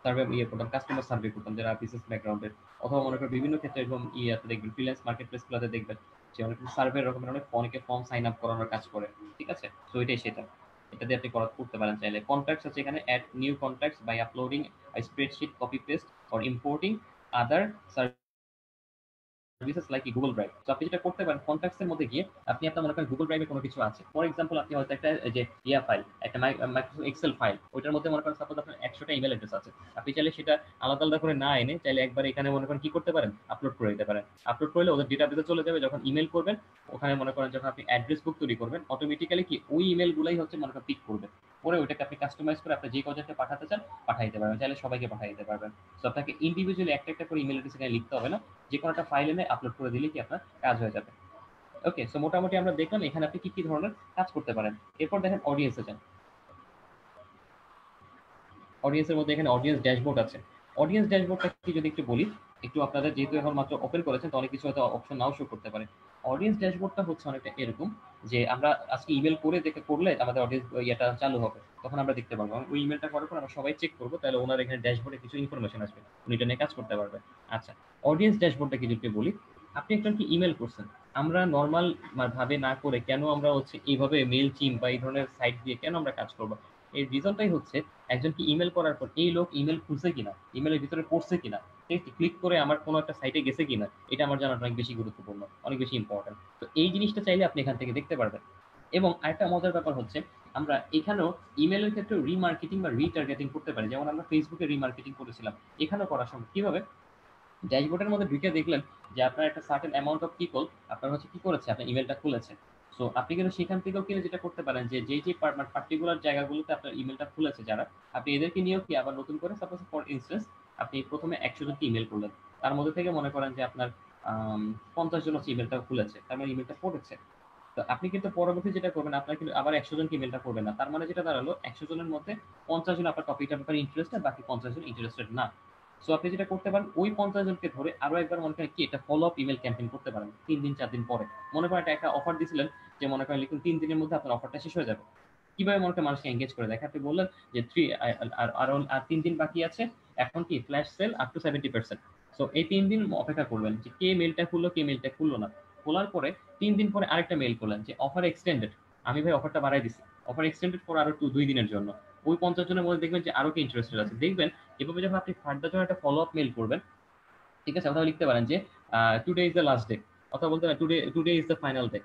সার্ভে করতাম, কাস্টমার সার্ভে করতাম যারা বিজনেস ব্যাকগ্রাউন্ডের, অথবা মনে করেন বিভিন্ন ক্ষেত্রে এরকম ইয়াতে দেখবেন ফ্রিল্যান্স মার্কেট প্লেসগুলোতে দেখবেন যে অনেক সার্ভে রকমের অনেকে ফর্ম সাইন আপ করানোর কাজ করে। ঠিক আছে, তো এটাই সেটা, এটা দিয়ে আপনি করতে পারেন চাইলে। কন্ট্যাক্টস আছে এখানে, add new contacts by uploading spreadsheet, copy paste or importing other services like Google Drive. তো আপনি যেটা করতে পারেন কন্ট্যাক্টস এর মধ্যে গিয়ে আপনি আপনার মনে করেন গুগল ড্রাইভে কোনো কিছু আছে, ফর এক্সাম্পল আপনি হয়তো একটা যে ফাইল, একটা মাইক্রোসফট এক্সেল ফাইল, ওইটার মধ্যে মনে করেন সাপোজ আপনার 100টা ইমেল অ্যাড্রেস আছে, আপনি চাইলে সেটা আলাদা আলাদা করে না এনে চাইলে একবার এখানে মনে করেন কি করতে পারেন, আপলোড করে দিতে পারেন। আপলোড করলে ওদের ডেটাবেসে চলে যাবে, যখন ইমেল করবেন ওখানে মনে করেন যখন আপনি অ্যাড্রেস বুক তৈরি করবেন, অটোমেটিক্যালি কি ওই ইমেল গুলাই হচ্ছে মনে করেন পিক করবে, পরে ওইটাকে আপনি কাস্টমাইজ করে আপনি যে কজনকে পাঠাতে চান পাঠাই দিতে পারবেন, চাইলে সবাইকে পাঠিয়ে দিতে পারবেন। তো আপনাকে ইন্ডিভিজুয়ালি একটা একটা করে ইমেল অ্যাড্রেস এখানে লিখতে হবে না, যে কোনো একটা ফাইল এনে আপলোড করে দিলে কি আপনার কাজ হয়ে যাবে। ওকে, সো মোটামুটি আমরা দেখলাম এখানে আপনি কি কি ধরনের কাজ করতে পারেন। এরপর দেখেন অডিয়েন্সে যান। অডিয়েন্সের মধ্যে এখানে অডিয়েন্স ড্যাশবোর্ড আছে। অডিয়েন্স ড্যাশবোর্ডটা কি যদি একটু বলি, একটু আপনাদের যেহেতু এখন মাত্র ওপেন করেছেন তো অনেক কিছু হয়তো অপশন নাও শো করতে পারে। অডিয়েন্স ড্যাশবোর্ডটা হচ্ছে অনেকটা এরকম যে আমরা আজকে ইমেল করে দেখে করলে আমাদের অডিয়েন্স ইয়েটা চালু হবে, তখন আমরা দেখতে পারবো ওই ইমেলটা করার পর আমরা সবাই চেক করবো, তাহলে ওনার এখানে ড্যাশবোর্ডে কিছু ইনফরমেশন আসবে, উনি এটা নিয়ে কাজ করতে পারবে। আচ্ছা, অডিয়েন্স ড্যাশবোর্ডটা কি যদি বলি, আপনি একজনকে ইমেল করছেন, আমরা নর্মাল ভাবে না করে কেন আমরা হচ্ছে এইভাবে মেল চিম বা এই ধরনের সাইট দিয়ে কেন আমরা কাজ করবো, এই রিজনটাই হচ্ছে একজনকে ইমেল করার পর এই লোক ইমেল খুলছে কিনা, ইমেলের ভিতরে পড়ছে কিনা, ক্লিক করে আমার কোনো একটা সাইটে গেছে কিনা, এটা আমার জানাটা অনেক বেশি গুরুত্বপূর্ণ, অনেক বেশি ইম্পর্টেন্ট। তো এই জিনিসটা চাইলে আপনি এখান থেকে দেখতে পারবেন। এবং আরেকটা মজার ব্যাপার হচ্ছে আমরা এখানেও ইমেলের ক্ষেত্রে রিমার্কেটিং বা রিটার্গেটিং করতে পারি, যেমন আমরা ফেসবুকে রিমার্কেটিং করেছিলাম, এখানেও করা সম্ভব। কিভাবে, ড্যাশবোর্ডের মধ্যে ঢুকে দেখলেন যে আপনার একটা সার্টেন অ্যামাউন্ট অফ পিপল আপনার হচ্ছে কি করেছে, আপনার ইমেলটা খুলেছে। সো আপনি কিন্তু সেখান থেকেও কিন্তু যেটা করতে পারেন যে যে পার্টিকুলার জায়গাগুলোতে আপনার ইমেলটা খুলেছে যারা, আপনি এদেরকে নিয়েও কি আবার নতুন করে সাপোজ ফর ইনস্টেন্স আপনি প্রথমে 100 জনকে ইমেল করলেন, তার মধ্যে থেকে মনে করেন যে আপনার 50 জন হচ্ছে ইমেলটা খুলেছে, তার মানে ইমেলটা পড়েছে। তো আপনি কিন্তু পরবর্তী যেটা করবেন, আপনার কিন্তু আবার 100 জনকে ইমেলটা করবেন না, তার মানে যেটা দাঁড়ালো 100 জনের মধ্যে 50 জন আপনার টপিকটার ব্যাপারে ইন্টারেস্টেড, বাকি 50 জন ইন্টারেস্টেড না। সো আপনি যেটা করতে পারেন ওই 50 জনকে ধরে আরো একবার মনে করেন কি এটা ফলো আপ ইমেল ক্যাম্পেইন করতে পারেন 3 দিন 4 দিন পরে। মনে করেন একটা অফার দিছিলেন যে মনে করেন লিখুন 3 দিনের মধ্যে আপনার অফারটা শেষ হয়ে যাবে। কিভাবে মনে করেন মানুষকে এঙ্গেজ করে দেখে, আপনি বললেন যে 3 আর 3 দিন বাকি আছে, এখন কি flash sell up two 70%। So এই 3 দিন অপেক্ষা করবেন যে কে মেলটা খুললো কে মেলটা খুললো না। খোলার পরে 3 দিন পরে আরেকটা মেল করলেন যে অফার এক্সটেন্ডেড, আমি ভাই অফারটা বাড়াই দিছি, অফার এক্সটেন্ডেড ফর আরো 2 দিনের জন্য। ওই 50 জনের মধ্যে দেখবেন যে আরো কে ইন্টারেস্টেড আছে, দেখবেন এভাবে যখন আপনি ফার্দার যখন একটা ফলো আপ মেল করবেন, ঠিক আছে, অথবা লিখতে পারেন যে today is the last day, অথবা বলতে পারেন today is the final day,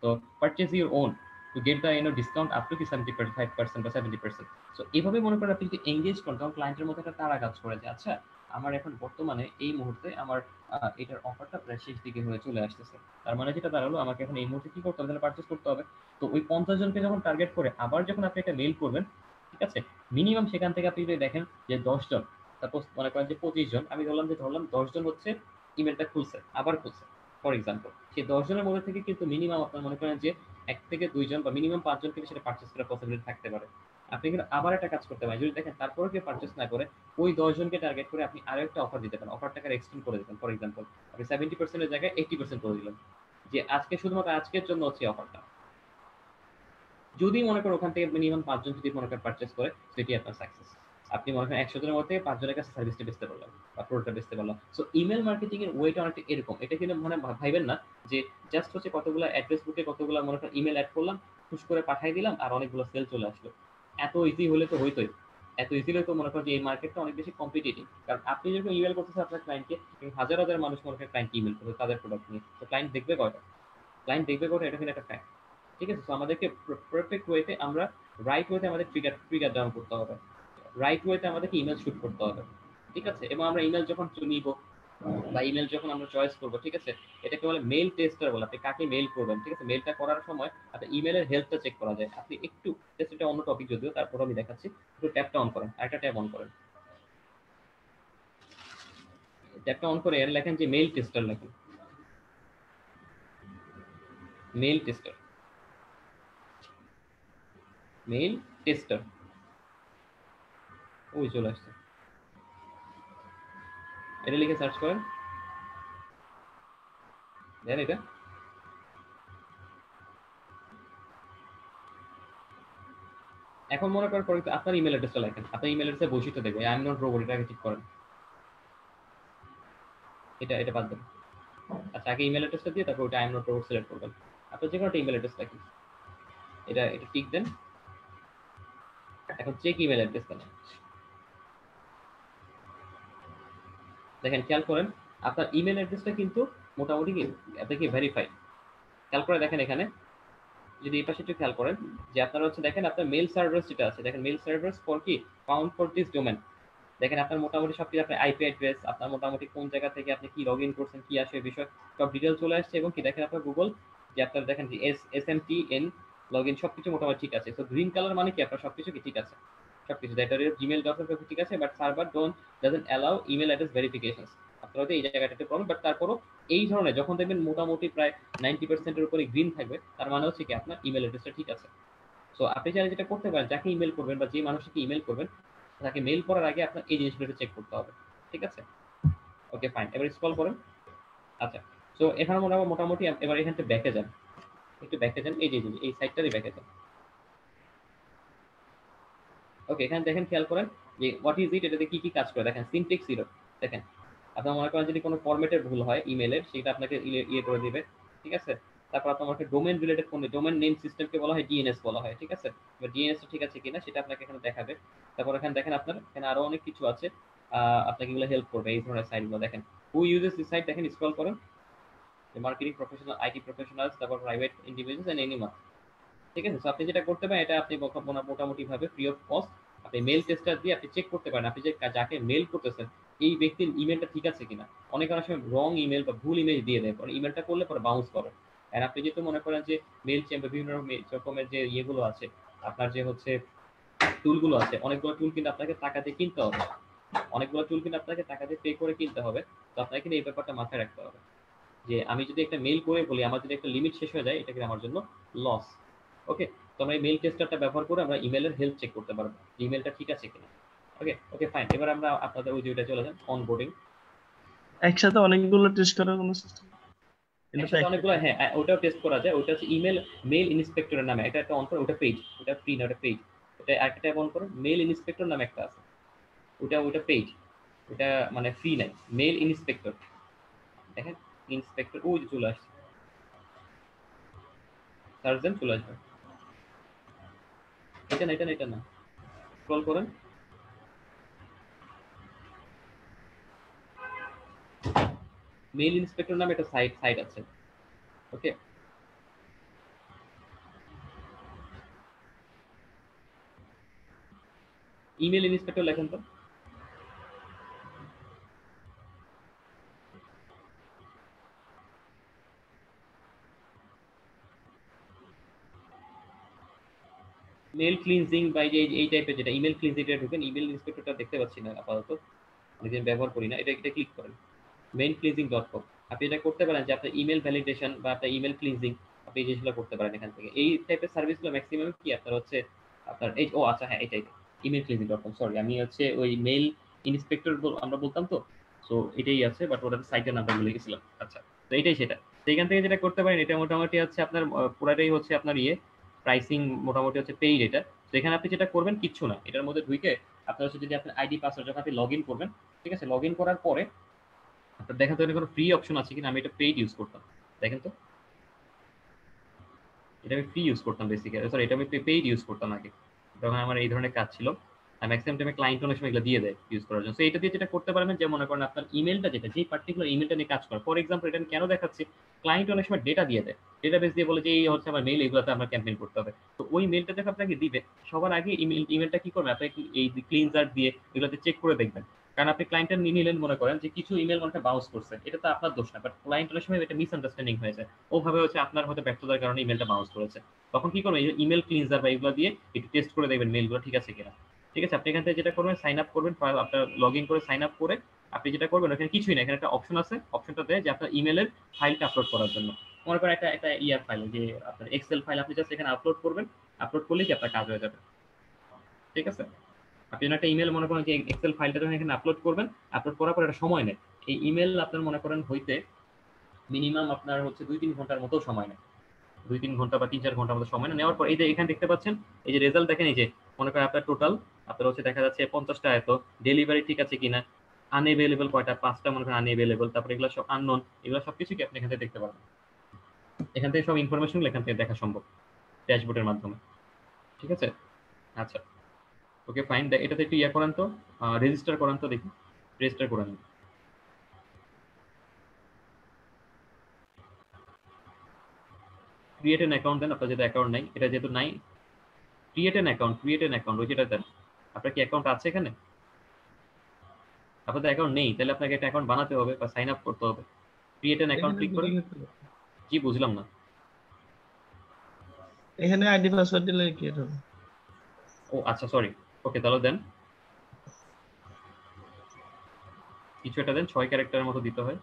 to purchase your own to get the discount up to কি 75% বা 70%। সো এইভাবে মনে করেন আপনি যদি এঙ্গেজ করেন তখন ক্লায়েন্টের মধ্যে একটা তাড়া কাজ করে যে আচ্ছা আমার এখন বর্তমানে এই মুহূর্তে আমার এটার অফারটা প্রায় শেষ দিকে হয়ে চলে আসতেছে, তার মানে যেটা দাঁড়ালো আমাকে এখন এই মুহূর্তে কি করতে হবে, তাহলে পারচেজ করতে হবে। তো ওই 50 জনকে যখন টার্গেট করে আবার যখন আপনি একটা মেল করবেন, ঠিক আছে, মিনিমাম সেখান থেকে আপনি যদি দেখেন যে 10 জন, সাপোজ মনে করেন যে 25 জন, আমি ধরলাম 10 জন হচ্ছে ইমেলটা খুলছে আবার খুলছে ফর এক্সাম্পল, সেই 10 জনের মধ্যে থেকে কিন্তু মিনিমাম আপনার মনে করেন যে 1 থেকে 2 জন বা মিনিমাম 5 জন কিন্তু সেটা পারচেজ করার পসিবিলিটি থাকতে পারে। আপনি কিন্তু আবার একটা কাজ করতে পারেন, যদি দেখেন তারপরে কেউ পারচেস না করে, ওই 10 জনকে টার্গেট করে আপনি আরো একটা অফার দিতে পারেন, অফারটাকে এক্সটেন্ড করে দিবেন। ফর এক্সাম্পল আপনি 70% এর জায়গায় 80% করে দিলেন, যে আজকে শুধুমাত্র আজকের জন্য হচ্ছে অফারটা। যদি মনে করেন ওখান থেকে মিনিমাম 5 জন যদি মনে করেন পারচেস করে, সেটি আপনার সাকসেস। আপনি মনে করেন 100 জনের মধ্যে 5 জনের কাছে সার্ভিসটা বেচতে পারলেন বা প্রোডাক্টটা বেচতে পারলাম। সো ইমেল মার্কেটিং এর ওয়েটা অনেকটা এরকম। এটা কিন্তু মনে ভাইবেন না যে জাস্ট হচ্ছে কতগুলা অ্যাড্রেস বুকে কতগুলা মনে করেন ইমেল এড করলাম, পুশ করে পাঠিয়ে দিলাম আর অনেকগুলো সেল চলে আসলো। এত ইজি হলে তো হইতোই। এত ইজি হলে তো মনে করেন যে এই মার্কেটটা অনেক বেশি কম্পিটিটিভ। কারণ আপনি যখন ইমেল করতেছেন আপনার ক্লায়েন্টকে, হাজার হাজার মানুষ মনে করেন ক্লায়েন্ট ইমেল করবে তাদের প্রোডাক্ট নিয়ে। তো ক্লায়েন্ট দেখবে কয়টা? ক্লায়েন্ট দেখবে কয়টা? এটা কিন্তু একটা ফ্যাক্ট। ঠিক আছে? তো আমাদেরকে পারফেক্ট ওয়েতে আমরা রাইট ওয়েতে আমাদের ট্রিগার ট্রিগার ডাউন করতে হবে। রাইট ওয়েতে আমাদেরকে ইমেল শুট করতে হবে। ঠিক আছে? এবং আমরা ইমেল যখন নিব বা ইমেল যখন আমরা চয়েস করব, ঠিক আছে? এটাকে বলে মেইল টেস্টার বলে। আপনি কাকে মেইল করবেন, ঠিক আছে? মেইলটা করার সময় আপনার ইমেলের হেলথটা চেক করা যায়। আপনি একটু জাস্ট, এটা অন্য টপিক যদিও, তারপর আমি দেখাচ্ছি। একটু ট্যাবটা অন করেন, আরেকটা ট্যাব অন করেন। ট্যাবটা অন করে এর লেখেন যে মেইল টেস্টার লেখেন, মেইল টেস্টার, মেইল টেস্টার। ওই চলে আসছে, এটা লিখে সার্চ করেন, দেন এটা। এখন মনে করেন আপনার ইমেল অ্যাড্রেসটা লেখেন, আপনার ইমেল অ্যাড্রেসে বৈশিষ্ট্য দেখবে আই এম নট রোবট, এটাকে ঠিক করেন। এটা এটা বাদ দেন। আচ্ছা, আগে ইমেল অ্যাড্রেসটা দিয়ে তারপর ওটা I am not robot select করবেন। আপনার যে কোনো একটা ইমেল অ্যাড্রেস রাখেন, এটা এটা টিক দেন। এখন চেক ইমেল অ্যাড্রেস দেন। দেখেন, খেয়াল করেন আপনার ইমেল অ্যাড্রেসটা কিন্তু মোটামুটি কি আপনি কি ভেরিফাইড। খেয়াল করে দেখেন এখানে, যদি এই পাশে একটু খেয়াল করেন যে আপনারা হচ্ছে দেখেন আপনার মেল সার্ভার্স যেটা আছে, দেখেন মেল সার্ভার্স ফর কি ফাউন্ড ফর দিস ডোমেন। দেখেন আপনার মোটামুটি সবকিছু, আপনার আইপি অ্যাড্রেস, আপনার মোটামুটি কোন জায়গা থেকে আপনি কি লগ ইন করছেন, কি আসে বিষয়, সব ডিটেল চলে আসছে। এবং কি দেখেন আপনার গুগল যে আপনার দেখেন যে SMTN লগ ইন সবকিছু মোটামুটি ঠিক আছে। তো গ্রিন কালার মানে কি আপনার সবকিছু কি ঠিক আছে, সবকিছু that are Gmail dot com ঠিক আছে, but server doesn't allow email address verification. আপনার হয়তো এই জায়গাটাতে প্রবলেম, বাট তারপরও এই ধরনের যখন দেখবেন মোটামুটি প্রায় 90% উপরে গ্রিন থাকবে, তার মানে হচ্ছে কি আপনার ইমেল অ্যাড্রেসটা ঠিক আছে। সো আপনি চাইলে যেটা করতে পারেন, যাকে ইমেল করবেন বা যে মানুষকে ইমেল করবেন, তাকে মেইল করার আগে আপনার এই জিনিসগুলো চেক করতে হবে। ঠিক আছে? ওকে, ফাইন। এবার স্ক্রল করেন। আচ্ছা, সো এখানে মোটামুটি এবার এখান থেকে ব্যাকে যান, একটু ব্যাকে যান, এই যে এই সাইটটারই ব্যাকে যান। ওকে, এখানে দেখেন, খেয়াল করেন যে হোয়াট ইজ ইট, এটাতে কি কি কাজ করে দেখেন। সিনট্যাক্স ইরর দেখেন, আপনার মনে করেন যদি কোনো ফরম্যাটের ভুল হয় ইমেলের, সেটা আপনাকে ইয়ে করে দিবে। ঠিক আছে? তারপর আপনার মনে ডোমেন রিলেটেড কোন ডোমেন নেম সিস্টেমকে বলা হয় ডিএনএস বলা হয়। ঠিক আছে? এবার ডিএনএস ঠিক আছে কিনা সেটা আপনাকে এখানে দেখাবে। তারপর এখানে দেখেন আপনার এখানে আরো অনেক কিছু আছে, আপনাকে এগুলো হেল্প করবে এই ধরনের সাইটগুলো। দেখেন হু ইউজেস দিস সাইট, দেখেন স্ক্রল করেন, মার্কেটিং প্রফেশনাল, আইটি প্রফেশনালস, তারপর প্রাইভেট ইন্ডিভিজুয়ালস এন্ড এনিওয়ান। ঠিক আছে? সো আপনি যেটা করতে পারেন, এটা আপনি মোটামুটি ভাবে ফ্রি অফ কস্ট আপনি মেল টেস্টার দিয়ে আপনি চেক করতে পারেন, আপনি যে যাকে মেল করতেছেন এই ব্যক্তির ইমেলটা ঠিক আছে কিনা। অনেক অনেক সময় রং ইমেল বা ভুল ইমেল দিয়ে দেয়, পরে ইমেলটা করলে পরে বাউন্স করে। আর আপনি যেহেতু মনে করেন যে মেল চেম্বার বিভিন্ন রকমের যে ইয়েগুলো আছে, আপনার যে হচ্ছে টুলগুলো আছে, অনেকগুলো টুল কিন্তু আপনাকে টাকা দিয়ে কিনতে হবে, অনেকগুলো টুল কিন্তু আপনাকে টাকা দিয়ে পে করে কিনতে হবে। তো আপনাকে কিন্তু এই ব্যাপারটা মাথায় রাখতে হবে যে আমি যদি একটা মেইল করে বলি, আমার যদি একটা লিমিট শেষ হয়ে যায়, এটা কিন্তু আমার জন্য লস। ওকে, তো আমরা এই মেইল টেস্টারটা ব্যবহার করে আমরা ইমেলের হেলথ চেক করতে পারবো, ইমেলটা ঠিক আছে কিনা। ওকে ওকে, ফাইন। এবার আমরা আপনাদের ওই দুইটা চলে যান, অনবোর্ডিং। একসাথে অনেকগুলো টেস্ট করার কোনো সিস্টেম? এটা তো একসাথে একটা অনেকগুলো, হ্যাঁ, ওটাও টেস্ট করা যায়। ওটা হচ্ছে ইমেল মেইল ইন্সপেক্টরের নামে, এটা একটা অন করে, ওটা পেজ, ওটা ফ্রি না, ওটা পেজ। ওটা একটা ট্যাব অন করুন, মেইল ইন্সপেক্টর নামে একটা আছে, ওটা ওটা পেজ, ওটা মানে ফ্রি নাই, মেইল ইন্সপেক্টর। দেখেন ইন্সপেক্টর ওই যে চলে আসছে, সার্চ দেন চলে আসবে। এটা না, এটা না, এটা না, স্ক্রল করেন। মেইল ইন্সপেক্টর নামে একটা সাইট সাইট আছে। ওকে, ইমেল ইন্সপেক্টর লেখেন তো। মেল ক্লিনজিং বা এই টাইপের যেটা ইমেল ক্লিনজিং, এটা ঢুকেন, ইমেল ইন্সপেক্টরটা দেখতে পাচ্ছি না আপাতত, অনেকদিন ব্যবহার করি না, এটা ক্লিক করেন, মেইলক্লিনজিং.com। আপনি এটা করতে পারেন যে আপনার ইমেল ভ্যালিডেশন বা আপনার ইমেল ক্লিনজিং, আপনি এই জিনিসগুলো করতে পারেন এখান থেকে। এই টাইপের সার্ভিসগুলো ম্যাক্সিমাম কি আপনার হচ্ছে আপনার এই ও আচ্ছা হ্যাঁ এটাই ইমেল ক্লিনিং.কম, সরি আমি হচ্ছে ওই মেইল ইন্সপেক্টর আমরা বলতাম তো, সো এটাই আছে, বাট ওটাতে সাইটের নামটা ভুলে গেছিলাম। আচ্ছা, তো এটাই সেটা। তো এখান থেকে যেটা করতে পারেন, এটা মোটামুটি হচ্ছে আপনার পুরাটাই হচ্ছে আপনার প্রাইসিং মোটামুটি হচ্ছে পেইড এটা। তো এখানে আপনি যেটা করবেন কিচ্ছু না, এটার মধ্যে ঢুকে আপনার হচ্ছে যদি আপনি আইডি পাসওয়ার্ড যখন আপনি লগ ইন করবেন, ঠিক আছে, লগ ইন করার পরে আপনার দেখেন তো এখানে কোনো ফ্রি অপশন আছে কিনা। আমি এটা পেইড ইউজ করতাম, দেখেন তো, এটা আমি ফ্রি ইউজ করতাম বেসিক্যালি, সরি এটা আমি পেইড ইউজ করতাম আগে যখন আমার এই ধরনের কাজ ছিল। আর ম্যাক্সিমাম টাইমে ক্লায়েন্ট অনেক সময় এগুলো দিয়ে দেয় ইউজ করার জন্য। সো এটা দিয়ে যেটা করতে পারবেন, যে মনে করেন আপনার ইমেলটা যেটা, যে পার্টিকুলার ইমেলটা নিয়ে কাজ করে, ফর এক্সাম্পল এটা আমি কেন দেখাচ্ছি, ক্লায়েন্ট অনেক সময় ডেটা দিয়ে দেয়, ডেটাবেস দিয়ে বলে যে এই হচ্ছে আমার মেইল, এগুলোতে আমার ক্যাম্পেইন করতে হবে। তো ওই মেইলটা যখন আপনাকে দিবে, সবার আগে ইমেলটা কি করবে, আপনি এই ক্লিনজার দিয়ে এগুলোতে চেক করে দেখবেন। কারণ আপনি ক্লায়েন্টের নিয়ে নিলেন, মনে করেন যে কিছু ইমেল মনে বাউন্স করছে, এটা তো আপনার দোষ না, বাট ক্লায়েন্ট অনেক সময় এটা মিসআন্ডারস্ট্যান্ডিং হয়েছে, ওভাবে হচ্ছে আপনার হয়তো ব্যর্থতার কারণে ইমেলটা বাউন্স করেছে। তখন কি করবেন, এই ইমেল ক্লিনজার বা এগুলো দিয়ে একটু টেস্ট করে দেখবেন মেইলগুলো ঠিক আছে কিনা। ঠিক আছে, আপনি এখান থেকে যেটা করবেন, সাইন আপ করবেন, আপনার লগ ইন করে সাইন আপ করে আপনি যেটা করবেন, ওখানে কিছুই না, এখানে একটা অপশন আছে, অপশনটা দেয় যে আপনার ইমেলের ফাইলটা আপলোড করার জন্য। মনে করেন একটা একটা ইয়ার ফাইল, যে আপনার এক্সেল ফাইল, আপনি জাস্ট এখানে আপলোড করবেন, আপলোড করলেই কি আপনার কাজ হয়ে যাবে। ঠিক আছে, আপনি একটা ইমেল মনে করেন যে এক্সেল ফাইলটা যখন এখানে আপলোড করবেন, আপলোড করার পর একটা সময় নেয়, এই ইমেল আপনার মনে করেন হইতে মিনিমাম আপনার হচ্ছে 2-3 ঘন্টার মতো সময় নেয়, 2-3 ঘন্টা বা 3-4 ঘন্টার মতো সময় নেওয়ার পর এই যে এখানে দেখতে পাচ্ছেন, এই যে রেজাল্ট দেখেন, এই যে মনে করেন আপনার টোটাল আপনার হচ্ছে দেখা যাচ্ছে 50টা, এত ডেলিভারি ঠিক আছে কিনা, আনএভেলেবল কয়টা, 5টা মনে করেন আনএভেলেবল, তারপরে এগুলো সব আননোন, এগুলো সবকিছু কি আপনি এখান থেকে দেখতে পারবেন। এখান থেকে সব ইনফরমেশন এখান থেকে দেখা সম্ভব ড্যাশবোর্ডের মাধ্যমে। ঠিক আছে, আচ্ছা ওকে ফাইন, এটাতে একটু ইয়া করেন তো, রেজিস্টার করেন তো, দেখি রেজিস্টার করে নিন। ক্রিয়েট এন অ্যাকাউন্ট দেন, আপনার যেটা অ্যাকাউন্ট নাই, এটা যেহেতু নাই, create N account, create N account ওই যেটা দেন। আপনার কি অ্যাকাউন্ট আছে এখানে? আপনাদের অ্যাকাউন্ট নেই, তাহলে আপনাকে একটা অ্যাকাউন্ট বানাতে হবে বা সাইন আপ করতে হবে। ক্রিয়েট এন অ্যাকাউন্ট এখানে ক্লিক করেন। দিলে কি হবে? জি বুঝলাম না। এখানে আইডি পাসওয়ার্ড দিলে কি হবে? ও আচ্ছা সরি, ওকে তাহলে দেন, কিছু একটা দেন, 6 ক্যারেক্টারের মতো দিতে হয়,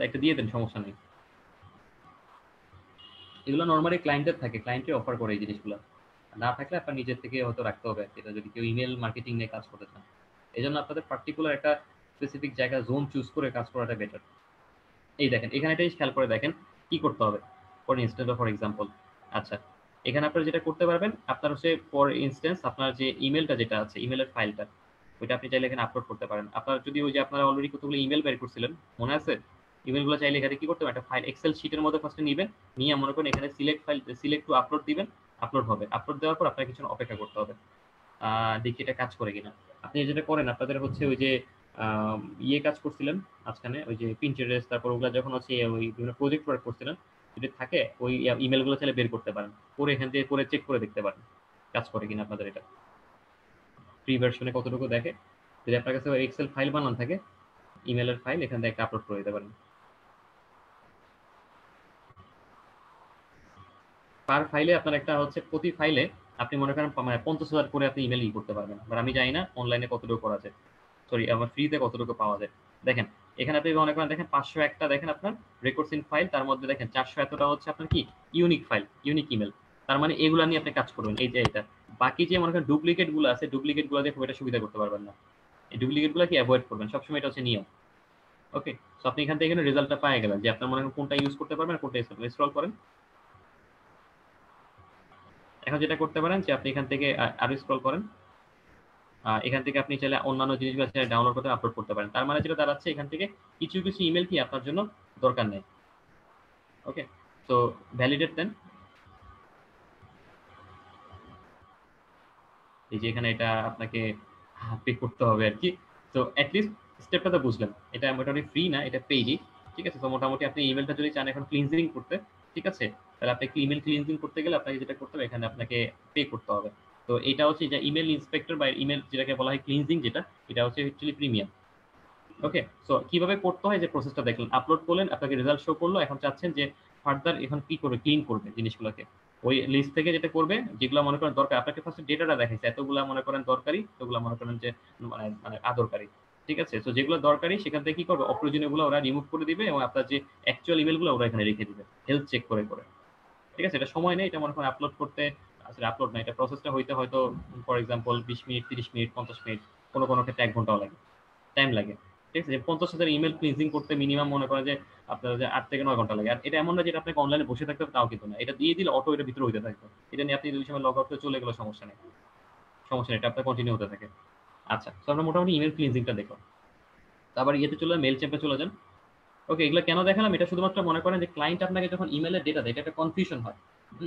একটা দিয়ে দেন, সমস্যা নেই। এগুলো নর্মালি ক্লায়েন্টের থাকে, ক্লায়েন্টে অফার করে এই জিনিসগুলো, না থাকলে আপনার নিজের থেকে হয়তো রাখতে হবে, এটা যদি কেউ ইমেল মার্কেটিং নিয়ে কাজ করতে চান। এই জন্য আপনাদের পার্টিকুলার একটা স্পেসিফিক জায়গা জোন চুজ করে কাজ করাটা বেটার। এই দেখেন এখানে এটাই খেয়াল করে দেখেন কি করতে হবে। ফর ইনস্টেন্স ফর এক্সাম্পল, আচ্ছা এখানে আপনারা যেটা করতে পারবেন, আপনার হচ্ছে ফর ইনস্টেন্স আপনার যে ইমেলটা যেটা আছে, ইমেলের ফাইলটা, ওইটা আপনি চাইলে এখানে আপলোড করতে পারেন। আপনার যদি ওই যে আপনারা অলরেডি কতগুলো ইমেল বের করছিলেন মনে আছে, ইমেলগুলো চাইলে এখানে কি করতে পারেন, একটা ফাইল এক্সেল শিটের মধ্যে ফার্স্টে নিবেন, নিয়ে মনে করেন এখানে select file, select two upload দিবেন, আপলোড হবে, আপলোড দেওয়ার পর আপনার কিছু অপেক্ষা করতে হবে। দেখি এটা কাজ করে কিনা। আপনি যেটা করেন, আপনাদের হচ্ছে ওই যে ইয়ে কাজ করছিলেন মাঝখানে, ওই যে পিন্টারেস্ট, তারপর ওগুলো যখন হচ্ছে ওই বিভিন্ন প্রজেক্ট ওয়ার্ক করছিলেন, যদি থাকে ওই ইমেলগুলো চাইলে বের করতে পারেন, করে এখান থেকে করে চেক করে দেখতে পারেন কাজ করে কিনা আপনাদের এটা, ফ্রি ভার্সনে কতটুকু দেখে। যদি আপনার কাছে এক্সেল ফাইল বানানো থাকে, ইমেলের ফাইল, এখান থেকে একটা আপলোড করে দিতে পারেন। পার ফাইলে আপনার একটা হচ্ছে, প্রতি ফাইলে আপনি মনে করেন মানে 50,000 করে আপনি ইমেল করতে পারবেন, আর আমি জানি না অনলাইনে কতটুকু করা যায়, সরি আমার ফ্রিতে কতটুকু পাওয়া যায়। দেখেন এখানে আপনি মনে করেন দেখেন 501টা দেখেন আপনার রেকর্ডস ইন ফাইল, তার মধ্যে দেখেন 400 এতটা হচ্ছে আপনার কি ইউনিক ফাইল, ইউনিক ইমেল। তার মানে এগুলা নিয়ে আপনি কাজ করবেন, এই যে এটা। বাকি যে মনে করেন ডুপ্লিকেট গুলো আছে, ডুপ্লিকেট গুলো দিয়ে খুব একটা সুবিধা করতে পারবেন না, এই ডুপ্লিকেট গুলো কি অ্যাভয়েড করবেন সবসময়, এটা হচ্ছে নিয়ম। ওকে, সো আপনি এখান থেকে রেজাল্টটা পাই গেলেন যে আপনার মনে করেন কোনটা ইউজ করতে পারবেন, কোনটা স্ক্রল করেন। এখন যেটা করতে পারেন যে আপনি এখান থেকে আরো স্ক্রল করেন, এখান থেকে আপনি চাইলে অন্যান্য জিনিসগুলো চাইলে ডাউনলোড করতে আপলোড করতে পারেন। তার মানে যেটা দাঁড়াচ্ছে, এখান থেকে কিছু কিছু ইমেল কি আপনার জন্য দরকার নেই। ওকে, তো ভ্যালিডেট দেন, এই যে এখানে এটা আপনাকে পে করতে হবে আর কি। তো অ্যাটলিস্ট স্টেপটা তো বুঝলেন, এটা মোটামুটি ফ্রি না, এটা পেইডই। ঠিক আছে, তো মোটামুটি আপনি ইমেলটা যদি চান এখন ক্লিনজিং করতে, ঠিক আছে, তাহলে আপনাকে ইমেল ক্লিনজিং করতে গেলে আপনাকে যেটা করতে হবে, এখানে আপনাকে পে করতে হবে। তো এটা হচ্ছে যে ইমেল ইন্সপেক্টর বা ইমেল যেটাকে বলা হয় ক্লিনজিং, যেটা এটা হচ্ছে অ্যাকচুয়ালি প্রিমিয়াম। ওকে, সো কিভাবে করতে হয় যে প্রসেসটা দেখলেন, আপলোড করলেন, আপনাকে রেজাল্ট শো করলো, এখন চাচ্ছেন যে ফার্দার এখন কি করবে, ক্লিন করবে জিনিসগুলোকে। ওই লিস্ট থেকে যেটা করবে, যেগুলো মনে করেন দরকার, আপনাকে ফার্স্ট ডেটাটা দেখাইছে, এতগুলা মনে করেন দরকারি, এতগুলা মনে করেন যে মানে মানে আদরকারি। ঠিক আছে, তো যেগুলো দরকারি সেখান থেকে কি করবে, অপ্রয়োজনীয় গুলো ওরা রিমুভ করে দিবে, এবং আপনার যে অ্যাকচুয়াল ইমেলগুলো ওরা এখানে রেখে দিবে হেল্প চেক করে করে। ঠিক আছে, এটা সময় নেই, এটা মনে করেন আপলোড করতে আসলে আপলোড না, এটা প্রসেসটা হইতে হয়তো for example 20 minute, 30 minute, 50 minute, কোনো ক্ষেত্রে 1 ঘন্টাও লাগে, টাইম লাগে। ঠিক আছে, যে 50,000 ইমেল ক্লিনজিং করতে মিনিমাম মনে করেন যে আপনার যে 8 থেকে 9 ঘন্টা লাগে। আর এটা এমন না যে এটা আপনাকে অনলাইনে বসে থাকতে হবে তাও কিন্তু না, এটা দিয়ে দিলে অটো এটার ভিতরে হইতে থাকবে। এটা নিয়ে আপনি যদি সময় লগ আউট করে চলে গেলে সমস্যা নেই, এটা আপনার কন্টিনিউ হতে থাকে। আচ্ছা, তো আমরা মোটামুটি ইমেল ক্লিনজিংটা দেখলাম। আবার ইয়েতে চলে যান, মেল চ্যাম্পে চলে যান। ওকে, এগুলো কেন দেখালাম? এটা শুধুমাত্র মনে করেন যে ক্লায়েন্ট আপনাকে যখন ইমেলের ডেটা দেয়, এটা একটা কনফিউশন হয়।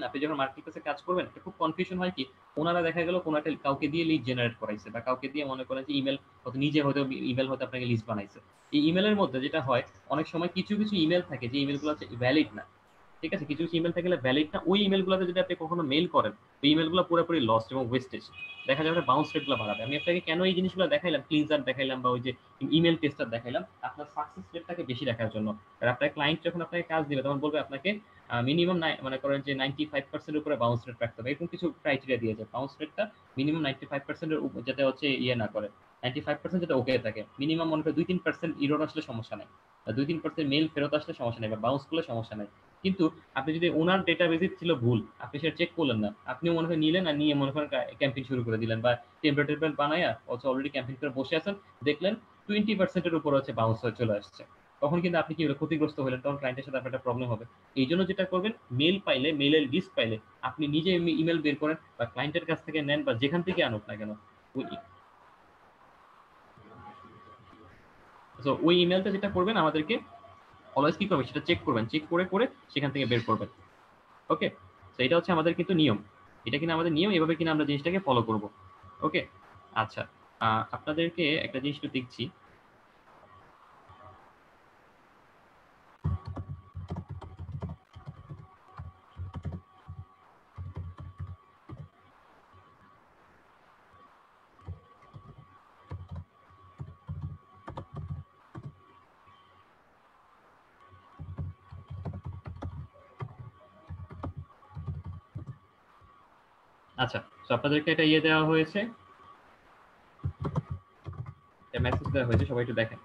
আপনি যখন মার্কেট প্লেসে কাজ করবেন, এটা খুব কনফিউশন হয় কি, ওনারা দেখা গেল কোনো একটা কাউকে দিয়ে লিড জেনারেট করাইছে, বা কাউকে দিয়ে মনে করেন যে ইমেল হয়তো নিজে হয়তো ইমেল হয়তো আপনাকে লিস্ট বানাইছে। এই ইমেলের মধ্যে যেটা হয়, অনেক সময় কিছু কিছু ইমেল থাকে যে ইমেলগুলো হচ্ছে ভ্যালিড না। ঠিক আছে, কিছু ইমেল থেকে ভ্যালিড না, ওই ইমেলগুলোতে যদি আপনি কখনো মেল করেন, ওই ইমেলগুলো পুরোপুরি লস্ট এবং ওয়েস্টেজ। দেখা যাবে বাউন্স রেটগুলো বাড়াবে। আমি আপনাকে কেন এই জিনিসগুলো দেখাইলাম, ক্লিনজার দেখাইলাম বা ওই যে ইমেল টেস্টার দেখাইলাম, আপনার সাকসেস রেটটাকে বেশি দেখার জন্য। আর আপনার ক্লায়েন্ট যখন আপনাকে কাজ দিবে তখন বলবে আপনাকে মিনিমাম মনে করেন যে 95% উপরে বাউন্স রেট রাখতে হবে, এরকম কিছু ক্রাইটেরিয়া দিয়েছে। বাউন্স রেটটা মিনিমাম 95%-এর যাতে হচ্ছে ইয়ে না করে, 95% যাতে ওকে থাকে। মিনিমাম মনে করেন 2-3% ইরর আসলে সমস্যা নেই, 2-3% মেল ফেরত আসলে সমস্যা নেই, বা বাউন্স করলে সমস্যা নেই। কিন্তু আপনি যদি ওনার ডেটাবেসে ছিল ভুল, আপনি সেটা চেক করলেন না, আপনিও মনে করেন নিলেন আর নিয়ে মনে করেন ক্যাম্পেইন শুরু করে দিলেন, বা টেম্পলেট বানায়া অলরেডি ক্যাম্পেইন করে বসে আছেন, দেখলেন 20%-এর উপর হচ্ছে বাউন্স হয়ে চলে আসছে, তখন কিন্তু আপনি কি হলো, ক্ষতিগ্রস্ত হলেন, তখন ক্লায়েন্টের সাথে আপনার একটা প্রবলেম হবে। এই জন্য যেটা করবেন, মেল পাইলে, মেলের লিস্ট পাইলে আপনি নিজে ইমেল বের করেন, বা ক্লায়েন্টের কাছ থেকে নেন, বা যেখান থেকে আনুক না কেন, ওই ইমেলটা যেটা করবেন আমাদেরকে অলওয়েজ কি করবেন, সেটা চেক করবেন, চেক করে করে সেখান থেকে বের করবেন। ওকে, তো এটা হচ্ছে আমাদের কিন্তু নিয়ম, এটা কিনা আমাদের নিয়ম, এভাবে কিনা আমরা জিনিসটাকে ফলো করব। ওকে, আচ্ছা, আপনাদেরকে একটা জিনিস একটু দেখছি। আচ্ছা, তো আপনাদেরকে এটা ইয়ে দেওয়া হয়েছে, একটা মেসেজ দেওয়া হয়েছে, সবাই একটু দেখেন।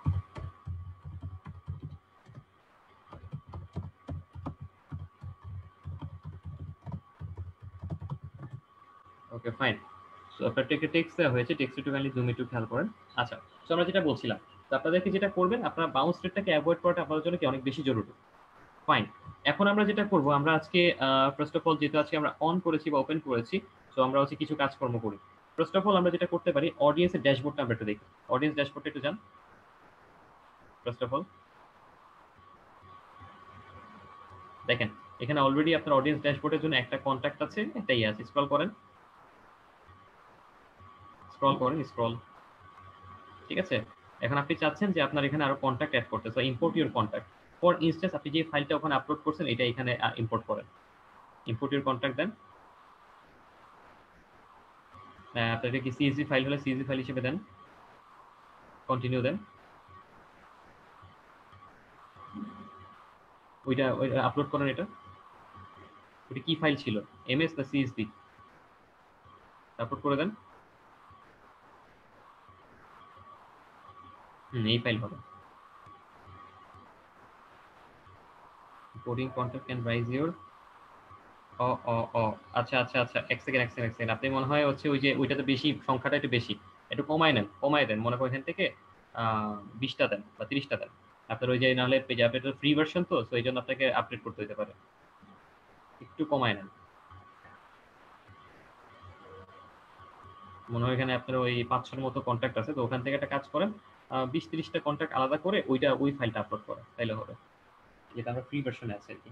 ওকে, ফাইন। সো আপনাদেরকে একটা টেক্সট দেওয়া হয়েছে, টেক্সট একটু কাইন্ডলি জুম একটু খেয়াল করেন। আচ্ছা, তো আমরা যেটা বলছিলাম, তো আপনাদেরকে যেটা করবেন, আপনারা বাউন্স রেটটাকে অ্যাভয়েড করাটা আপনাদের জন্য কি অনেক বেশি জরুরি। ফাইন, এখন আমরা যেটা করব, আমরা আজকে ফার্স্ট অফ অল যেহেতু আজকে আমরা অন করেছি বা ওপেন করেছি, তো আমরা হচ্ছে কিছু কাজকর্ম করি। ফার্স্ট অফ অল আমরা যেটা করতে পারি, অডিয়েন্সের ড্যাশবোর্ডটা আমরা একটু দেখি। অডিয়েন্স ড্যাশবোর্ডটা একটু যান। ফার্স্ট অফ অল দেখেন, এখানে অলরেডি আপনার অডিয়েন্স ড্যাশবোর্ডের জন্য একটা কন্ট্যাক্ট আছে, এটাই আছে। স্ক্রল করেন, স্ক্রল। ঠিক আছে, এখন আপনি চাচ্ছেন যে আপনার এখানে আরো কন্ট্যাক্ট অ্যাড করতে, so import your contact. For instance, আপনি যে ফাইলটা ওখানে আপলোড করছেন এটা এখানে ইম্পোর্ট করেন, ইম্পোর্ট ইউর কন্ট্যাক্ট দেন। আপনার কি সিএসভি ফাইল হলে সিএসভি ফাইল হিসেবে দেন, কন্টিনিউ দেন। ওইটা আপলোড করেন। এটা ওইটা কি ফাইল ছিল, এমএস না সিএসভি? আপলোড করে দেন। এই ফাইল হবে। Coding contact can raise your, ও ও ও আচ্ছা আচ্ছা আচ্ছা, এক সেকেন্ড। আপনি মনে হয় হচ্ছে ওই যে ওইটাতে বেশি, সংখ্যাটা একটু বেশি, একটু কমায় নেন, কমায় দেন, মনে করেন এখান থেকে 20টা দেন বা 30টা দেন। আপনার ওই যে নাহলে পেজে আপডেট ফ্রি ভার্সন, তো এই জন্য আপনাকে আপডেট করতে হতে পারে, একটু কমায় নেন। মনে হয় এখানে আপনার ওই 5-6 মতো কন্ট্যাক্ট আছে, তো ওখান থেকে একটা কাজ করেন, 20-30টা কন্ট্যাক্ট আলাদা করে ওই ফাইলটা আপলোড করেন, তাইলে হবে, যেটা আমরা ফ্রি ভার্সনে আছে আর কি।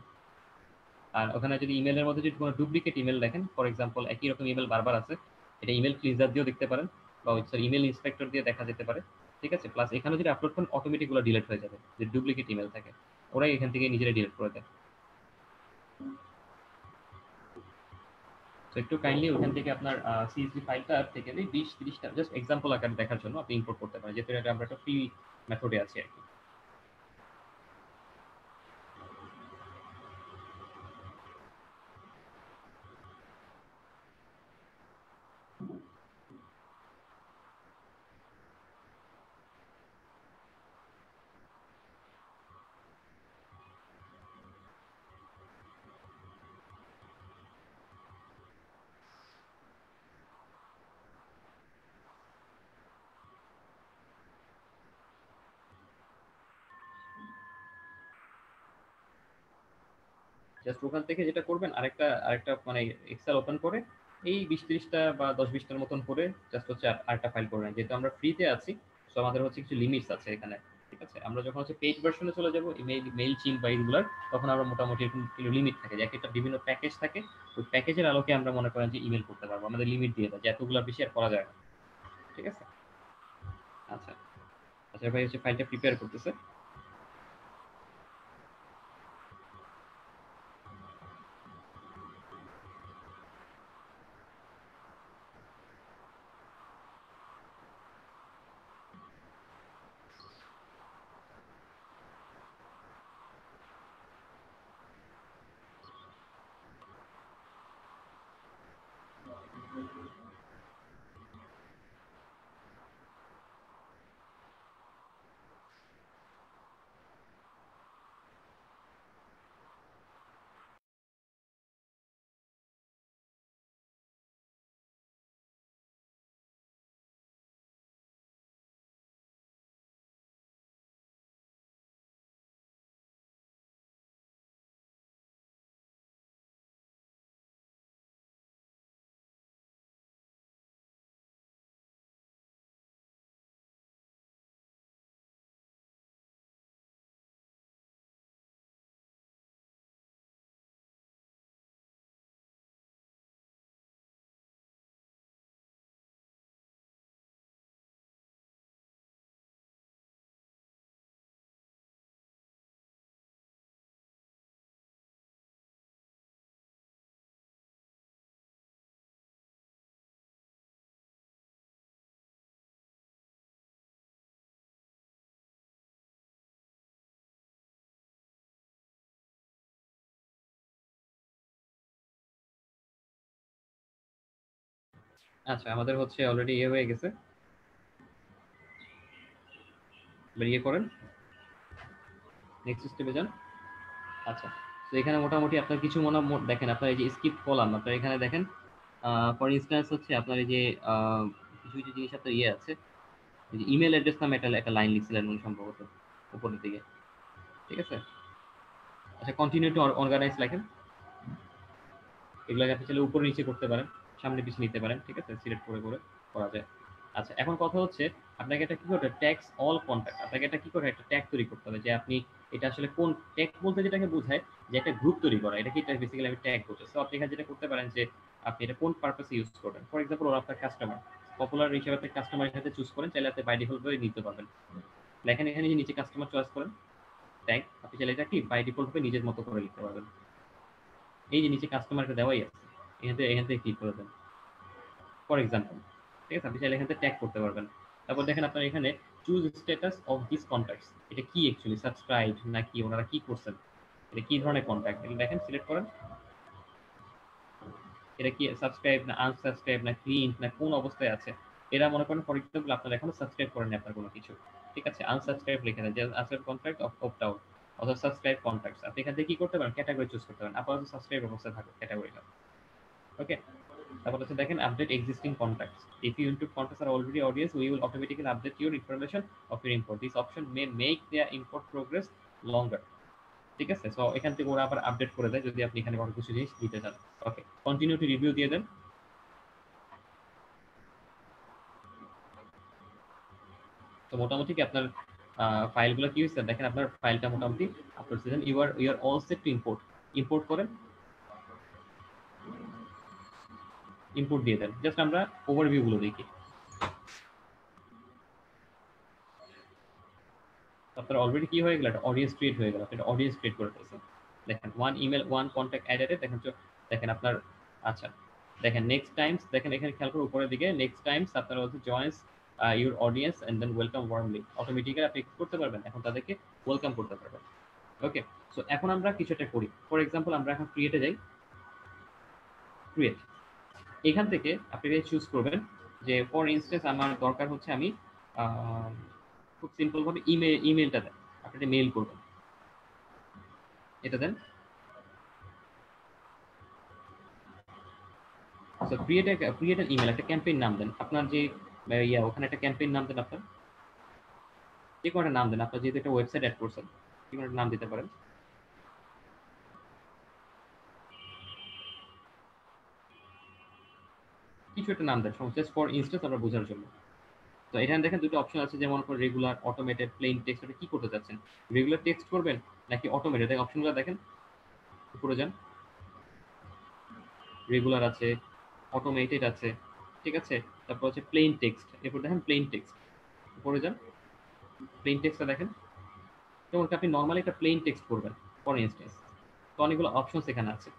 আর ওখানে যদি ইমেলের মধ্যে যদি কোনো ডুপ্লিকেট ইমেল দেখেন, ফর এক্সাম্পল একই রকম ইমেল বারবার আছে, এটা ইমেল ক্লিজার দিয়েও দেখতে পারেন, বা ইমেল ইন্সপেক্টর দিয়ে দেখা যেতে পারে। ঠিক আছে, প্লাস এখানে যদি আপলোড করেন অটোমেটিক গুলো ডিলিট হয়ে যাবে, যে ডুপ্লিকেট ইমেল থাকে ওরাই এখান থেকে নিজেরা ডিলিট করে দেয়। তো একটু কাইন্ডলি ওখান থেকে আপনার সিএসভি ফাইলটা থেকে 20-30টা জাস্ট এক্সাম্পল আকারে দেখার জন্য আপনি ইম্পোর্ট করতে পারেন, যেহেতু এটা আমরা একটা ফ্রি মেথডে আছি আর কি। জাস্ট ওখান থেকে যেটা করবেন আরেকটা মানে এক্সেল ওপেন করে এই 20-30টা বা 10-20টার মতন করে জাস্ট হচ্ছে আরেকটা ফাইল করবেন। যেহেতু আমরা ফ্রিতে আছি, সো আমাদের হচ্ছে কিছু লিমিটস আছে এখানে, ঠিক আছে? আমরা যখন হচ্ছে পেইড ভার্সনে চলে যাবো মেইল চিম বা এইগুলার, তখন আমরা মোটামুটি এরকম লিমিট থাকে, যে একটা বিভিন্ন প্যাকেজ থাকে, ওই প্যাকেজের আলোকে আমরা মনে করেন যে ইমেল করতে পারবো, আমাদের লিমিট দিয়ে দেয় যে এতগুলোর বেশি আর করা যায় না, ঠিক আছে? আচ্ছা আচ্ছা ভাই হচ্ছে ফাইলটা প্রিপেয়ার করতেছে। আচ্ছা আমাদের হচ্ছে অলরেডি ইয়ে হয়ে গেছে, বেরিয়ে করেন, নেক্সট স্টেপে যান। আচ্ছা, তো এখানে মোটামুটি আপনার কিছু দেখেন, আপনার এই যে স্কিপ কলাম আপনার এখানে দেখেন, ফর ইনস্ট্যান্স হচ্ছে আপনার এই যে কিছু কিছু জিনিস আপনার ইয়ে আছে, এই যে ইমেল অ্যাড্রেস নামে একটা লাইন লিখছিলেন মনে হয় সম্ভবত উপরের দিকে, ঠিক আছে? আচ্ছা কন্টিনিউ টু অর্গানাইজ লেখেন, এগুলোকে আপনি চাইলে উপরে নিচে করতে পারেন, সামনে পিছিয়ে নিতে পারেন, ঠিক আছে? সিলেক্ট করে করে করা যায়। আচ্ছা এখন কথা হচ্ছে আপনাকে এটা কি করতে হবে, ট্যাগস অল কন্টাক্ট, আপনাকে এটা কি করে একটা ট্যাগ তৈরি করতে হবে, যে আপনি এটা আসলে কোন ট্যাগ বলতে যেটাকে বোঝায় যে একটা গ্রুপ তৈরি করা, এটা কি বেসিক্যালি আমি ট্যাগ বলছি। সো আপনি এখানে যেটা করতে পারেন যে আপনি এটা কোন পারপাসে ইউজ করবেন। ফর এক্সাম্পল ওরা আপনার কাস্টমার, পপুলার হিসেবে আপনি কাস্টমারের সাথে চুজ করেন, চাইলে আপনি বাই ডিফল্ট ভাবে নিতে পারবেন। লেখেন এখানে যে নিচে কাস্টমার চয়েস করেন ট্যাগ, আপনি চাইলে এটা কি বাই ডিফল্ট ভাবে নিজের মতো করে লিখতে পারবেন। এই যে নিচে কাস্টমারকে দেওয়াই আছে, এখান থেকে ক্লিক করে দেন ফর এক্সাম্পল, ঠিক আছে? আপনি চাইলে এখান থেকে ট্যাগ করতে পারবেন। তারপর দেখেন আপনার এখানে choose status of this contacts, এটা কি অ্যাকচুয়ালি সাবস্ক্রাইব নাকি ওনারা কি করছেন, এটা কি ধরনের কন্ট্যাক্ট, এটা দেখেন সিলেক্ট করেন, এটা কি সাবস্ক্রাইব না আনসাবস্ক্রাইব না ক্লিন না কোন অবস্থায় আছে। এরা মনে করেন ফর এক্সাম্পল আপনারা এখনো সাবস্ক্রাইব করেননি আপনার কোনো কিছু, ঠিক আছে? আনসাবস্ক্রাইব লিখে দেন যে unsubscribe contact of opt out, অথবা সাবস্ক্রাইব কন্ট্যাক্টস। আপনি এখান থেকে কি করতে পারেন, ক্যাটাগরি চুজ করতে পারেন, আপাতত সাবস্ক্রাইব অবস্থায় থাকুক ক্যাটাগরিটা, ওকে? তারপর হচ্ছে দেখেন update existing contacts, if you input contacts are already audience we will automatically update your information of your import, this option may make their import progress longer, ঠিক আছে? সো এখান থেকে ওরা আবার আপডেট করে দেয় যদি আপনি এখানে কোনো কিছু জিনিস দিতে চান। ওকে, কন্টিনিউ টু রিভিউ দিয়ে দেন। তো মোটামুটি কি আপনার ফাইলগুলো কি হয়েছে দেখেন, আপনার ফাইলটা মোটামুটি আপলোড দিয়েছেন, you are all set to import, import করেন, ইম্পোর্ট দিয়ে দেন। জাস্ট আমরা ওভারভিউ গুলো দেখি। আপনার অলরেডি কি হয়ে গেল, একটা অডিয়েন্স ক্রিয়েট হয়ে গেল, একটা অডিয়েন্স ক্রিয়েট করে ফেলছেন। দেখেন one email one contact added, দেখেন দেখেন আপনার, আচ্ছা দেখেন নেক্সট টাইমস, দেখেন এখানে খেয়াল করে উপরের দিকে নেক্সট টাইমস আপনার হচ্ছে joins your audience and then welcome warmly, automatically আপনি করতে পারবেন, এখন তাদেরকে ওয়েলকাম করতে পারবেন। ওকে, সো এখন আমরা কিছু একটা করি, ফর এক্সাম্পল আমরা এখন ক্রিয়েটে যাই, ক্রিয়েট, এখান থেকে আপনি চুজ করবেন যে ফর ইনস্টেন্স আমার দরকার হচ্ছে আমি খুব সিম্পল ভাবে ইমেলটা দেন, আপনি একটা মেইল করবেন, এটা দেন। সো ক্রিয়েট ইমেল, একটা ক্যাম্পেইন নাম দেন, আপনার যে ওখানে একটা ক্যাম্পেইন নাম দেন, আপনার যে কোনো একটা নাম দেন, আপনার যেহেতু একটা ওয়েবসাইট অ্যাড করছেন যে কোনো একটা নাম দিতে পারেন। কিছু একটা নাম দেন, জাস্ট ফর ইনস্টেন্স আমরা বোঝার জন্য। তো এখানে দেখেন দুটো অপশন আছে, যেমন রেগুলার, অটোমেটেড, প্লেন টেক্সট। কি করতে চাচ্ছেন, রেগুলার টেক্সট করবেন নাকি অটোমেটেড? অপশনগুলো দেখেন, উপরে যান, রেগুলার আছে, অটোমেটেড আছে, ঠিক আছে, তারপর হচ্ছে প্লেন টেক্সট, এরপর দেখেন প্লেন টেক্সট, উপরে যান, প্লেন টেক্সটটা দেখেন। যেমন আপনি নর্মালি একটা প্লেন টেক্সট করবেন ফর ইনস্টেন্স, তো অনেকগুলো অপশনস এখানে আছে।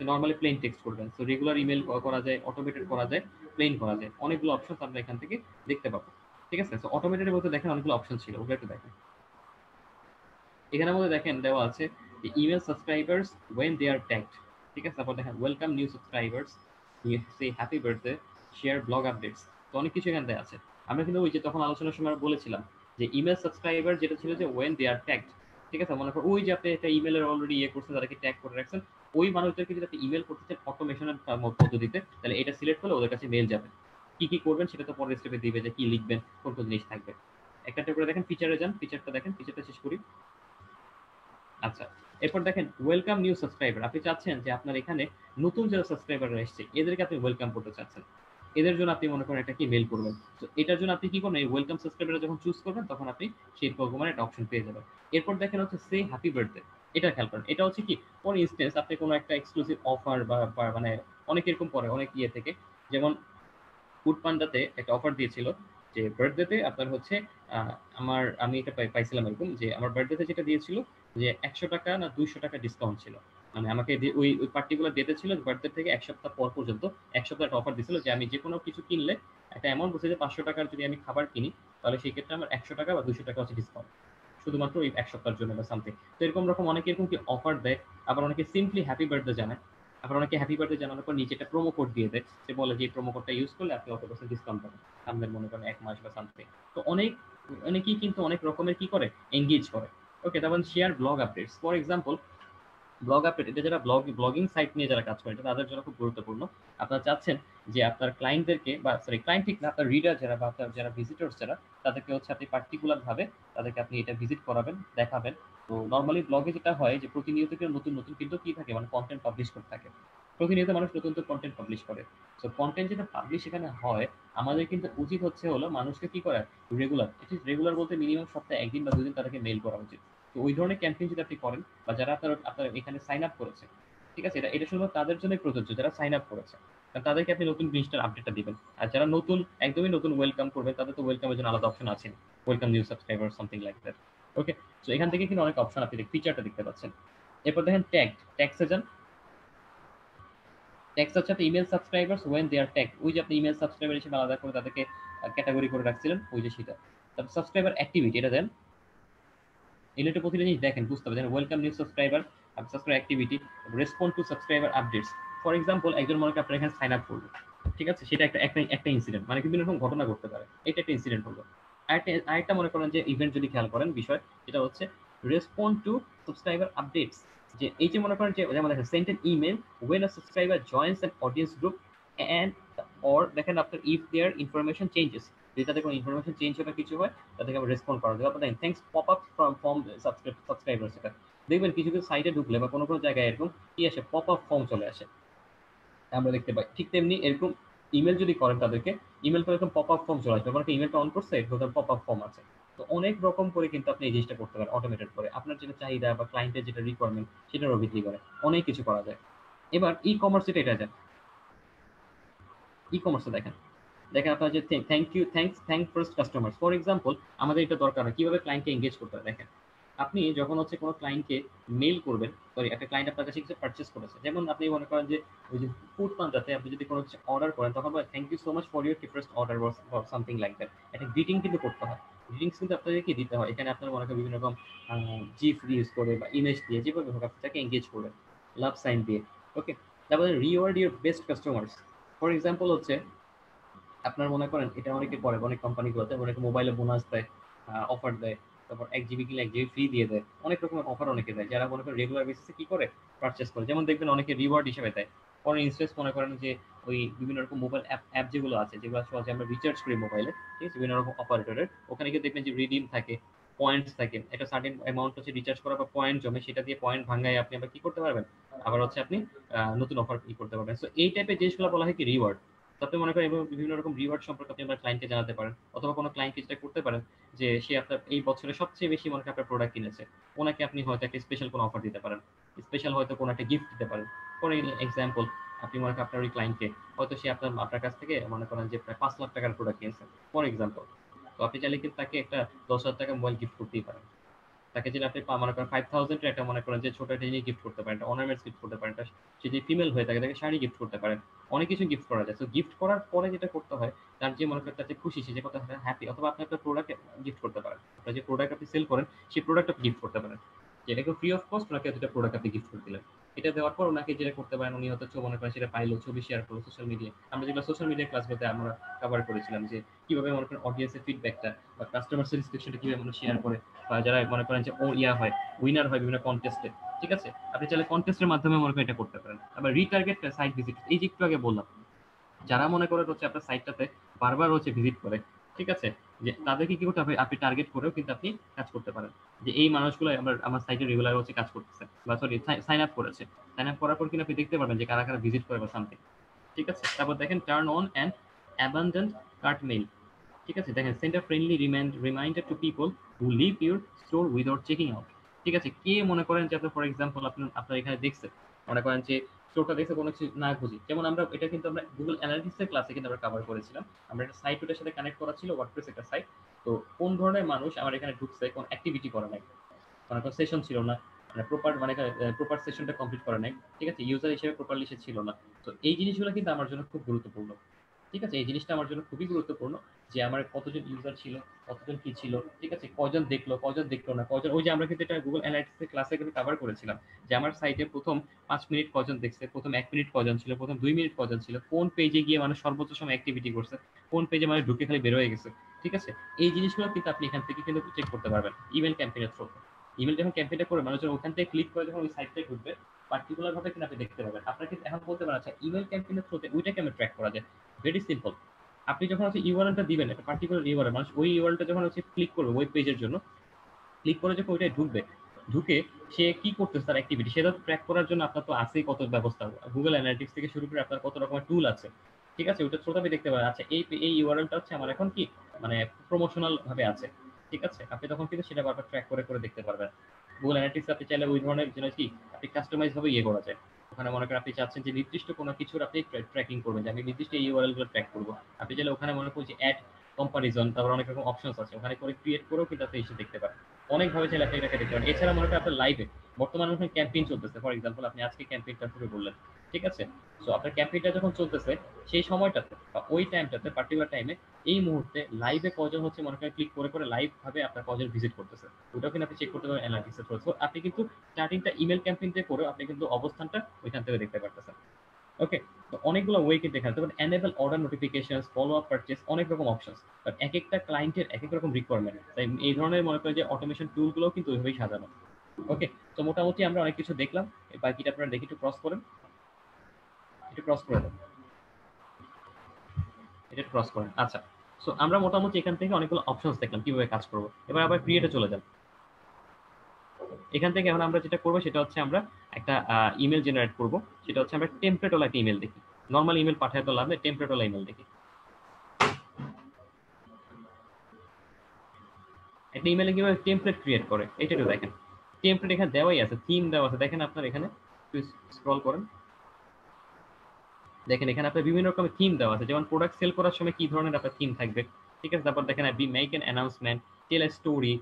নর্মালি প্লেন টেক্সট করবেন, সো রেগুলার ইমেল করা যায়, অটোমেটেড করা যায়, প্লেন করা যায়, অনেকগুলো অপশনস আমরা এখান থেকে দেখতে পাবো, ঠিক আছে। সো অটোমেটেডের মধ্যে দেখেন অনেকগুলো অপশন ছিল, ওগুলো একটু দেখেন। এখানের মধ্যে দেখেন দেওয়া আছে email subscribers when they are tagged, ঠিক আছে। তারপর দেখেন welcome new subscribers, say happy birthday, share blog updates, তো অনেক কিছু এখানে দেওয়া আছে। আমরা কিন্তু ওই যে তখন আলোচনার সময় বলেছিলাম যে ইমেল সাবস্ক্রাইবার যেটা ছিল যে ওয়েন দে আর ট্যাগড, ঠিক আছে। মনে করো ওই যে আপনি একটা ইমেলের অলরেডি ইয়ে করছেন, তাদেরকে ট্যাগ করে রাখছেন, ওই মানুষদেরকে যদি আপনি ইমেল করতে চান অটোমেশনের পদ্ধতিতে, তাহলে এটা সিলেক্ট করলে ওদের কাছে মেল যাবে। কি কি করবেন সেটা তো পরের স্টেপে দিবে, যে কি লিখবেন, কোন কোন জিনিস থাকবে। একটা করে দেখেন ফিচারে যান, ফিচারটা দেখেন, ফিচারটা শেষ করি। আচ্ছা, এরপর দেখেন ওয়েলকাম নিউ সাবস্ক্রাইবার। আপনি চাচ্ছেন যে আপনার এখানে নতুন যারা সাবস্ক্রাইবাররা এসছে এদেরকে আপনি ওয়েলকাম করতে চাচ্ছেন, এদের জন্য আপনি মনে করেন একটা কি মেল করবেন। তো এটার জন্য আপনি কি করবেন, এই ওয়েলকাম সাবস্ক্রাইবার যখন চুজ করবেন তখন আপনি সেই প্রোগ্রামের একটা অপশন পেয়ে যাবেন। এরপর দেখেন হচ্ছে সে হ্যাপি বার্থডে, এটা খেয়াল করেন। এটা হচ্ছে কি, ফর ইনস্টেন্স আপনি কোনো একটা এক্সক্লুসিভ অফার বা মানে অনেক এরকম পরে অনেক ইয়ে থেকে, যেমন ফুড পান্ডাতে একটা অফার দিয়েছিল যে বার্থডেতে আপনার হচ্ছে আমি এটা পাইছিলাম এরকম, যে আমার বার্থডেতে যেটা দিয়েছিল যে 100 টাকা না 200 টাকা ডিসকাউন্ট ছিল। মানে আমাকে ওই ওই পার্টিকুলার ডেতে ছিল বার্থডে থেকে 1 সপ্তাহ পর পর্যন্ত 1 সপ্তাহ একটা অফার দিয়েছিল, যে আমি যে কোনো কিছু কিনলে একটা অ্যামাউন্ট বলছে যে 500 টাকার যদি আমি খাবার কিনি, তাহলে সেই ক্ষেত্রে আমার 100 টাকা বা 200 টাকা হচ্ছে ডিসকাউন্ট, শুধুমাত্র ওই 1 সপ্তাহের জন্য বা সামথিং। তো এরকম রকম অনেকে এরকম কি অফার দেয়। আবার অনেকে সিম্পলি হ্যাপি বার্থডে জানায়। আবার অনেকে হ্যাপি বার্থডে জানানোর পর নিচে একটা প্রোমো কোড দিয়ে দেয়, সে বলে যে এই প্রোমো কোডটা ইউজ করলে আপনি অত পার্সেন্ট ডিসকাউন্ট পাবেন সামনের মনে করেন 1 মাস বা সামথিং। তো অনেকেই কিন্তু অনেক রকমের কি করে, এঙ্গেজ করে। ওকে, তারপর share blog updates, for example blog update, এটা যারা ব্লগিং সাইট নিয়ে যারা কাজ করে, এটা তাদের জন্য খুব গুরুত্বপূর্ণ। আপনারা চাচ্ছেন যে আপনার ক্লায়েন্টদেরকে, বা সরি ক্লায়েন্ট ঠিক না, আপনার রিডার যারা বা আপনার যারা ভিজিটর্স যারা, তাদেরকে হচ্ছে আপনি পার্টিকুলার ভাবে তাদেরকে আপনি এটা ভিজিট করাবেন, দেখাবেন। তো নর্মালি ব্লগে যেটা হয় যে প্রতিনিয়ত কেউ নতুন নতুন কিন্তু কি থাকে, মানে কন্টেন্ট পাবলিশ করতে থাকে, প্রতিনিয়ত মানুষ নতুন নতুন কন্টেন্ট পাবলিশ করে। তো কন্টেন্ট যেটা পাবলিশ এখানে হয়, আমাদের কিন্তু উচিত হচ্ছে হলো মানুষকে কি করা, রেগুলার, রেগুলার বলতে মিনিমাম সপ্তাহে 1 দিন বা 2 দিন তাদেরকে মেইল করা উচিত। তো ওই ধরনের ক্যাম্পেইন যদি আপনি করেন, বা যারা আপনার এখানে সাইন আপ করেছে, ঠিক আছে, এটা এটা শুধু তাদের জন্যই প্রযোজ্য যারা সাইন আপ করেছে, কারণ তাদেরকে আপনি নতুন জিনিসটার আপডেটটা দিবেন। আর যারা নতুন, একদমই নতুন ওয়েলকাম করবে, তাদের তো ওয়েলকামের জন্য আলাদা অপশন আছে, welcome new subscriber something like that. Okay, তো এখান থেকে কিন্তু অনেক অপশন আপনি ফিচারটা দেখতে পাচ্ছেন। এরপর দেখেন ট্যাগসে যান। ট্যাগস হচ্ছে আপনি email subscribers when they are tag, ওই যে আপনি ইমেল সাবস্ক্রাইবার হিসেবে আলাদা করে তাদেরকে ক্যাটাগরি করে রাখছিলেন, ওই যে সেটা। তারপর সাবস্ক্রাইবার অ্যাক্টিভিটি, এটা দেন। এগুলো প্রতিটা জিনিস দেখেন, বুঝতে হবে, যেন welcome new subscriber, subscribe activity, respond two subscriber updates. For example একজন মনে করেন আপনার এখানে সাইন আপ করলো, ঠিক আছে, সেটা একটা একটা একটা ইনসিডেন্ট, মানে বিভিন্ন রকম ঘটনা ঘটতে পারে, এটা একটা ইনসিডেন্ট হলো। আরেকটা মনে করেন যে ইভেন্ট যদি খেয়াল করেন বিষয়, যেটা হচ্ছে রেসপন্ড টু সাবস্ক্রাইবার আপডেটস, যে এই যে মনে করেন যে যেমন দেখেন send an email when a subscriber joins an audience group and or দেখেন আপনার ইফ দেয়ার ইনফরমেশন চেঞ্জেস, যদি তাদের কোনো ইনফরমেশন চেঞ্জ হবে কিছু হয়, তাদেরকে আমরা রেসপন্ড করা যাবে। আপনার thanks pop up from subscribers, এটা দেখবেন কিছু কিছু সাইটে ঢুকলে বা কোনো কোনো জায়গায় এরকম কি আসে, পপ আপ ফর্ম চলে আসে, আমরা দেখতে পাই। ঠিক তেমনি এরকম ইমেল যদি করেন তাদেরকে, ইমেল করে এরকম পপ আপ ফর্ম চলে আসবে, আপনার ইমেলটা অন করছে, এরকম পপ আপ ফর্ম আছে। তো অনেক রকম করে কিন্তু আপনি এই জিনিসটা করতে পারেন অটোমেটেড করে, আপনার যেটা চাহিদা বা ক্লায়েন্টের যেটা রিকোয়ারমেন্ট সেটারও ভিত্তি করে অনেক কিছু করা যায়। এবার ই কমার্স এটা যায়, ই কমার্সে দেখেন, দেখেন আপনার যে thank first customer, for example আমাদের এটা দরকার হয় কিভাবে ক্লায়েন্টকে এঙ্গেজ করতে হয়। দেখেন আপনি যখন হচ্ছে কোনো ক্লায়েন্টকে মেল করবেন, সরি একটা ক্লায়েন্ট আপনার কাছে কিছু পারচেস করেছে, যেমন আপনি মনে করেন যে ওই যে ফুড পান্ডাতে আপনি যদি কোনো কিছু অর্ডার করেন, তখন বলে thank you so much for your first order or something like that, একটা গ্রিটিং কিন্তু করতে হয়। গ্রিটিংস কিন্তু আপনাদেরকে দিতে হয়, এখানে আপনার মনে করেন বিভিন্ন রকম জিফ ইউজ করে বা ইমেজ দিয়ে যেভাবে হোক আপনি তাকে এঙ্গেজ করবেন, লাভ সাইন দিয়ে। ওকে, তারপরে reward your best customers, for example হচ্ছে আপনার মনে করেন এটা অনেকে করে, অনেক কোম্পানিগুলোতে অনেকে মোবাইলে বোনাস দেয়, অফার দেয়, তারপর 1 জিবি কিনলে 1 জিবি ফ্রি দিয়ে দেয়, অনেক রকমের অফার অনেকে দেয়, যারা মনে করেন রেগুলার বেসিসে কি করে পারচেস করে। যেমন দেখবেন অনেকে রিওয়ার্ড হিসেবে দেয়, ফর ইনস্টেন্স মনে করেন যে ওই বিভিন্ন রকম মোবাইল অ্যাপ যেগুলো আছে, যেগুলো সহজে আমরা রিচার্জ করি মোবাইলে, ঠিক আছে, বিভিন্ন রকম অপারেটরের, ওখানে গিয়ে দেখবেন যে রিডিম থাকে, পয়েন্টস থাকে, একটা সার্টেন অ্যামাউন্ট হচ্ছে রিচার্জ করা বা পয়েন্ট জমে, সেটা দিয়ে পয়েন্ট ভাঙায় আপনি আবার কি করতে পারবেন, আবার হচ্ছে আপনি নতুন অফার কি করতে পারবেন। সো এই টাইপের জিনিসগুলো বলা হয় কি রিওয়ার্ড। তো আপনি মনে করেন এভাবে বিভিন্ন রকম রিওয়ার্ড সম্পর্কে আপনি আপনার ক্লায়েন্টকে জানাতে পারেন, অথবা কোনো ক্লায়েন্টকে যেটা করতে পারেন যে সে আপনার এই বছরে সবচেয়ে বেশি মনে করেন আপনার প্রোডাক্ট কিনেছে, ওনাকে আপনি হয়তো একটা স্পেশাল কোনো অফার দিতে পারেন, স্পেশাল হয়তো কোনো একটা গিফট দিতে পারেন। ফর এক্সাম্পল, আপনি মনে করেন আপনার ওই ক্লায়েন্টকে হয়তো সে আপনার কাছ থেকে মনে করেন যে প্রায় 5 লাখ টাকার প্রোডাক্ট কিনেছে ফর এক্সাম্পল। তো আপনি চাইলে কিন্তু তাকে একটা 10,000 টাকা মোবাইল গিফট করতেই পারেন। তাকে যেটা আপনি মনে করেন 5,000 এর একটা মনে করেন যে ছোট একটা জিনিস গিফট করতে পারেন, একটা অর্নামেন্টস গিফট করতে পারেন, একটা সে যদি ফিমেল হয়ে থাকে তাকে শাড়ি গিফট করতে পারেন, অনেক কিছু গিফট করা যায়। তো গিফট করার পরে যেটা করতে হয়, তার যে মনে করেন তার যে খুশি, সে যে কত হ্যাপি, অথবা আপনি একটা প্রোডাক্ট গিফট করতে পারেন, আপনার যে প্রোডাক্ট আপনি সেল করেন সেই প্রোডাক্ট আপনি গিফট করতে পারেন, যেটাকে ফ্রি অফ কস্ট ওনাকে দুটো প্রোডাক্ট আপনি গিফট করে দিলেন। এটা দেওয়ার পর ওনাকে যেটা করতে পারেন, উনি হয়তো মনে করেন সেটা পাইলো, ছবি শেয়ার করলো সোশ্যাল মিডিয়ায়। আমরা যেগুলো সোশ্যাল মিডিয়া ক্লাসগুলোতে আমরা কভার করেছিলাম যে কিভাবে মনে করেন অডিয়েন্সের ফিডব্যাকটা বা কাস্টমার স্যাটিসফ্যাকশনটা কিভাবে মানুষ শেয়ার করে, বা যারা মনে করেন যে ও হয় উইনার হয় বিভিন্ন কন্টেস্টে। ঠিক আছে, আপনি চাইলে কন্টেস্টের মাধ্যমে মনে করেন এটা করতে পারেন। আবার রিটার্গেট সাইট ভিজিট, এই যে একটু আগে বললাম, যারা মনে করেন হচ্ছে আপনার সাইটটাতে বারবার হচ্ছে ভিজিট করে, ঠিক আছে, যে তাদেরকে কি করতে হবে, আপনি টার্গেট করেও কিন্তু আপনি কাজ করতে পারেন, যে এই মানুষগুলো আমার সাইটে রেগুলার হচ্ছে কাজ করতেছে, বা সরি সাইন আপ করেছে। সাইন আপ করার পর কিন্তু আপনি দেখতে পারবেন যে কারা কারা ভিজিট করে বা সামথিং। ঠিক আছে, তারপর দেখেন turn on and abandoned cart mail. ঠিক আছে, দেখেন send a friendly reminder to people who leave your store without checking out. ঠিক আছে, কে মনে করেন যে আপনার ফর এক্সাম্পল আপনার এখানে দেখছে, মনে করেন যে স্টোরটা দেখছে কোনো কিছু না খুঁজি, যেমন আমরা এটা কিন্তু আমরা গুগল অ্যানালিটিক্সের ক্লাসে কিন্তু আমরা কভার করেছিলাম। আমরা একটা সাইট ওটার সাথে কানেক্ট করা ছিল, ওয়ার্ডপ্রেস একটা সাইট। তো কোন ধরনের মানুষ আমার এখানে ঢুকছে, কোন অ্যাক্টিভিটি করে নাই, মানে কোনো সেশন ছিল না, মানে প্রপার সেশনটা কমপ্লিট করে নাই, ঠিক আছে, ইউজার হিসেবে প্রপারলি সে ছিল না। তো এই জিনিসগুলো কিন্তু আমার জন্য খুব গুরুত্বপূর্ণ। ঠিক আছে, এই জিনিসটা আমার জন্য খুবই গুরুত্বপূর্ণ, যে আমার কতজন ইউজার ছিল, কতজন কি ছিল, ঠিক আছে, কজন দেখলো, কজন দেখলো না, কজন, ওই যে আমরা কিন্তু এটা গুগল অ্যানালিটিক্স ক্লাসে কিন্তু কভার করেছিলাম, যে আমার সাইটে প্রথম 5 মিনিট কজন দেখছে, প্রথম 1 মিনিট কজন ছিল, প্রথম 2 মিনিট কজন ছিল, কোন পেজে গিয়ে মানুষ সর্বোচ্চ সময় অ্যাক্টিভিটি করছে, কোন পেজে মানুষ ঢুকে খালি বের হয়ে গেছে। ঠিক আছে, এই জিনিসগুলো কিন্তু আপনি এখান থেকে কিন্তু চেক করতে পারবেন ইমেল ক্যাম্পেইনের থ্রুতে। ইমেল যখন ক্যাম্পেইনটা করে মানুষ যখন ওখান থেকে ক্লিক করে যখন ওই সাইটটায় ঢুকবে, পার্টিকুলার ভাবে কিন্তু আপনি দেখতে পাবেন। আপনার কিন্তু এখন বলতে পারেন, আচ্ছা ইমেল ক্যাম্পেইনের থ্রুতে ওইটাকে আমি ট্র্যাক করা যায়। ভেরি সিম্পল, আপনি যখন হচ্ছে ইউআরএলটা দিবেন, একটা পার্টিকুলার ইউআরএল, মানুষ ওই ইউআরএলটা যখন হচ্ছে ক্লিক করবে ওয়েব পেজের জন্য, ক্লিক করে যখন ওইটায় ঢুকবে, ঢুকে সে কি করতেছে তার অ্যাক্টিভিটি, সেটা ট্র্যাক করার জন্য আপনার তো আছেই কত ব্যবস্থা, গুগল অ্যানালিটিক্স থেকে শুরু করে আপনার কত রকমের টুল আছে। ঠিক আছে, ওটা থ্রুতে আপনি দেখতে পারেন, আচ্ছা এই ইউআরএলটা হচ্ছে আমার এখন কি মানে প্রমোশনাল ভাবে আছে। ঠিক আছে, আপনি তখন কিন্তু সেটা বারবার ট্র্যাক করে করে দেখতে পারবেন। গুগল অ্যানালিটিক্স আপনি চাইলে ওই ধরনের যেন কি আপনি কাস্টমাইজ ভাবে করা যায়। ওখানে মনে করেন আপনি চাচ্ছেন যে নির্দিষ্ট কোনো কিছুর আপনি ট্র্যাকিং করবেন, যে আমি নির্দিষ্ট এই ইউআরএল গুলো ট্র্যাক করবো, আপনি চাইলে ওখানে মনে করেন যে অ্যাড কম্পারিজন, তারপর অনেক রকম অপশনস আছে, ওখানে করে ক্রিয়েট করেও কিন্তু আপনি এসে দেখতে পারেন। অনেকভাবে চাইলে আপনি এটাকে দেখতে পারেন। এছাড়া মনে করেন আপনার লাইভে বর্তমানে ওখানে ক্যাম্পেইন চলতেছে, ফর এক্সাম্পল আপনি আজকে ক্যাম্পেইনটা শুরু করলেন। ঠিক আছে, সো আপনার ক্যাম্পেইনটা যখন চলতেছে সেই সময়টাতে বা ওই টাইমটাতে পার্টিকুলার টাইমে এই মুহূর্তে লাইভে কজন হচ্ছে মনে করেন ক্লিক করে করে লাইভ ভাবে আপনার কজন ভিজিট করতেছে, ওটাও কিন্তু আপনি চেক করতে পারেন অ্যানালিটিক্সের থ্রু। আপনি কিন্তু স্টার্টিংটা ইমেল ক্যাম্পেইন দিয়ে করে আপনি কিন্তু অবস্থানটা ওইখান থেকে দেখতে পারতেছেন। ওকে, তো অনেকগুলো ওয়ে কিন্তু এখানে, তবে enable order notifications, follow up purchase, অনেক রকম অপশনস, বাট এক একটা ক্লায়েন্টের এক এক রকম রিকোয়ারমেন্ট, তাই এই ধরনের মনে করেন যে অটোমেশন টুলগুলোও কিন্তু ওইভাবেই সাজানো। ওকে, তো মোটামুটি আমরা অনেক কিছু দেখলাম, বাকিটা আপনারা দেখি একটু ক্রস করেন, একটু ক্রস করে দেন, এটা ক্রস করেন। আচ্ছা, সো আমরা মোটামুটি এখান থেকে অনেকগুলো অপশনস দেখলাম কিভাবে কাজ করবো। এবার আবার ক্রিয়েটে চলে যান। এখান থেকে এখন আমরা যেটা করবো সেটা হচ্ছে আমরা একটা ইমেল জেনারেট করব, সেটা হচ্ছে আমরা টেমপ্লেট ওলা একটা ইমেল দেখি। নর্মাল ইমেল পাঠায় তো লাভ নেই, টেমপ্লেট ওলা ইমেল দেখি। একটা ইমেলে কিভাবে টেমপ্লেট ক্রিয়েট করে এটা একটু দেখেন। টেমপ্লেট এখানে দেওয়াই আছে, থিম দেওয়া আছে, দেখেন আপনার এখানে স্ক্রল করেন, দেখেন এখানে আপনার বিভিন্ন রকমের থিম দেওয়া আছে, যেমন প্রোডাক্ট সেল করার সময় কি ধরনের আপনার থিম থাকবে। ঠিক আছে, তারপর দেখেন be make an announcement, tell a story,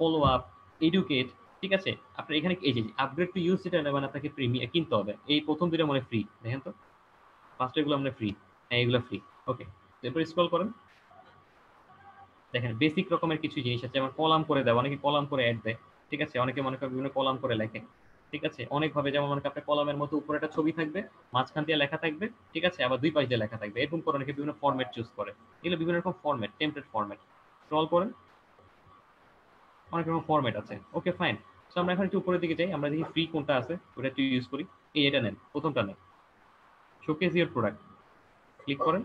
follow up, educate. ঠিক আছে, আপনার এখানে এই যে আপগ্রেড টু ইউজ যেটা নেবেন আপনাকে প্রিমিয়াম কিনতে হবে, এই প্রথম দুটো মনে ফ্রি, দেখেন তো ফার্স্ট এগুলো আমরা ফ্রি, হ্যাঁ এগুলো ফ্রি। ওকে, এরপর স্ক্রল করেন, দেখেন বেসিক রকমের কিছু জিনিস আছে, যেমন কলাম করে দেয়, অনেকে কলাম করে অ্যাড দেয়। ঠিক আছে, অনেকে মনে করেন বিভিন্ন কলাম করে লেখে। ঠিক আছে, অনেকভাবে, যেমন মনে করেন আপনার কলামের মতো উপরে একটা ছবি থাকবে, মাঝখান দিয়ে লেখা থাকবে, ঠিক আছে, আবার দুই পাশ দিয়ে লেখা থাকবে, এরকম করে অনেকে বিভিন্ন ফরম্যাট চুজ করে। এগুলো বিভিন্ন রকম ফরম্যাট, টেমপ্লেট ফরম্যাট। স্ক্রল করেন, অনেক রকম ফরম্যাট আছে। ওকে ফাইন, সো আমরা এখন একটু উপরের দিকে যাই, আমরা দেখি ফ্রি কোনটা আছে, ওটা একটু ইউজ করি। এটা নেন, প্রথমটা নেন, শোকেস ইওর প্রোডাক্ট, ক্লিক করেন।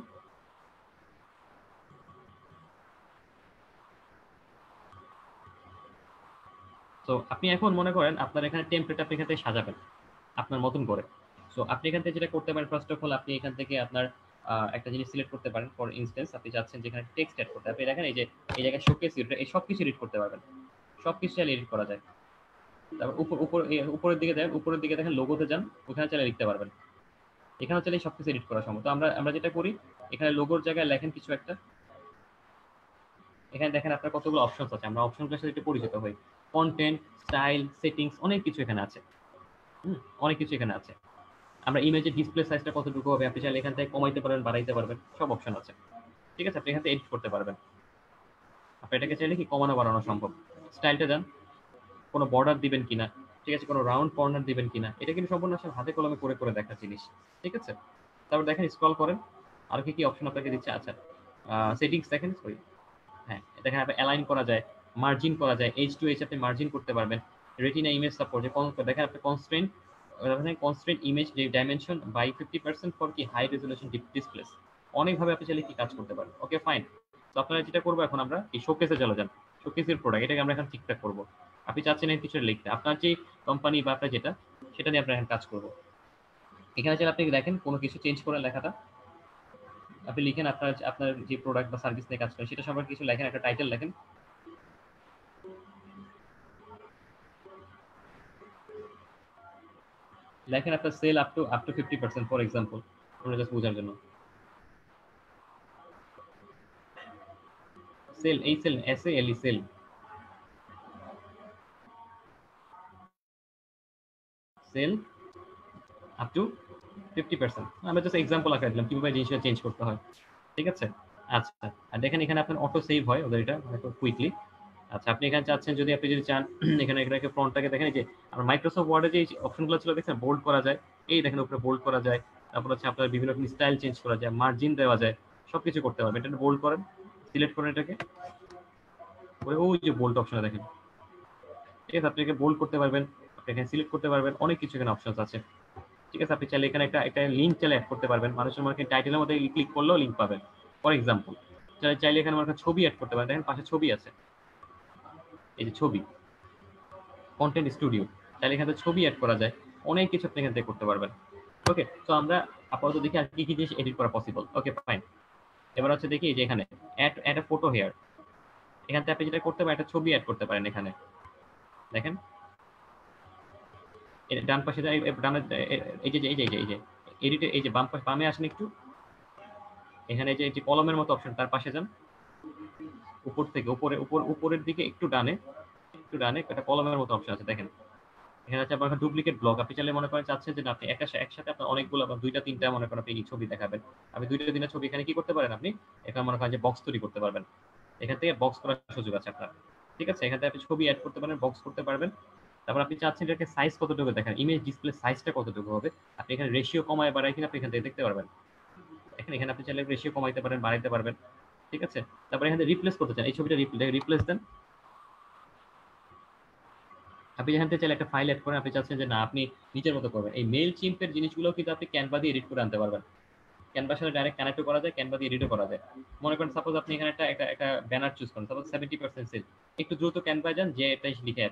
তো আপনি এখন মনে করেন আপনার এখানে টেমপ্লেট আপনি এখান থেকে সাজাবেন আপনার মতন করে। সো আপনি এখান থেকে যেটা করতে পারেন, ফার্স্ট অফ অল আপনি এখান থেকে আপনার একটা জিনিস সিলেক্ট করতে পারেন। ফর ইনস্ট্যান্স আপনি চাচ্ছেন যেখানে টেক্সট অ্যাড করতে, আপনি দেখেন এই যে এই জায়গায় শোকেস এই সবকিছু এডিট করতে পারবেন, সবকিছু চাইলে এডিট করা যায়। তারপর উপরের দিকে দেখেন, উপরের দিকে দেখেন লোগোতে যান, ওখানে চাইলে লিখতে পারবেন। এখানে চাইলে সবকিছু এডিট করা সম্ভব। তো আমরা আমরা যেটা করি, এখানে লোগোর জায়গায় লেখেন কিছু একটা, এখানে দেখেন আপনার কতগুলো অপশনস আছে, আমরা অপশনগুলোর সাথে একটু পরিচিত হই। কন্টেন্ট, স্টাইল, সেটিংস, অনেক কিছু এখানে আছে। অনেক কিছু এখানে আছে। আমরা ইমেজের ডিসপ্লে সাইজটা কতটুকু হবে আপনি চাইলে এখান থেকে কমাইতে পারবেন, বাড়াইতে পারবেন, সব অপশন আছে। ঠিক আছে, আপনি এখান থেকে এডিট করতে পারবেন। আপনি এটাকে চাইলে কি কমানো বাড়ানো সম্ভব। স্টাইলটা যান, কোনো বর্ডার দিবেন কিনা, ঠিক আছে, কোনো রাউন্ড কর্নার দিবেন কিনা, এটা কিন্তু সম্পূর্ণ আসলে হাতে কলমে করে করে দেখার জিনিস। ঠিক আছে, তারপর দেখেন স্ক্রল করেন, আর কি কি অপশন আপনাকে দিচ্ছে। আচ্ছা, সেটিংস দেখেন, সরি, হ্যাঁ দেখেন আপনি অ্যালাইন করা যায়, মার্জিন করা যায়, এইচ টু এইচ আপনি মার্জিন করতে পারবেন। রেটিনা ইমেজ সাপোর্ট, দেখেন আপনি constraint, constraint image dimension by 50% for কি হাই রেজলিউশন ডিসপ্লেস। অনেকভাবে আপনি চাইলে কি কাজ করতে পারেন। Okay fine. তো আপনারা যেটা করবো এখন, আমরা এই শোকেসে চলে যান। শোকেসের প্রোডাক্ট, এটাকে আমরা এখন ঠিকঠাক করবো। আপনি চাচ্ছেন এই কিছু লিখতে, আপনার যে কোম্পানি বা আপনার যেটা, সেটা নিয়ে আমরা এখন কাজ করবো। এখানে চাইলে আপনি দেখেন কোনো কিছু চেঞ্জ করেন লেখাটা, আপনি লিখেন আপনার আপনার যে প্রোডাক্ট বা সার্ভিস নিয়ে কাজ করেন সেটা সম্পর্কে কিছু লেখেন, একটা টাইটেল লেখেন। লেখেন আপনার sale up to 50% for example, আমরা জাস্ট বোঝার জন্য। সেল, এই sale, S A L E, sale, sale up to 50%। আমরা জাস্ট এক্সাম্পল আকারে দিলাম কিভাবে জিনিসটা চেঞ্জ করতে হয়। ঠিক আছে, আচ্ছা। আর দেখেন এখানে আপনার অটো সেভ হয় ওদের, এটা কুইকলি। আচ্ছা, আপনি এখানে চাচ্ছেন যদি আপনি যদি চান এখানে এটাকে ফ্রন্টটাকে দেখেন, এই যে আমার মাইক্রোসফট ওয়ার্ডে যে অপশনগুলো ছিল দেখেন, বোল্ড করা যায়, এই দেখেন উপরে বোল্ড করা যায়। তারপর হচ্ছে আপনার বিভিন্ন রকম স্টাইল চেঞ্জ করা যায়, মার্জিন দেওয়া যায়, সবকিছু করতে পারবেন। এটা বোল্ড করেন, সিলেক্ট করেন এটাকে, ওই যে বোল্ড অপশনে দেখেন। ঠিক আছে, আপনি এখানে বোল্ড করতে পারবেন, আপনি এখানে সিলেক্ট করতে পারবেন, অনেক কিছু এখানে অপশন আছে। ঠিক আছে, আপনি চাইলে এখানে একটা একটা লিঙ্ক চাইলে অ্যাড করতে পারবেন, মানুষের মার্কেট টাইটেলের মধ্যে ক্লিক করলেও লিঙ্ক পাবেন। ফর এক্সাম্পল চাইলে এখানে আমার ছবি অ্যাড করতে পারেন, দেখেন পাশে ছবি আছে, এই যে ছবি, কন্টেন্ট স্টুডিও, তাহলে এখানে ছবি অ্যাড করা যায়, অনেক কিছু আপনি এখান থেকে করতে পারবেন। ওকে, তো আমরা আপাতত দেখি আর কি কি জিনিস এডিট করা পসিবল। Okay fine. এবার হচ্ছে দেখি যে এখানে অ্যাড এ ফটো হেয়ার, এখান থেকে আপনি যেটা করতে পারেন, একটা ছবি অ্যাড করতে পারেন এখানে। দেখেন ডান পাশে ডানে, এই যে এই যে এই যে এই যে এডিটে, এই যে বাম পাশে, বামে আসেন একটু, এখানে যে এটি কলমের মতো অপশন, তার পাশে যান, উপর থেকে উপরের দিকে একটু ডানে, একটু ডানে একটা কলমের মতো অপশন আছে দেখেন। এখানে আছে আপনার ডুপ্লিকেট ব্লক, আপনি চাইলে মনে করেন চাচ্ছেন যে না আপনি একসাথে আপনার অনেকগুলো বা দুইটা তিনটা মনে করেন আপনি এই ছবি দেখাবেন, আপনি দুইটা তিনটা ছবি এখানে কি করতে পারেন, আপনি এখানে মনে করেন যে বক্স তৈরি করতে পারবেন, এখান থেকে বক্স করার সুযোগ আছে আপনার। ঠিক আছে, এখান থেকে আপনি ছবি অ্যাড করতে পারেন, বক্স করতে পারবেন। তারপর আপনি চাচ্ছেন এটাকে সাইজ কতটুকু দেখেন, ইমেজ ডিসপ্লে সাইজটা কতটুকু হবে, আপনি এখানে রেশিও কমায় বাড়ায় কিনা আপনি এখান থেকে দেখতে পারবেন। এখানে আপনি চাইলে রেশিও কমাইতে পারেন, বাড়াইতে পারবেন। ঠিক আছে, তারপর এখানে রিপ্লেস করতে চান, এই ছবিটা রিপ্লেস দেন। আপনি এখান থেকে চাইলে একটা ফাইল এড করেন, আপনি চাচ্ছেন যে না আপনি নিজের মতো করবেন। এই মেল চিম্পের জিনিসগুলো কিন্তু আপনি ক্যানভা দিয়ে এডিট করে আনতে পারবেন। ক্যানভার সাথে ডাইরেক্ট কানেক্টও করা যায়, ক্যানভা দিয়ে এডিটও করা যায়। মনে করেন সাপোজ আপনি এখানে একটা ব্যানার চুজ করেন, সাপোজ 70% সেল, একটু দ্রুত ক্যানভায় যান, যে এটা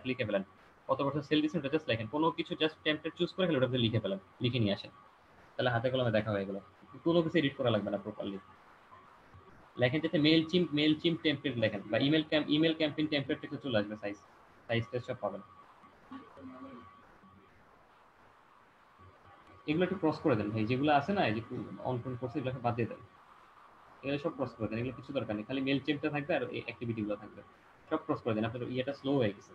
লিখে ফেলেন, কত পার্সেন্ট সেল দিচ্ছেন ওটা জাস্ট লেখেন, কোনো কিছু জাস্ট টেমপ্লেট চুজ করে ওটা লিখে ফেলেন, লিখে নিয়ে আসেন, তাহলে হাতে কলমে দেখা হয়ে গেল, কোনো কিছু এডিট করা লাগবে না, প্রপারলি লেখেন যাতে মেল চিম টেমপ্লেট লেখেন, বা ইমেল ক্যাম্পেইন টেমপ্লেট থেকে চলে আসবে, সাইজ সব পাবেন। এগুলো একটু ক্রস করে দেন ভাই, যেগুলো আছে না এই যে অন করছে এগুলোকে বাদ দিয়ে দেন, এগুলো সব ক্রস করে দেন, এগুলো কিছু দরকার নেই, খালি মেল চেমটা থাকবে আর এই অ্যাক্টিভিটি গুলো থাকবে, সব ক্রস করে দেন। আপনার ইয়েটা স্লো হয়ে গেছে,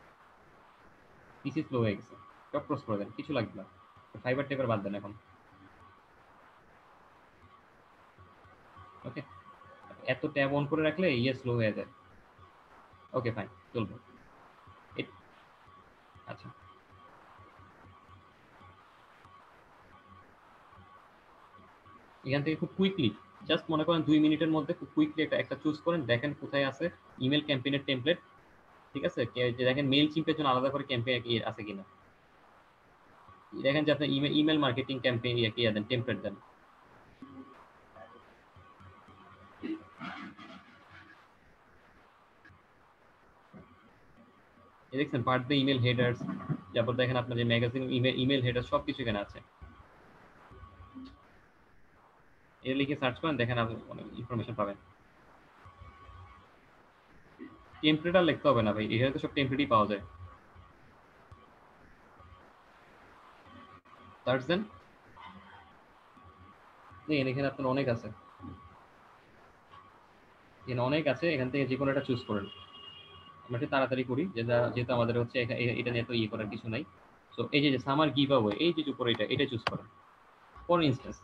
পিসি স্লো হয়ে গেছে, সব ক্রস করে দেন, কিছু লাগবে না, ফাইবার টেপার বাদ দেন এখন। ওকে, এত ট্যাব অন করে রাখলে ইয়ে স্লো হয়ে যায়। ওকে ফাইন, চলবে। আচ্ছা, এখান থেকে খুব কুইকলি, জাস্ট মনে করেন 2 মিনিটের মধ্যে খুব কুইকলি একটা চুজ করেন, দেখেন কোথায় আছে ইমেল ক্যাম্পেইনের টেমপ্লেট। ঠিক আছে, দেখেন মেল চিম্পের জন্য আলাদা করে ক্যাম্পেইন আছে কিনা, দেখেন যে আপনার ইমেল মার্কেটিং ক্যাম্পেইন ইয়ে দেন, টেমপ্লেট দেন। দেখছেন বার্থডে ইমেল হেডার্স, তারপর দেখেন আপনার যে ম্যাগাজিন ইমেল হেডার সবকিছু এখানে আছে। এটা লিখে সার্চ করেন, দেখেন আপনি অনেক ইনফরমেশন পাবেন। টেমপ্লেট আর লিখতে হবে না ভাই, এখানে তো সব টেমপ্লেটই পাওয়া যায়। সার্চ দেন, এখানে আপনার অনেক আছে, এখানে অনেক আছে, এখান থেকে যে কোনো একটা চুজ করেন। আমরা একটু তাড়াতাড়ি করি, যেহেতু আমাদের হচ্ছে এটা নিয়ে তো ইয়ে করার কিছু নাই। তো এই যে সামার গিভ অ্যাওয়ে, এই যে উপরে এটা চুজ করেন। ফর ইনস্ট্যান্স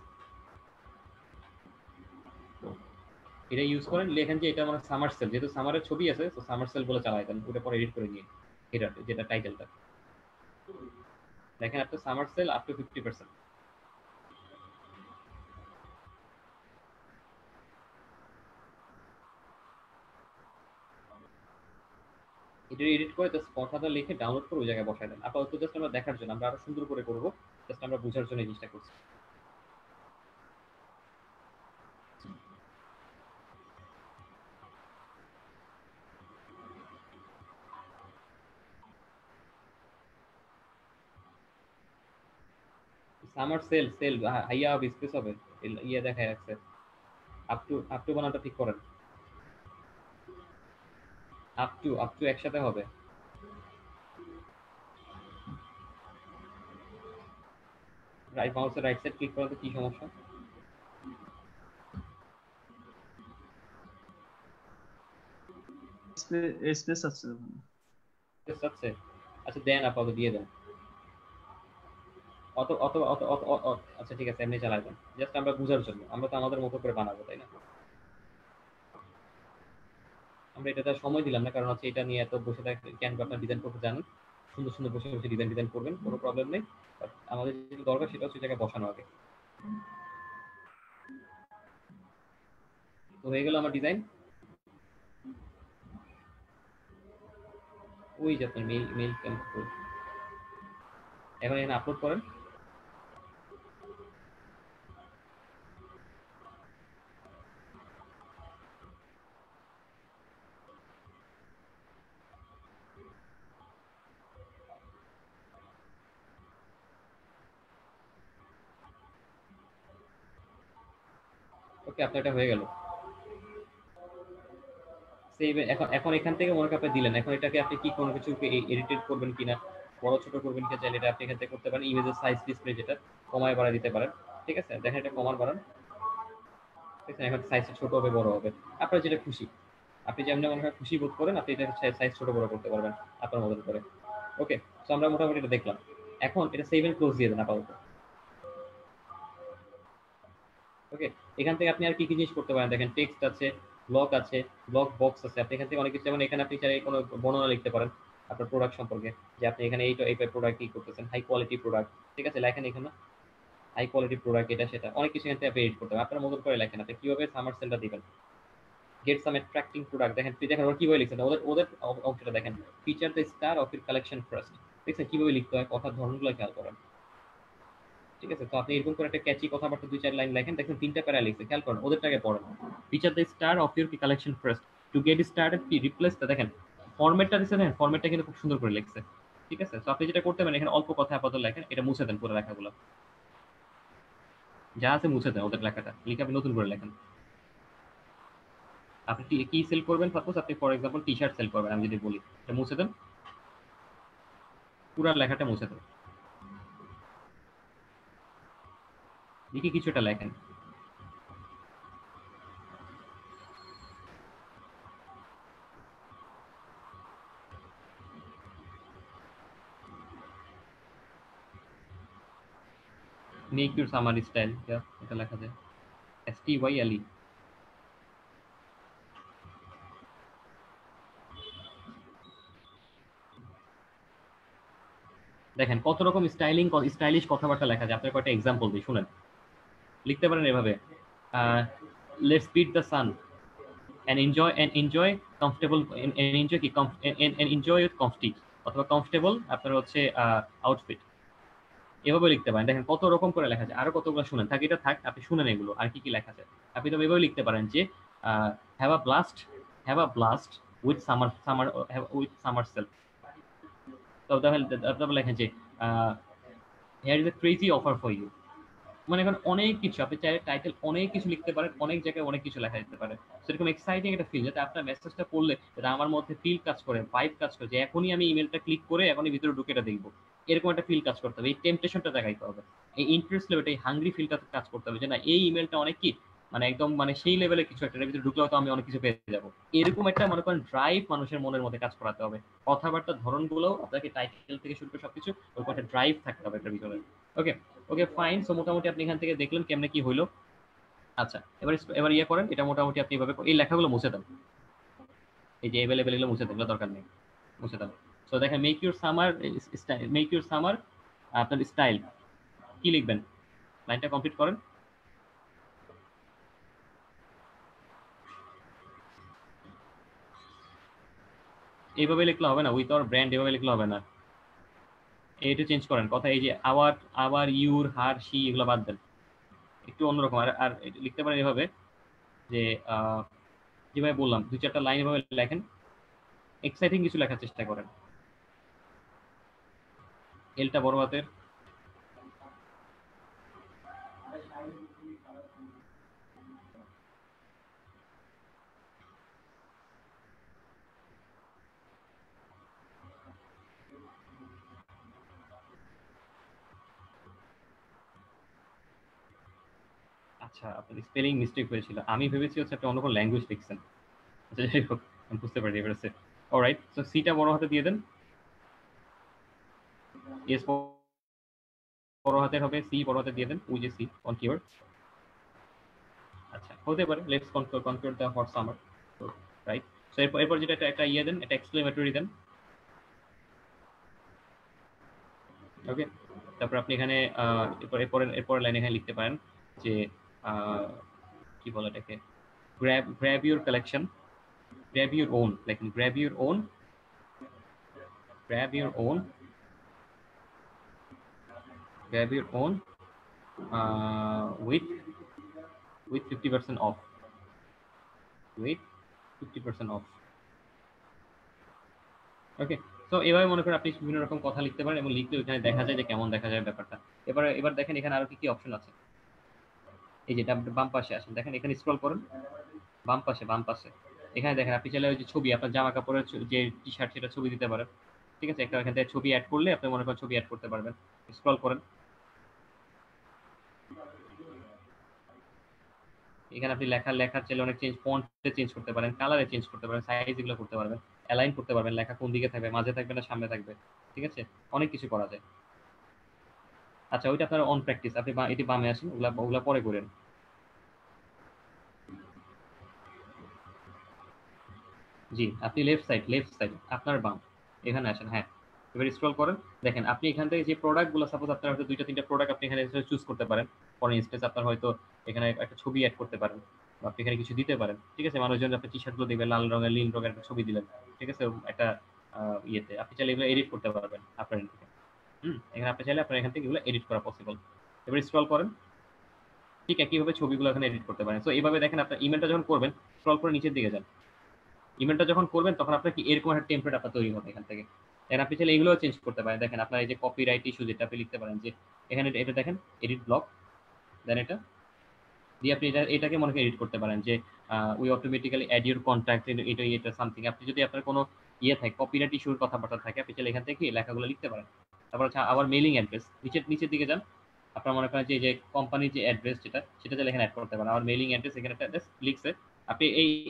এটা ইউজ করেন, লেখেন যে এটা আমার সামার সেল, যেহেতু সামারের ছবি আছে তো সামার সেল বলে চালাই দেন, ওটা পরে এডিট করে নিয়ে এটা যেটা টাইটেলটা দেখেন আপনি সামার সেল আপ টু 50%। এটা এডিট করে জাস্ট কথাটা লিখে ডাউনলোড করে ওই জায়গায় বসায় দেন। আপাতত জাস্ট আমরা দেখার জন্য, আমরা আরো সুন্দর করে করবো, জাস্ট আমরা বোঝার জন্য এই জিনিসটা করছি। সামার সেল সেল হাইয়া হবে, স্পেস হবে, ইয়ে দেখায় যাচ্ছে। আপ টু বানানটা ঠিক করেন, আপ টু একসাথে হবে। রাইট মাউসের রাইট সাইড ক্লিক করাতে কি সমস্যা? স্পেস আছে ওখানে। স্পেস আছে, আচ্ছা দেন, আপাতত দিয়ে দেন। অত অত অত অত আচ্ছা ঠিক আছে, এমনি চালাই দেন, জাস্ট আমরা বুঝার জন্য, আমরা তো আমাদের মতো করে বানাবো, তাই না? আমরা এটাতে সময় দিলাম না, কারণ হচ্ছে এটা নিয়ে এত বসে থাকে, কেন আপনার ডিজাইন করতে জানেন, সুন্দর সুন্দর বসে বসে ডিজাইন করবেন, কোনো প্রবলেম নেই। আমাদের যেটা দরকার সেটা হচ্ছে জায়গায় বসানো আগে। তো হয়ে গেল আমার ডিজাইন। ওই যে আপনার মেইল মেইল এখন এখানে আপলোড করেন। ওকে, আপনার এটা হয়ে গেল সেভ। এখন এখন এখান থেকে মনে করেন আপনি দিলেন, এখন এটাকে আপনি কি কোনো কিছু এডিটেড করবেন কিনা, বড় ছোট করবেন কিনা, চাইলে এটা আপনি এখান থেকে করতে পারেন। ইমেজের সাইজ ডিসপ্লে যেটা কমায় বাড়ায় দিতে পারেন, ঠিক আছে? দেখেন এটা কমান বাড়ান, ঠিক আছে? এখন সাইজটা ছোট হবে বড় হবে, আপনার যেটা খুশি, আপনি যেমন মনে হয় খুশি বোধ করেন আপনি এটা সাইজ ছোট বড় করতে পারবেন আপনার মতো করে। ওকে, তো আমরা মোটামুটি এটা দেখলাম। এখন এটা সেভ এন্ড ক্লোজ দিয়ে দেন আপাতত। ওকে, এখান থেকে আপনি আর কি কি জিনিস করতে পারেন দেখেন, টেক্সট আছে, ব্লক আছে, ব্লক বক্স আছে, আপনি এখান থেকে অনেক কিছু, যেমন এখানে আপনি চাইলে কোনো বর্ণনা লিখতে পারেন আপনার প্রোডাক্ট সম্পর্কে, যে আপনি এখানে এই প্রোডাক্ট কি করতেছেন, হাই কোয়ালিটি প্রোডাক্ট, ঠিক আছে? লেখেন এখানে হাই কোয়ালিটি প্রোডাক্ট, এটা সেটা অনেক কিছু এখান থেকে আপনি এডিট করতে পারেন, আপনার মতো করে লেখেন আপনি কিভাবে সামার সেলটা দিবেন। গেট সাম অ্যাট্রাক্টিং প্রোডাক্ট, দেখেন দেখেন ওরা কিভাবে লিখছেন, ওদের ওদের অংশটা দেখেন, feature the star of your collection first, দেখছেন কিভাবে লিখতে হয়, কথার ধরনগুলো খেয়াল করেন, ঠিক আছে? তো আপনি এরকম করে একটা ক্যাচি কথাবার্তা 2-4 লাইন লেখেন, দেখেন 3টা প্যারা লিখছে, খেয়াল করেন ওদেরটাকে পড়েন। Feature the star of your collection first, to get started কি রিপ্লেস, দেখেন ফরম্যাটটা দিচ্ছে, দেখেন ফরম্যাটটা কিন্তু খুব সুন্দর করে লিখছে, ঠিক আছে? তো আপনি যেটা করতে পারেন, এখানে অল্প কথা আপাতত লেখেন, এটা মুছে দেন, পুরো লেখাগুলো যা আছে মুছে দেন, ওদের লেখাটা লিখে আপনি নতুন করে লেখেন। আপনি কি সেল করবেন, সাপোজ আপনি for example T shirt sale করবেন, আমি যদি বলি, এটা মুছে দেন, পুরো লেখাটা মুছে দেন, লিখে কিছু একটা লেখেন। মেক ইউর সামারি স্টাইল, এটা লেখা যায় STYLE। দেখেন কত রকম স্টাইলিশ কথাবার্তা লেখা যায়, আপনার কয়েকটা এক্সাম্পল দিই, শুনেন। লিখতে পারেন এভাবে, let's beat the sun and enjoy comfortable, enjoy কি এনজয় উইথ কমফর্টি, অথবা কমফোর্টেবল আপনার হচ্ছে আউটফিট, এভাবে লিখতে পারেন। দেখেন কত রকম করে লেখা যায়, আরো কতগুলো শুনেন, থাক এটা থাক, আপনি শুনেন এগুলো আর কি কি লেখা যায়। আপনি তো এভাবে লিখতে পারেন যে have a blast with summer sale. তো তাহলে লেখেন যে here is a crazy offer for you, মানে এখন অনেক কিছু আপনি চাইলে টাইটেল অনেক কিছু লিখতে পারেন, অনেক জায়গায় অনেক কিছু লেখা যেতে পারে। সেরকম এক্সাইটিং একটা ফিল, যাতে আপনার মেসেজটা পড়লে যাতে আমার মধ্যে ফিল কাজ করে, ভাইব কাজ করে, যে এখনই আমি ইমেলটা ক্লিক করে এখনই ভিতরে ঢুকে এটা দেখবো, এরকম একটা ফিল কাজ করতে হবে। এই টেম্পটেশনটা দেখাইতে হবে, এই ইন্টারেস্ট লেভেলটা, এই হাঙ্গ্রি ফিলটা কাজ করতে হবে, যে না এই ইমেলটা অনেক কি মানে একদম মানে সেই লেভেলে কিছু একটা, এর ভিতরে ঢুকলেও তো আমি অনেক কিছু পেয়ে যাবো। এরকম একটা মনে করেন ড্রাইভ মানুষের মনের মধ্যে কাজ করাতে হবে। কথাবার্তার ধরনগুলো আপনাকে টাইটেল থেকে শুরু করে সবকিছু ওরকম একটা ড্রাইভ থাকতে হবে এটার ভিতরে। ওকে, ওকে ফাইন। সো মোটামুটি আপনি এখান থেকে দেখলেন কেমনে কি হইলো। আচ্ছা, এবার এবার ইয়ে করেন, এটা মোটামুটি আপনি এভাবে এই লেখাগুলো মুছে দেন, এই যে অ্যাভেলেবেল এগুলো মুছে দেন, এগুলো দরকার নেই, মুছে দেন। সো দেখেন make your summer, make your summer, আপনার স্টাইল কি লিখবেন, লাইনটা কমপ্লিট করেন। এইভাবে লিখলে হবে না, উইথ আওয়ার ব্র্যান্ড এভাবে লিখলে হবে না, এইটা চেঞ্জ করেন কথা, এই যে our, our, your, her, she এগুলো বাদ দেন, একটু অন্যরকম। আর আর লিখতে পারেন এভাবে যে যেভাবে বললাম 2-4টা লাইন এভাবে লেখেন, এক্সাইটিং কিছু লেখার চেষ্টা করেন। এলটা বড় হাতের, আচ্ছা আপনার স্পেলিং মিস্টেক হয়েছিল, আমি ভেবেছি হচ্ছে একটা অন্য কোনো ল্যাঙ্গুয়েজ লিখছেন। আচ্ছা যাই হোক, আমি বুঝতে পারি এবার আছে। অলরাইট, সো সিটা বড় হাতে দিয়ে দেন, এস বড় হাতের হবে, সি বড় হাতে দিয়ে দেন, ওই যে সি অন কিওয়ার্ড। আচ্ছা হতে পারে, let's conquer the hot summer. তো রাইট, সো এরপর এরপর যেটা একটা ইয়ে দেন, একটা এক্সক্লেমেটরি দেন। ওকে, তারপর আপনি এখানে এরপরের লাইনে এখানে লিখতে পারেন যে আহ, কি বলে এটাকে, grab your collection, grab your own, like grab your own, grab your own, grab your own with 50% off, with 50% off. ওকে, তো এভাবে মনে করেন আপনি বিভিন্ন রকম কথা লিখতে পারেন, এবং লিখলে ওইখানে দেখা যায় যে কেমন দেখা যায় ব্যাপারটা। এবার এবার দেখেন এখানে আরো কি কি অপশন আছে। এই যেটা আপনি বাম পাশে আসেন, দেখেন এখানে স্ক্রল করেন, বাম পাশে, বাম পাশে এখানে দেখেন আপনি চাইলে ওই যে ছবি, আপনার জামা কাপড়ের যে টি শার্ট সেটা ছবি দিতে পারেন। ঠিক আছে, একটা এখান থেকে ছবি অ্যাড করলে আপনি মনে করেন ছবি অ্যাড করতে পারবেন। স্ক্রল করেন, এখানে আপনি লেখার চাইলে অনেক চেঞ্জ, ফন্টে চেঞ্জ করতে পারেন, কালারে চেঞ্জ করতে পারেন, সাইজ এগুলো করতে পারবেন, অ্যালাইন করতে পারবেন, লেখা কোন দিকে থাকবে, মাঝে থাকবে না সামনে থাকবে। ঠিক আছে, অনেক কিছু করা যায়। আচ্ছা ওইটা আপনার অন প্র্যাকটিস, আপনি এটি বামে আসেন, ওগুলা ওগুলা পরে করেন। জি, আপনি লেফট সাইড আপনার বাম, এখানে আসেন। হ্যাঁ, এবার স্ক্রল করেন, দেখেন আপনি এখান থেকে যে প্রোডাক্টগুলো, সাপোজ আপনার হয়তো 2-3টা প্রোডাক্ট আপনি এখানে চুজ করতে পারেন। ফর ইনস্টেন্স আপনার হয়তো এখানে একটা ছবি অ্যাড করতে পারেন, বা আপনি এখানে কিছু দিতে পারেন। ঠিক আছে, মানুষজন আপনি টি শার্ট গুলো দেখবেন লাল রঙের, নীল রঙের একটা ছবি দিলেন। ঠিক আছে, একটা ইয়েতে আপনি চাইলে এগুলো এডিট করতে পারবেন আপনার এখান থেকে। এখানে আপনি চাইলে আপনার এখান থেকে এগুলো এডিট করা পসিবল। এবার স্ক্রল করেন, ঠিক একইভাবে ছবিগুলো এখানে এডিট করতে পারেন। তো এইভাবে দেখেন আপনার ইমেলটা যখন করবেন, স্ক্রল করে নিচের দিকে যান, ইমেলটা যখন করবেন তখন আপনার কি এরকম একটা টেমপ্লেট আপনার তৈরি হবে এখান থেকে। দেন আপনি চাইলে এগুলোও চেঞ্জ করতে পারেন। দেখেন আপনার এই যে কপিরাইট ইস্যু, যেটা আপনি লিখতে পারেন যে এখানে এটা দেখেন এডিট ব্লক, দেন এটা দিয়ে আপনি এটাকে মনে করেন এডিট করতে পারেন যে we automatically add your contact, এটা সামথিং। আপনি যদি আপনার কোনো ইয়ে থাকে, কপিরাইট ইস্যুর কথাবার্তা থাকে, আপনি চাইলে এখান থেকে লেখাগুলো লিখতে পারেন। তারপর হচ্ছে আবার মেইলিং অ্যাড্রেস, নিচের দিকে যান, আপনার মনে করেন যে কোম্পানির যে অ্যাড্রেস সেটা চাইলে এখানে অ্যাড করতে পারেন। আমার মেইলিং অ্যাড্রেস, এখানে একটা অ্যাড্রেস লিখছে, আপনি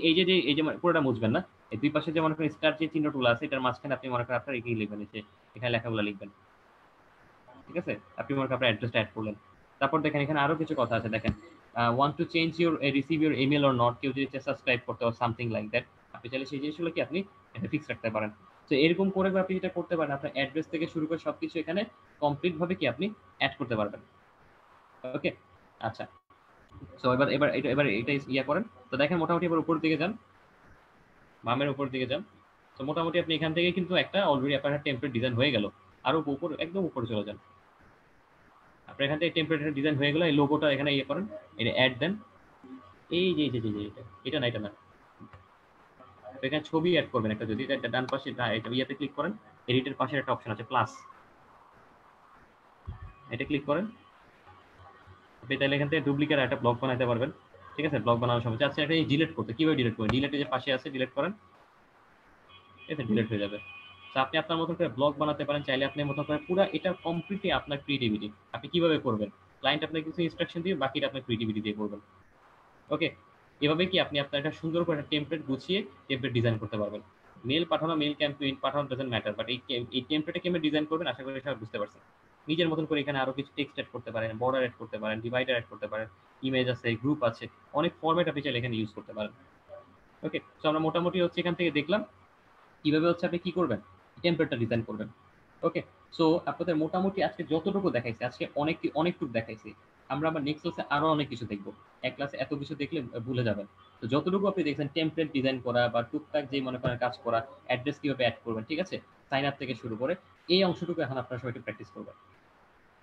এই যে পুরোটা মুছবেন না, এই দুই পাশে যে মনে করেন স্টার যে চিহ্নটুলো আছে, এটার মাঝখানে আপনি মনে করেন আপনার এগিয়ে লিখবেন, যে এখানে লেখাগুলো লিখবেন। ঠিক আছে, আপনি মনে করেন আপনার অ্যাড্রেসটা অ্যাড করলেন। তারপর দেখেন এখানে আরো কিছু কথা আছে, দেখেন want to change your receive your email or not, কেউ যদি সাবস্ক্রাইব করতে হয় সামথিং লাইক দ্যাট, আপনি চাইলে সেই জিনিসগুলো কি আপনি এটা ফিক্স রাখতে পারেন। তো এরকম করে আপনি যেটা করতে পারেন, আপনার অ্যাড্রেস থেকে শুরু করে সবকিছু এখানে কমপ্লিট ভাবে কি আপনি অ্যাড করতে পারবেন। ওকে, আচ্ছা, সো এবার এটা ইয়া করেন। তো দেখেন মোটামুটি এবার উপর দিকে যান, বামের উপর দিকে যান। তো মোটামুটি আপনি এখান থেকে কিন্তু একটা অলরেডি আপনার টেমপ্লেট ডিজাইন হয়ে গেল। আরো উপর, একদম উপরে চলে যান, আপনার এখান থেকে টেমপ্লেটের ডিজাইন হয়ে গেল। এই লোগোটা এখানে ইয়ে করেন, এটা অ্যাড দেন। এই যে এটা না, এটা না, তো এখানে ছবি অ্যাড করবেন একটা, যদি এটা ডান পাশে এটা ইয়াতে ক্লিক করেন, এডিটের পাশে একটা অপশন আছে প্লাস, এটা ক্লিক করেন। আপনি তাহলে এখান থেকে ডুপ্লিকেট একটা ব্লগ বানাতে পারবেন। ঠিক আছে, ব্লগ বানানোর সময় আচ্ছা এটা ডিলিট করতে কিভাবে ডিলিট করবেন, ডিলিটে যে পাশে আছে ডিলিট করেন, এতে ডিলিট হয়ে যাবে। তো আপনি আপনার মতো করে ব্লগ বানাতে পারেন, চাইলে আপনার মতো করে পুরো এটা কমপ্লিটলি আপনার ক্রিয়েটিভিটি, আপনি কিভাবে করবেন, ক্লায়েন্ট আপনাকে কিছু ইনস্ট্রাকশন দিয়ে বাকিটা আপনার ক্রিয়েটিভিটি দিয়ে করবেন। ওকে, এভাবে কি আপনি আপনার একটা সুন্দর করে একটা টেমপ্লেট গুছিয়ে টেমপ্লেট ডিজাইন করতে পারবেন। মেল পাঠানো, মেল ক্যাম্পেইন পাঠানো ডাজন্ট ম্যাটার, বাট এই টেমপ্লেটে কেমন ডিজাইন করবেন আশা করি সবাই বুঝতে পারছেন। নিজের মতন করে এখানে আরো কিছু টেক্সট অ্যাড করতে পারেন, বর্ডার অ্যাড করতে পারেন, ডিভাইডার অ্যাড করতে পারেন, ইমেজ আছে, গ্রুপ আছে, অনেক ফরম্যাট আপনি চাইলে এখানে ইউজ করতে পারেন। ওকে, তো আমরা মোটামুটি হচ্ছে এখান থেকে দেখলাম কিভাবে হচ্ছে আপনি কি করবেন, টেমপ্লেটটা ডিজাইন করবেন। ওকে, সো আপনাদের মোটামুটি আজকে যতটুকু দেখাইছি, আজকে অনেকটুকু দেখাইছি, আমরা আবার নেক্সট ক্লাসে আরো অনেক কিছু দেখবো। এক ক্লাসে এত কিছু দেখলে ভুলে যাবেন। তো যতটুকু আপনি দেখছেন টেমপ্লেট ডিজাইন করা বা টুকটাক যে মনে করেন কাজ করা, অ্যাড্রেস কিভাবে অ্যাড করবেন, ঠিক আছে, সাইন আপ থেকে শুরু করে এই অংশটুকু এখন আপনারা সবাই একটু প্র্যাকটিস করবেন।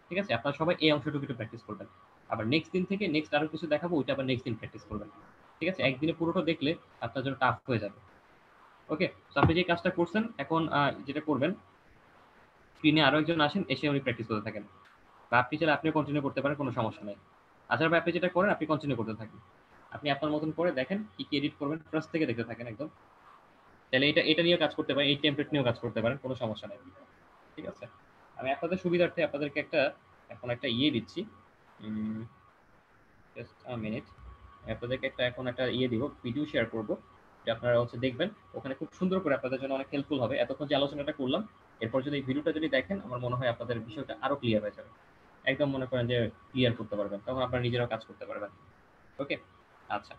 ঠিক আছে, আপনারা সবাই এই অংশটুকু একটু প্র্যাকটিস করবেন। আবার নেক্সট দিন থেকে নেক্সট আরো কিছু দেখাবো, ওইটা আবার নেক্সট দিন প্র্যাকটিস করবেন। ঠিক আছে, একদিনে পুরোটা দেখলে আপনার জন্য টাফ হয়ে যাবে। ওকে, তো আপনি যে কাজটা করছেন এখন যেটা করবেন, স্ক্রিনে আরো একজন আসেন, এসে উনি প্র্যাকটিস করতে থাকেন, বা আপনি চাইলে আপনিও কন্টিনিউ করতে পারেন, কোনো সমস্যা নেই। আচ্ছা ভাই, আপনি যেটা করেন আপনি কন্টিনিউ করতে থাকেন, আপনি আপনার মতন করে দেখেন কি কি এডিট করবেন, ফার্স্ট থেকে দেখতে থাকেন একদম। তাহলে এটা এটা নিয়ে কাজ করতে পারেন, এই টেমপ্লেট নিয়েও কাজ করতে পারেন, কোনো সমস্যা নেই। ঠিক আছে, আমি আপনাদের সুবিধার্থে আপনাদেরকে এখন একটা দিচ্ছি, জাস্ট আ মিনিট। আপনাদেরকে এখন একটা দিব, ভিডিও শেয়ার করব, যে আপনারা হচ্ছে দেখবেন, ওখানে খুব সুন্দর করে আপনাদের জন্য অনেক হেল্পফুল হবে। এতক্ষণ যে আলোচনাটা করলাম, এরপর যদি এই ভিডিওটা যদি দেখেন, আমার মনে হয় আপনাদের বিষয়টা আরো ক্লিয়ার হয়ে যাবে, একদম মনে করেন যে ক্লিয়ার করতে পারবেন, তখন আপনারা নিজেরাও কাজ করতে পারবেন। ওকে, আচ্ছা।